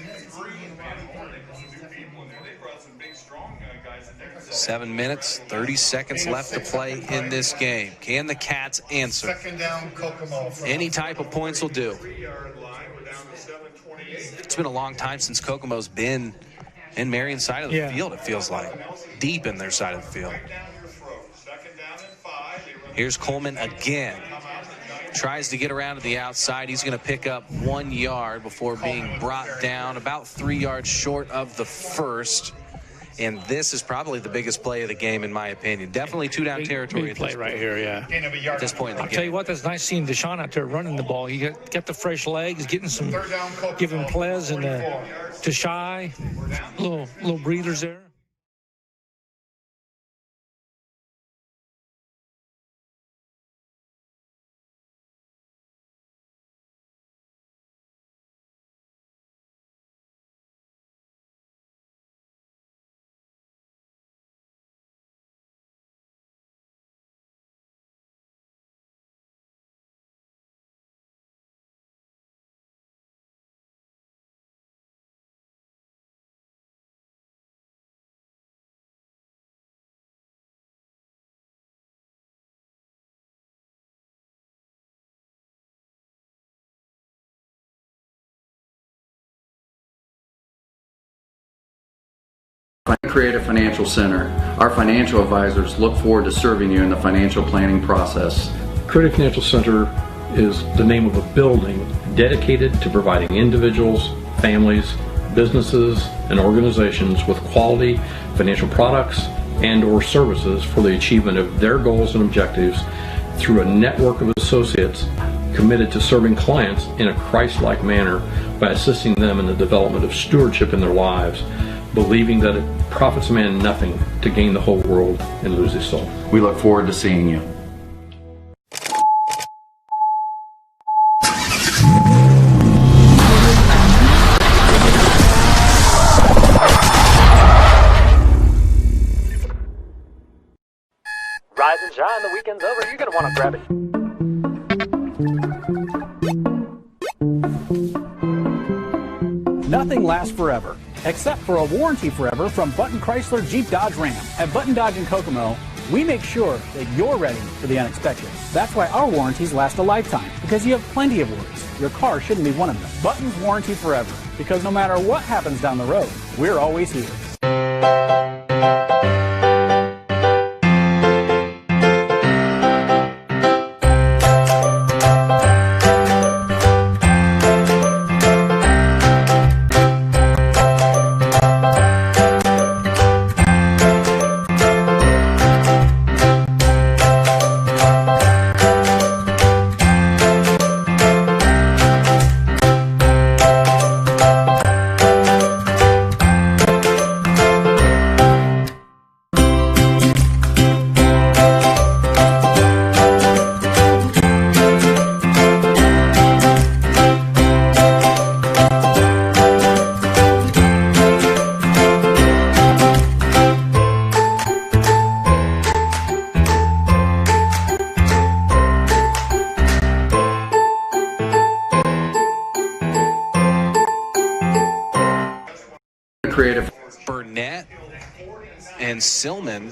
7 minutes, 30 seconds left to play in this game. Can the Cats answer? Second down, Kokomo. Any type of points will do. It's been a long time since Kokomo's been in Marion's side of the field, it feels like. Deep in their side of the field. Here's Coleman again. Tries to get around to the outside. He's going to pick up 1 yard before being brought down about 3 yards short of the first. And this is probably the biggest play of the game, in my opinion. Definitely two-down territory. Big play right here, yeah. At this point in the game. I'll tell you what, that's nice seeing Deshaun out there running the ball. He got the fresh legs, getting some, giving Plez and to Shy, little breathers there. Creative Financial Center. Our financial advisors look forward to serving you in the financial planning process. Creative Financial Center is the name of a building dedicated to providing individuals, families, businesses, and organizations with quality financial products and or services for the achievement of their goals and objectives through a network of associates committed to serving clients in a Christ-like manner by assisting them in the development of stewardship in their lives, believing that it profits a man nothing to gain the whole world and lose his soul. We look forward to seeing you. Rise and shine, the weekend's over, you're going to want to grab it. Nothing lasts forever, except for a warranty forever from Button Chrysler Jeep Dodge Ram. At Button Dodge in Kokomo, we make sure that you're ready for the unexpected. That's why our warranties last a lifetime, because you have plenty of worries. Your car shouldn't be one of them. Button's warranty forever, because no matter what happens down the road, we're always here. creative. Burnett and Silman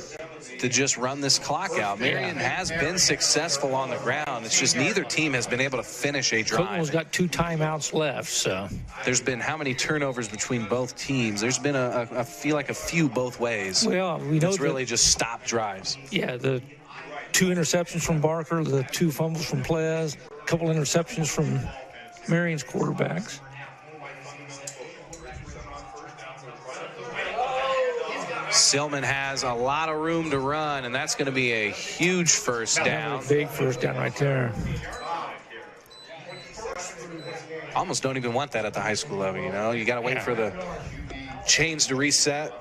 to just run this clock out. Marion has been successful on the ground. It's just neither team has been able to finish a drive. Kokomo's got 2 timeouts left, so. There's been how many turnovers between both teams? There's been I feel like a few both ways. Well, we know it's really just stopped drives. Yeah, the 2 interceptions from Barker, the 2 fumbles from Plez, a couple interceptions from Marion's quarterbacks. Silman has a lot of room to run, and that's going to be a huge first down. A big first down right there. Almost don't even want that at the high school level, you know. You got to wait for the chains to reset.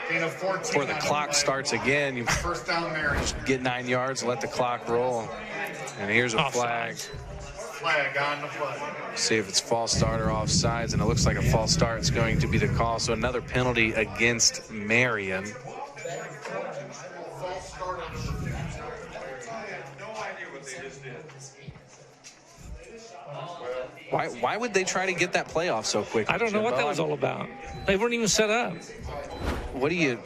Before the clock starts again, you just get 9 yards, let the clock roll. And here's a flag. Flag on the play. See if it's false start or offsides, and it looks like a false start is going to be the call. So another penalty against Marion. Why would they try to get that play off so quick? I don't know what that was all about. They weren't even set up. What do you...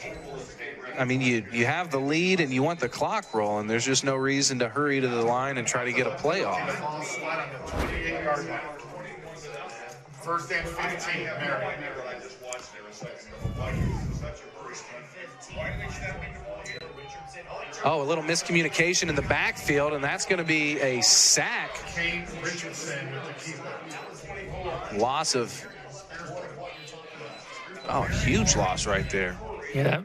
I mean, you have the lead and you want the clock rolling. There's just no reason to hurry to the line and try to get a play off. First and 15, Marion. Oh, a little miscommunication in the backfield, and that's going to be a sack. Kate Richardson with the keeper. Loss of... Oh, huge loss right there. Yeah.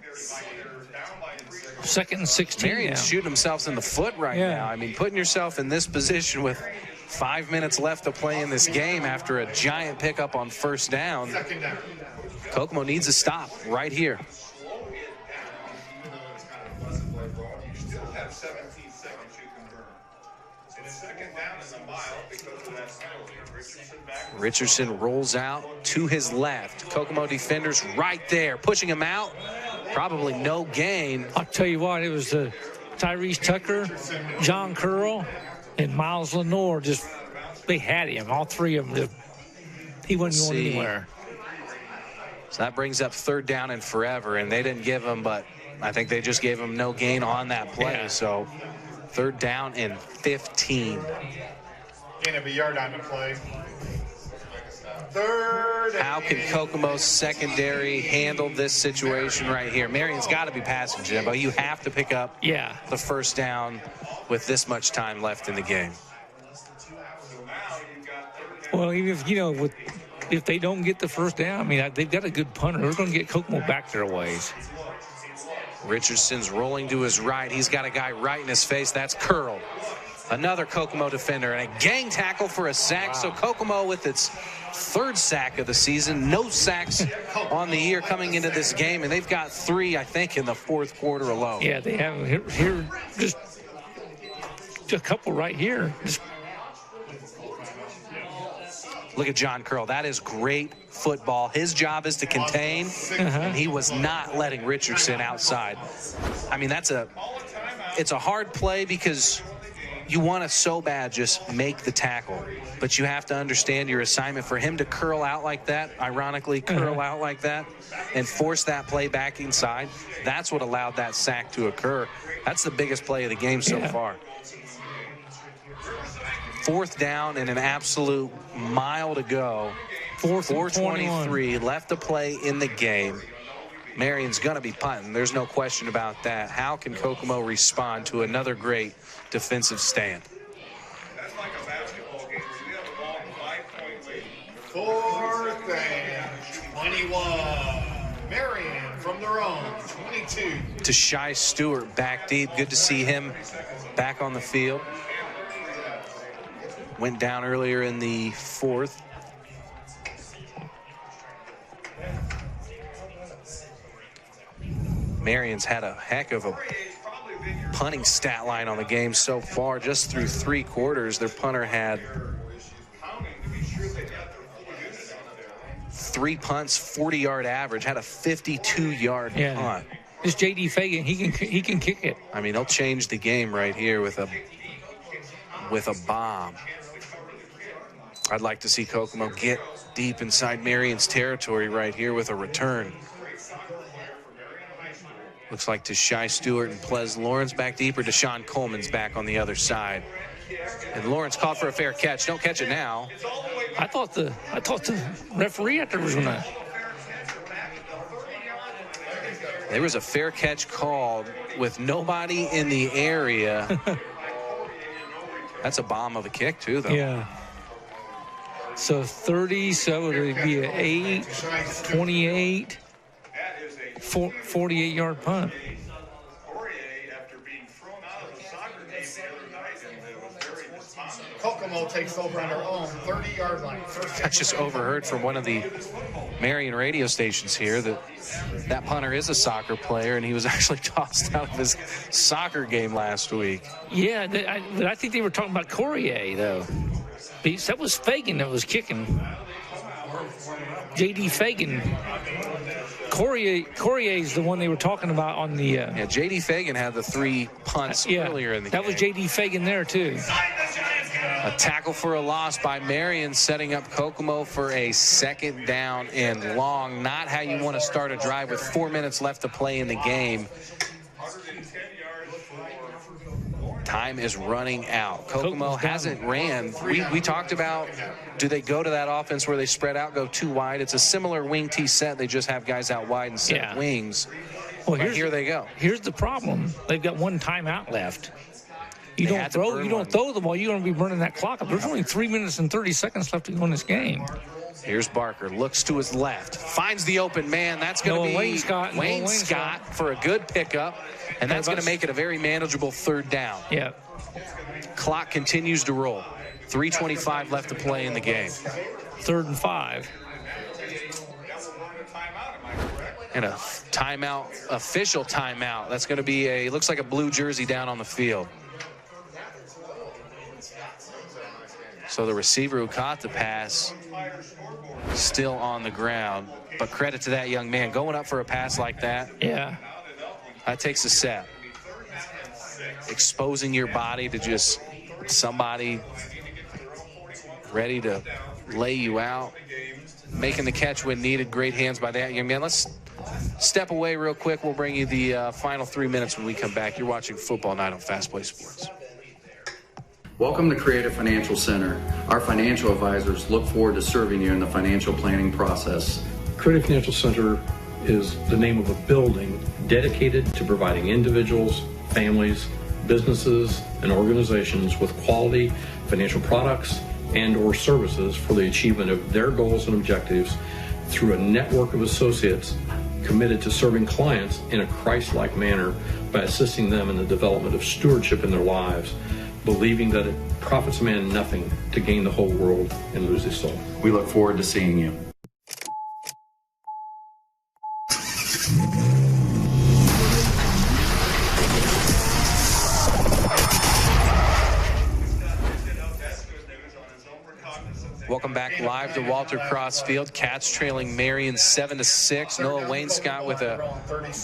2nd and 16. Marion's shooting themselves in the foot right now. I mean, putting yourself in this position with 5 minutes left to play in this game after a giant pickup on first down. Kokomo needs a stop right here. Richardson rolls out to his left. Kokomo defenders right there, pushing him out. Probably no gain. I'll tell you what, it was Tyrese Tucker, John Curl, and Miles Lenore. Just, they had him, all 3 of them. He wasn't going anywhere. So that brings up 3rd down and forever, and they didn't give him, but I think they just gave him no gain on that play. Yeah. So 3rd down and 15. Gain of a yard on the play. 3rd. How can Kokomo's secondary handle this situation right here? Marion's got to be passing, Jimbo. You have to pick up the first down with this much time left in the game. Well, even if, you know, if they don't get the first down, I mean, they've got a good punter. They're going to get Kokomo back their ways. Richardson's rolling to his right. He's got a guy right in his face. That's Curl. Another Kokomo defender, and a gang tackle for a sack. Wow. So Kokomo with its 3rd sack of the season. No sacks on the year coming into this game, and they've got 3, I think, in the 4th quarter alone. Yeah, they have here just a couple right here. Look at John Curl. That is great football. His job is to contain, and he was not letting Richardson outside. I mean, it's a hard play because you want to so bad just make the tackle, but you have to understand your assignment. For him to curl out like that, ironically curl out like that, and force that play back inside, that's what allowed that sack to occur. That's the biggest play of the game so far. 4th down and an absolute mile to go. 4:23 left to play in the game. Marion's going to be punting. There's no question about that. How can Kokomo respond to another great defensive stand? That's like a basketball game where you have a ball 5-point lead. 4th and 21. Marion from their own 22. To Shai Stewart back deep. Good to see him back on the field. Went down earlier in the 4th. Marion's had a heck of a punting stat line on the game so far. Just through 3 quarters, their punter had 3 punts, 40-yard average, had a 52-yard punt. This J.D. Fagan, he can kick it. I mean, he'll change the game right here with a bomb. I'd like to see Kokomo get deep inside Marion's territory right here with a return. Looks like to Shai Stewart and Ples Lawrence back deeper. Deshaun Coleman's back on the other side. And Lawrence called for a fair catch. Don't catch it now. I thought the referee out there was going to. There was a fair catch called with nobody in the area. That's a bomb of a kick, too, though. Yeah. So 30, so it would be an 8, 28, 48-yard punt. Kokomo takes over on their own 30-yard line. I just overheard from one of the Marion radio stations here that punter is a soccer player, and he was actually tossed out of his soccer game last week. Yeah, but I think they were talking about Courier, though. That was Fagan that was kicking. J.D. Fagan. Courier is the one they were talking about on the... Yeah, J.D. Fagan had the 3 punts earlier in the game. That was J.D. Fagan there, too. A tackle for a loss by Marion, setting up Kokomo for a 2nd down and long. Not how you want to start a drive with 4 minutes left to play in the game. Time is running out. Kokomo hasn't ran. We talked about, do they go to that offense where they spread out, go 2 wide? It's a similar wing T set. They just have guys out wide instead of wings. Well, here they go. Here's the problem. They've got 1 timeout left. You don't throw the ball, you're going to be burning that clock up. There's only 3 minutes and 30 seconds left to go in this game. Here's Barker, looks to his left, finds the open man. That's going to be Wayne Scott for a good pickup, and that's going to make it a very manageable 3rd down. Yeah. Clock continues to roll. 3:25 left to play in the game. 3rd and 5. And a timeout, official timeout. That's going to be looks like a blue jersey down on the field. So the receiver who caught the pass still on the ground, but credit to that young man going up for a pass like that. Yeah. That takes a set. Exposing your body to just somebody ready to lay you out. Making the catch when needed. Great hands by that young man. Let's step away real quick. We'll bring you the final 3 minutes when we come back. You're watching Football Night on Fast Play Sports. Welcome to Creative Financial Center. Our financial advisors look forward to serving you in the financial planning process. Creative Financial Center is the name of a building dedicated to providing individuals, families, businesses, and organizations with quality financial products and or services for the achievement of their goals and objectives through a network of associates committed to serving clients in a Christ-like manner by assisting them in the development of stewardship in their lives, believing that it profits a man nothing to gain the whole world and lose his soul. We look forward to seeing you. Welcome back live to Walter Cross Field. Cats trailing Marion 7-6. Noah Wayne Scott with a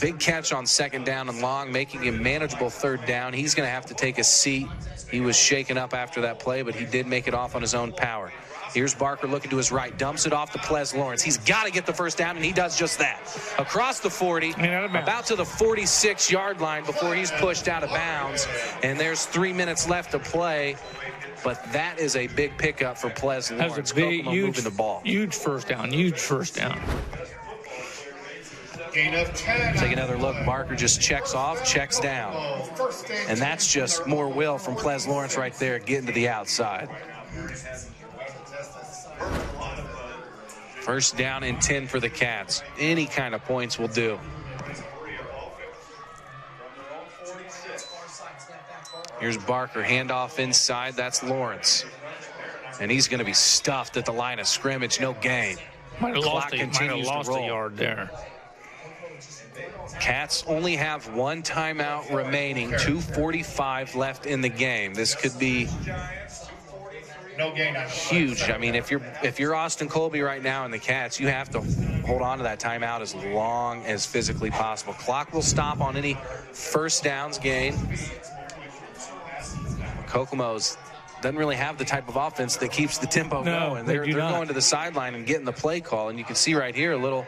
big catch on 2nd down and long, making a manageable 3rd down. He's going to have to take a seat. He was shaken up after that play, but he did make it off on his own power. Here's Barker looking to his right, dumps it off to Ples Lawrence. He's got to get the 1st down, and he does just that. Across the 40, about to the 46-yard line before he's pushed out of bounds, and there's 3 minutes left to play. But that is a big pickup for Ples Lawrence. That's a big, moving the ball. Huge first down. Gain of 10. Take another look. Barker just checks off, checks down. And that's just more will from Ples Lawrence right there, getting to the outside. 1st down and 10 for the Cats. Any kind of points will do. Here's Barker, handoff inside. That's Lawrence. And he's going to be stuffed at the line of scrimmage. No gain. Might have Clock continues lost to roll. a yard there. Cats only have 1 timeout remaining, 2:45 left in the game. This could be huge. I mean, if you're Austin Colby right now in the Cats, you have to hold on to that timeout as long as physically possible. Clock will stop on any 1st downs gain. Kokomo's doesn't really have the type of offense that keeps the tempo going. They're going to the sideline and getting the play call, and you can see right here a little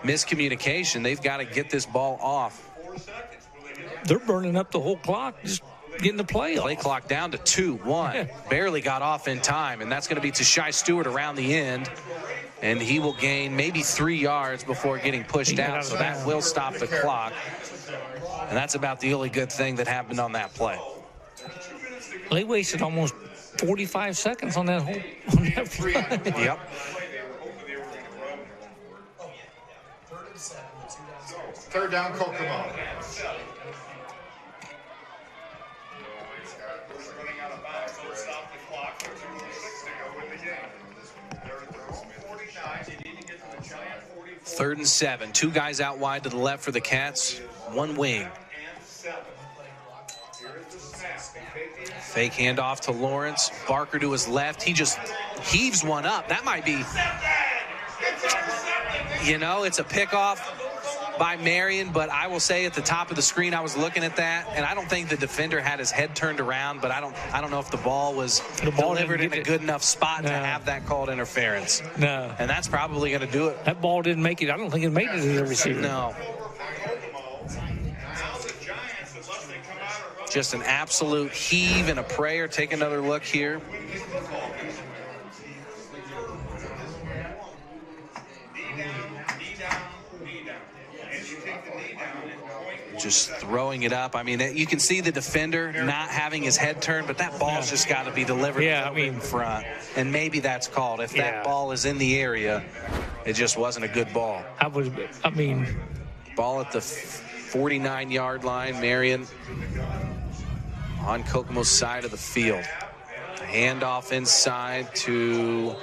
miscommunication. They've got to get this ball off. They're burning up the whole clock, just getting the play off. Play clock down to 2-1. Barely got off in time, and that's going to be Tashai Stewart around the end, and he will gain maybe 3 yards before getting pushed out, so that will stop the clock. And that's about the only good thing that happened on that play. They wasted almost 45 seconds on that play. Yep. Third down, Kokomo. Third and 7. 2 guys out wide to the left for the Cats. 1 wing. Fake handoff to Lawrence. Barker to his left. He just heaves one up. That might be, you know, it's a pickoff by Marion, but I will say at the top of the screen I was looking at that, and I don't think the defender had his head turned around, but I don't know if the ball was delivered in a good enough spot to have that called interference. No. And that's probably going to do it. That ball didn't make it. I don't think it made it to the receiver. No. Just an absolute heave and a prayer. Take another look here. Just throwing it up. I mean, you can see the defender not having his head turned, but that ball's just got to be delivered in front. And maybe that's called. If that ball is in the area, it just wasn't a good ball. Ball at the 49-yard line. Marion on Kokomo's side of the field. Handoff inside to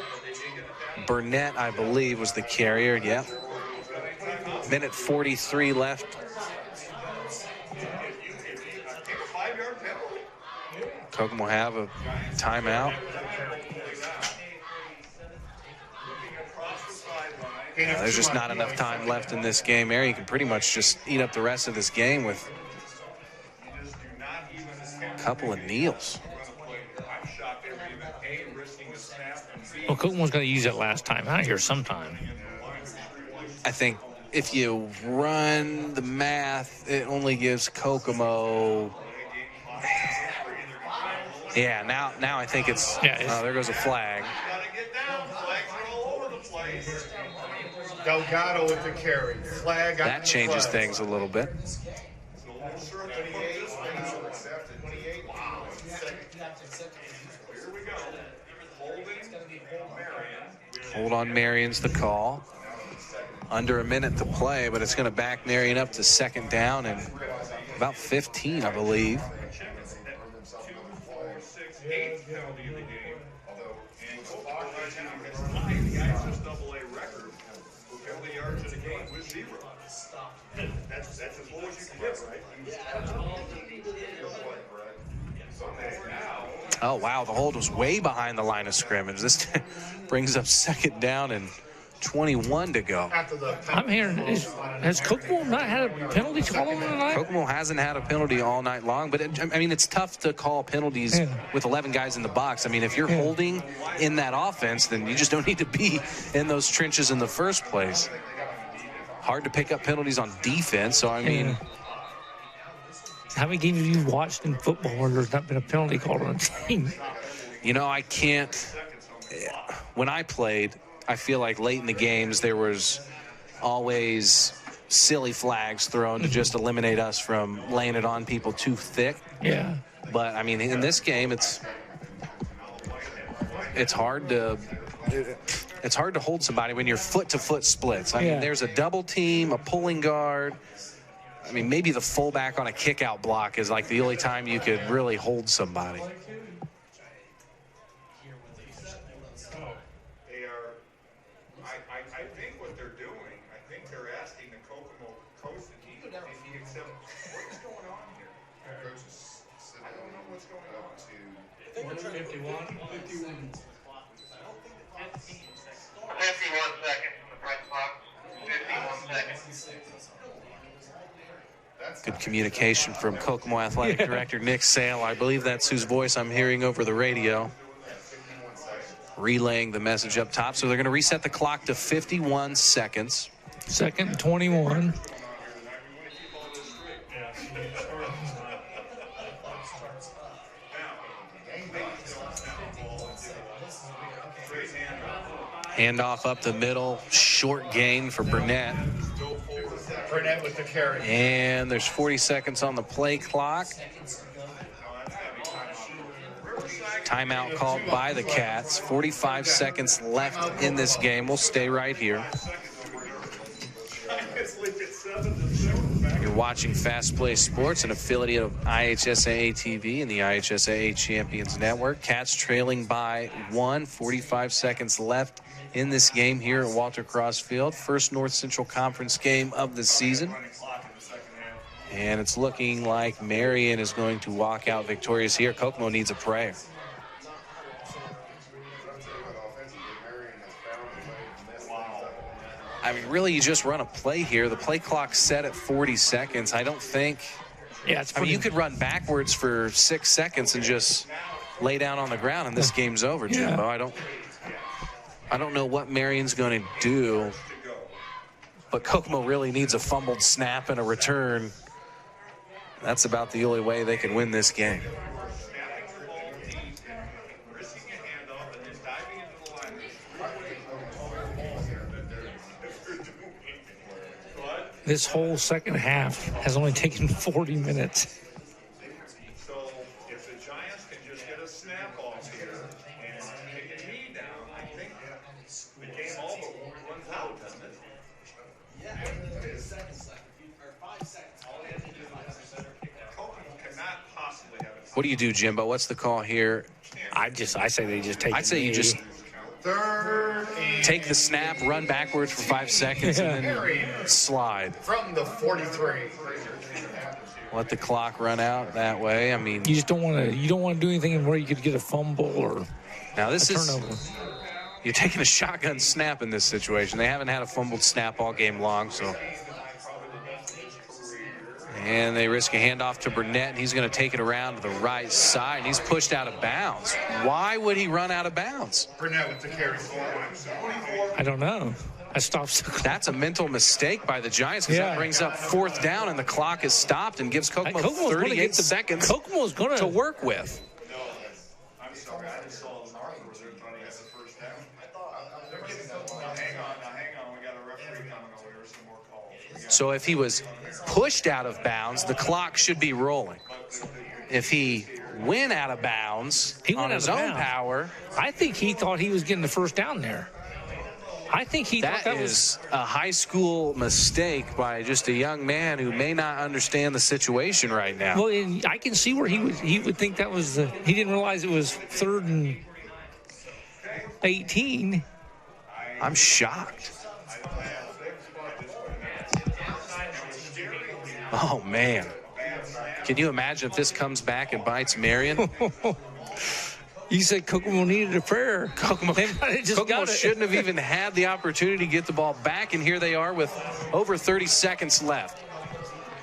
Burnett, I believe, was the carrier. Yep. Minute 43 left. Kokomo have a timeout. There's just not enough time left in this game. Marion can pretty much just eat up the rest of this game with a couple of kneels. Well, Kokomo's going to use that last time out here sometime. I think if you run the math, it only gives Kokomo... Yeah, now I think it's... there goes a flag. Delgado with the carry. Flag. That changes things a little bit. Hold on, Marion's the call. Under a minute to play, but it's going to back Marion up to second down and about 15, I believe. Eighth penalty of the game, although the XSAA record for penalty yards in a game was 0. That's as low as you can get, right? Oh, wow, the hold was way behind the line of scrimmage. This brings up second down and 21 to go. I'm hearing, has Kokomo not had a penalty call on tonight? Kokomo hasn't had a penalty all night long, but I mean, it's tough to call penalties with 11 guys in the box. I mean, if you're holding in that offense, then you just don't need to be in those trenches in the first place. Hard to pick up penalties on defense, so I mean... How many games have you watched in football where there's not been a penalty called on a team? You know, I can't... When I played... I feel like late in the games there was always silly flags thrown to just eliminate us from laying it on people too thick. Yeah. But I mean, in this game, it's hard to hold somebody when you're foot-to-foot splits. I mean, there's a double team, a pulling guard. I mean, maybe the fullback on a kick-out block is like the only time you could really hold somebody. I think what they're doing, I think they're asking the Kokomo coach if he accepts. What's going on here? I don't know what's going on. 51. 51 seconds. The press box. 51 seconds. Good communication from Kokomo Athletic Director Nick Sale. I believe that's whose voice I'm hearing over the radio, relaying the message up top. So they're going to reset the clock to 51 seconds. 2nd and 21. Handoff up the middle, short gain for Burnett. Burnett with the carry. And there's 40 seconds on the play clock. Timeout called by the Cats. 45 seconds left in this game. We'll stay right here. You're watching Fast Play Sports, an affiliate of IHSAA TV and the IHSAA Champions Network. Cats trailing by 1, 45 seconds left in this game here at Walter Cross Field. First North Central Conference game of the season. And it's looking like Marion is going to walk out victorious here. Kokomo needs a prayer. I mean, really, you just run a play here. The play clock's set at 40 seconds. I don't think... Yeah, it's I mean, you could run backwards for 6 seconds and just lay down on the ground, and this game's over, Jimbo. I don't know what Marion's going to do, but Kokomo really needs a fumbled snap and a return. That's about the only way they can win this game. This whole second half has only taken 40 minutes. So if the Giants can just get a snap off here and take a knee down, I think the game all but runs out, doesn't it? Yeah. seconds left. Or 5 seconds. Kokomo cannot possibly have it. What do you do, Jimbo? What's the call here? I say they just take. I'd say you just take the snap, run backwards for 5 seconds, and then slide. From the 43. Let the clock run out that way. I mean, you just don't want to. You don't want to do anything where you could get a fumble or now this a is turnover. You're taking a shotgun snap in this situation. They haven't had a fumbled snap all game long, so. And they risk a handoff to Burnett, and he's going to take it around to the right side, and he's pushed out of bounds. Why would he run out of bounds? Burnett with the carry. I don't know. That stops. That's a mental mistake by the Giants because that brings up 4th down, and the clock is stopped and gives Kokomo 38 seconds Kokomo's going to work with. I'm sorry, I just saw the mark where they're trying to get the first down. They're getting hang on, we got a referee coming over here, some more calls. So if he was pushed out of bounds, the clock should be rolling. If he went out of bounds on his own power, I think he thought he was getting the first down there. I think he thought that was a high school mistake by just a young man who may not understand the situation right now. Well, and I can see where he would think that was he didn't realize it was 3rd and 18. I'm shocked. Oh, man. Can you imagine if this comes back and bites Marion? You said Kokomo needed a prayer. Kokomo shouldn't have even had the opportunity to get the ball back, and here they are with over 30 seconds left.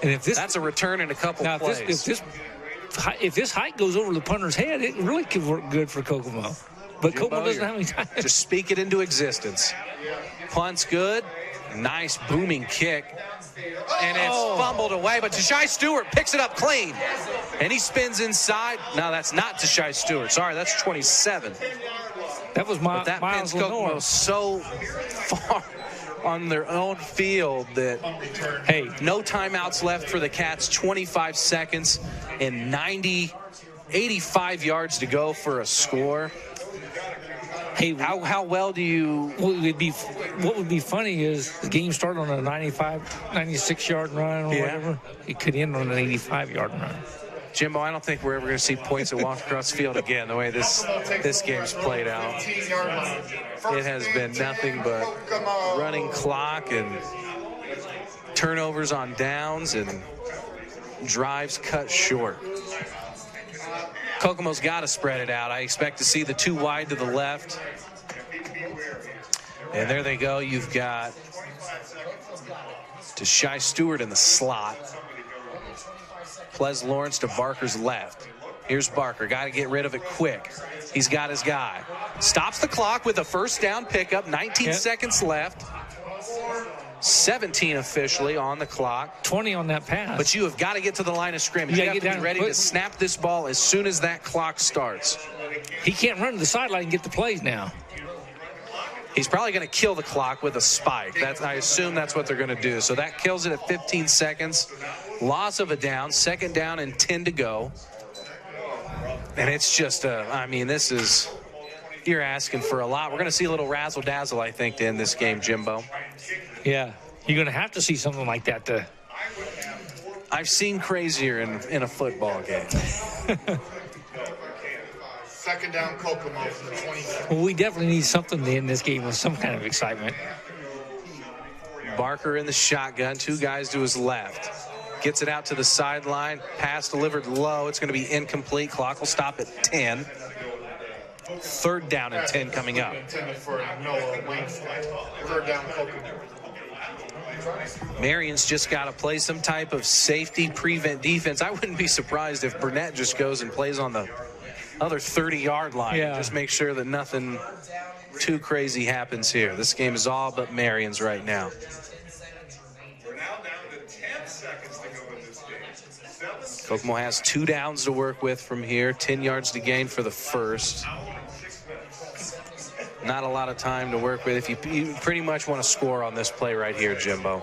And if that's a return in a couple plays. If this hike goes over the punter's head, it really could work good for Kokomo. But Jimbo, Kokomo doesn't have any time. Just speak it into existence. Punt's good. Nice booming kick. And it's fumbled away, but Tashai Stewart picks it up clean. And he spins inside. No, that's not Tashai Stewart. Sorry, that's 27. That was But that pins Kokomo so far on their own field that, hey, no timeouts left for the Cats. 25 seconds and 85 yards to go for a score. Hey, how well do you... What would be funny is the game started on a 96-yard run or whatever. It could end on an 85-yard run. Jimbo, I don't think we're ever going to see points at Walter Cross Field again the way this game's played out. It has been nothing but running clock and turnovers on downs and drives cut short. Kokomo's got to spread it out. I expect to see the 2 wide to the left. And there they go. You've got Tashai Stewart in the slot. Ples Lawrence to Barker's left. Here's Barker. Got to get rid of it quick. He's got his guy. Stops the clock with a first down pickup. 19 seconds left. 17 officially on the clock. 20 on that pass. But you have got to get to the line of scrimmage. You have to be ready to snap this ball as soon as that clock starts. He can't run to the sideline and get the plays now. He's probably going to kill the clock with a spike. I assume that's what they're going to do. So that kills it at 15 seconds. Loss of a down. Second down and 10 to go. And it's just, this is, you're asking for a lot. We're going to see a little razzle-dazzle, I think, to end this game, Jimbo. Yeah, you're going to have to see something like that. I've seen crazier in a football game. Second down, Kokomo for the 20. Well, we definitely need something to end this game with some kind of excitement. Barker in the shotgun, two guys to his left. Gets it out to the sideline. Pass delivered low. It's going to be incomplete. Clock will stop at 10. Third down and 10 coming up. Third down, Kokomo. Marion's just got to play some type of safety prevent defense. I wouldn't be surprised if Burnett just goes and plays on the other 30-yard line. Yeah. Just make sure that nothing too crazy happens here. This game is all but Marion's right now. We're now down to 10 seconds to go in this game. Kokomo has 2 downs to work with from here. 10 yards to gain for the first. Not a lot of time to work with. If you pretty much want to score on this play right here, Jimbo.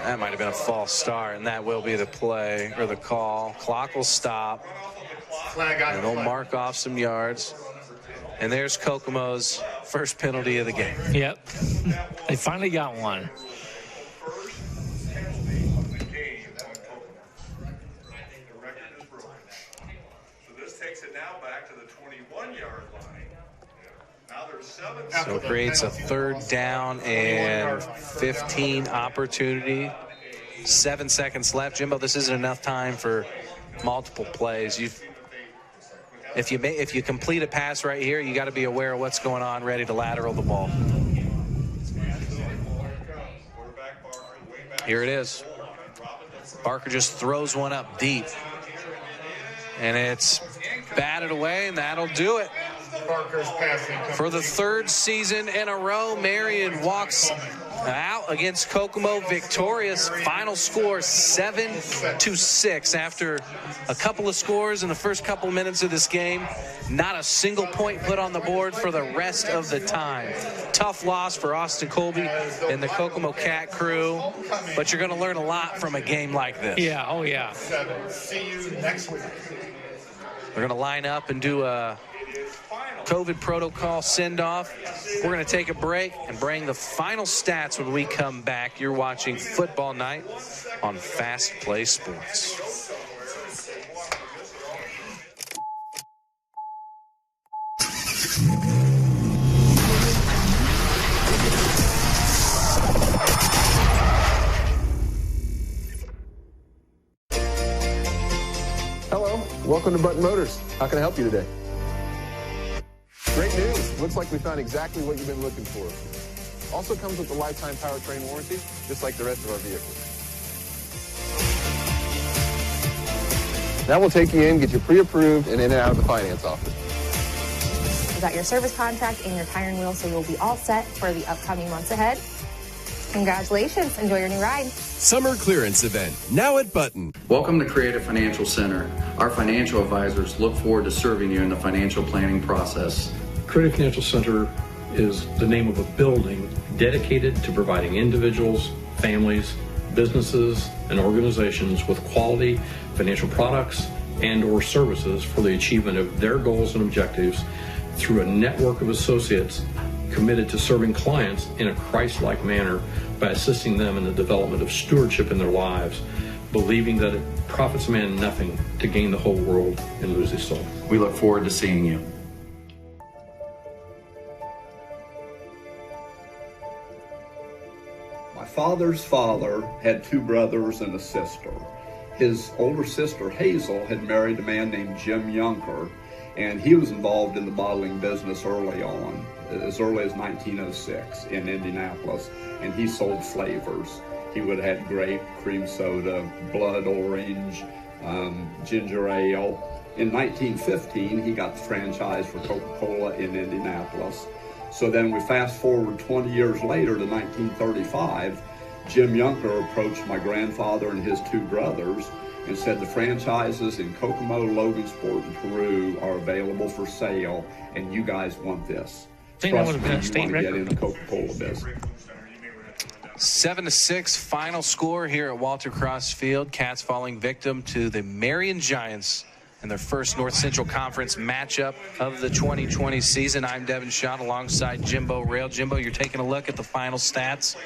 That might have been a false start, and that will be the play or the call. Clock will stop. And they'll mark off some yards. And there's Kokomo's first penalty of the game. Yep. They finally got one. Takes it now back to the 21-yard line. Now there's 7 So it creates a third down and 15 opportunity. 7 seconds left. Jimbo, this isn't enough time for multiple plays. If you complete a pass right here, you got to be aware of what's going on, ready to lateral the ball. Here it is. Barker just throws one up deep. And it's batted away, and that'll do it. For the third season in a row, Marion walks out against Kokomo victorious. Final score 7-6 after a couple of scores in the first couple minutes of this game. Not a single point put on the board for the rest of the time. Tough loss for Austin Colby and the Kokomo Cat crew, but you're going to learn a lot from a game like this. Yeah, oh yeah. See you next week. We're going to line up and do a COVID protocol send-off. We're going to take a break and bring the final stats when we come back. You're watching Football Night on Fast Play Sports. Hello, welcome to Button Motors. How can I help you today? Great news. Looks like we found exactly what you've been looking for. Also comes with a lifetime powertrain warranty, just like the rest of our vehicles. Now we'll take you in, get you pre-approved, and in and out of the finance office. You got your service contract and your tire and wheel, so you'll be all set for the upcoming months ahead. Congratulations. Enjoy your new ride. Summer clearance event, now at Button. Welcome to Creative Financial Center. Our financial advisors look forward to serving you in the financial planning process. Creative Financial Center is the name of a building dedicated to providing individuals, families, businesses, and organizations with quality financial products and or services for the achievement of their goals and objectives through a network of associates committed to serving clients in a Christ-like manner by assisting them in the development of stewardship in their lives, believing that it profits a man nothing to gain the whole world and lose his soul. We look forward to seeing you. My father's father had 2 brothers and a sister. His older sister, Hazel, had married a man named Jim Yunker, and he was involved in the bottling business early on, as early as 1906 in Indianapolis, and he sold flavors. He would have had grape, cream soda, blood orange, ginger ale. In 1915, he got the franchise for Coca-Cola in Indianapolis. So then we fast forward 20 years later to 1935. Jim Junker approached my grandfather and his two brothers and said the franchises in Kokomo, Logansport, and Peru are available for sale, and you guys want this. Trust me, you want to get in the Coca-Cola business. 7-6 final score here at Walter Cross Field. Cats falling victim to the Marion Giants in their first North Central Conference matchup of the 2020 season. I'm Devin Schott alongside Jimbo Rail. Jimbo, you're taking a look at the final stats.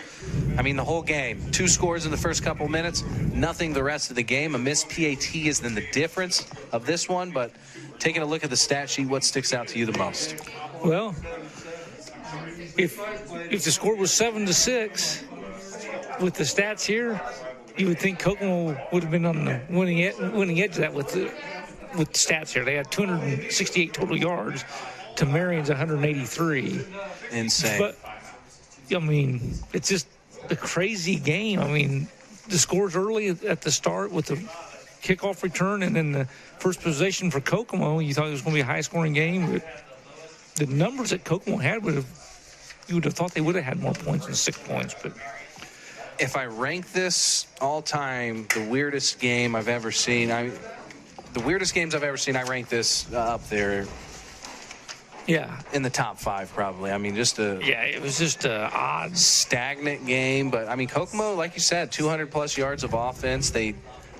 I mean, the whole game, 2 scores in the first couple minutes, nothing the rest of the game. A missed PAT is then the difference of this one, but taking a look at the stat sheet, what sticks out to you the most? Well, if the score was 7-6, with the stats here, you would think Kokomo would have been on the winning edge of that with the stats here. They had 268 total yards to Marion's 183. Insane. But, I mean, it's just a crazy game. I mean, the scores early at the start with the kickoff return and then the first possession for Kokomo, you thought it was going to be a high-scoring game. But the numbers that Kokomo had you would have thought they would have had more points than 6 points. But if I rank this all-time, the weirdest game I've ever seen, the weirdest games I've ever seen, I rank this up there. Yeah. In the top 5, probably. I mean, it was just an odd, stagnant game. But, I mean, Kokomo, like you said, 200-plus yards of offense. They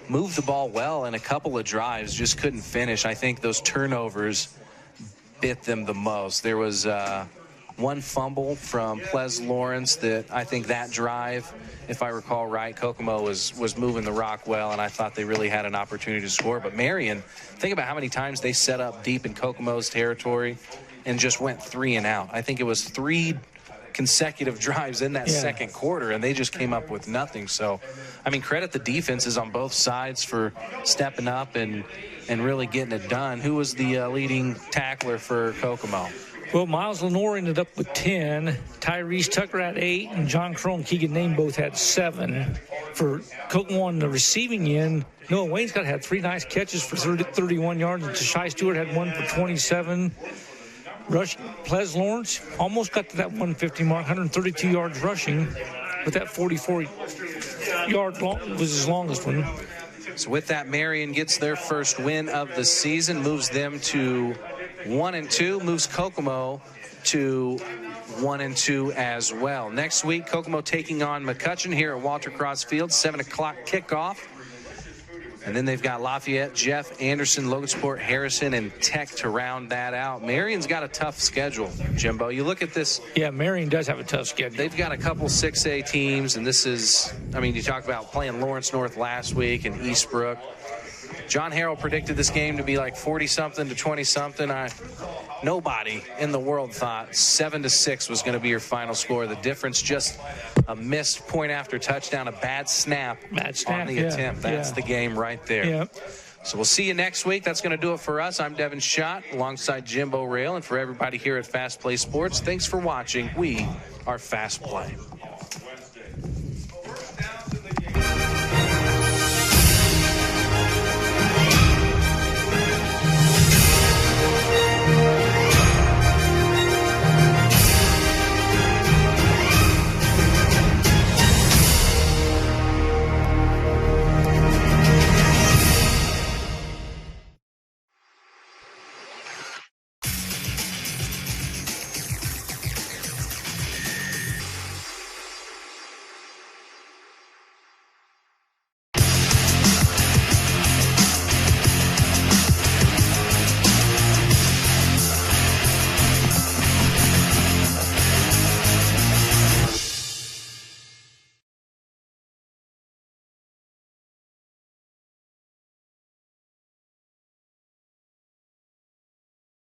moved the ball well in a couple of drives, just couldn't finish. I think those turnovers bit them the most. There was one fumble from Ples Lawrence that I think that drive, if I recall right, Kokomo was moving the rock well, and I thought they really had an opportunity to score. But Marion, think about how many times they set up deep in Kokomo's territory and just went 3 and out. I think it was 3 consecutive drives in that second quarter, and they just came up with nothing. So, I mean, credit the defenses on both sides for stepping up and really getting it done. Who was the leading tackler for Kokomo? Well, Miles Lenore ended up with 10. Tyrese Tucker had 8, and John Crow and Keegan Name both had 7. For Kokomo on the receiving end, Noah Wainscott had 3 nice catches for 31 yards, and Tashai Stewart had 1 for 27. Ples Lawrence almost got to that 150 mark, 132 yards rushing, but that 44-yard was his longest one. So with that, Marion gets their first win of the season, moves them to 1-2, moves Kokomo to 1-2 as well. Next week, Kokomo taking on McCutcheon here at Walter Cross Field, 7 o'clock kickoff. And then they've got Lafayette, Jeff, Anderson, Logansport, Harrison, and Tech to round that out. Marion's got a tough schedule, Jimbo. You look at this. Yeah, Marion does have a tough schedule. They've got a couple 6A teams, and this is, I mean, you talk about playing Lawrence North last week and Eastbrook. John Harrell predicted this game to be like 40-something to 20-something. Nobody in the world thought 7-6 was going to be your final score. The difference just a missed point after touchdown, a bad snap on the attempt. That's the game right there. Yeah. So we'll see you next week. That's going to do it for us. I'm Devin Schott alongside Jimbo Rail. And for everybody here at Fast Play Sports, thanks for watching. We are Fast Play.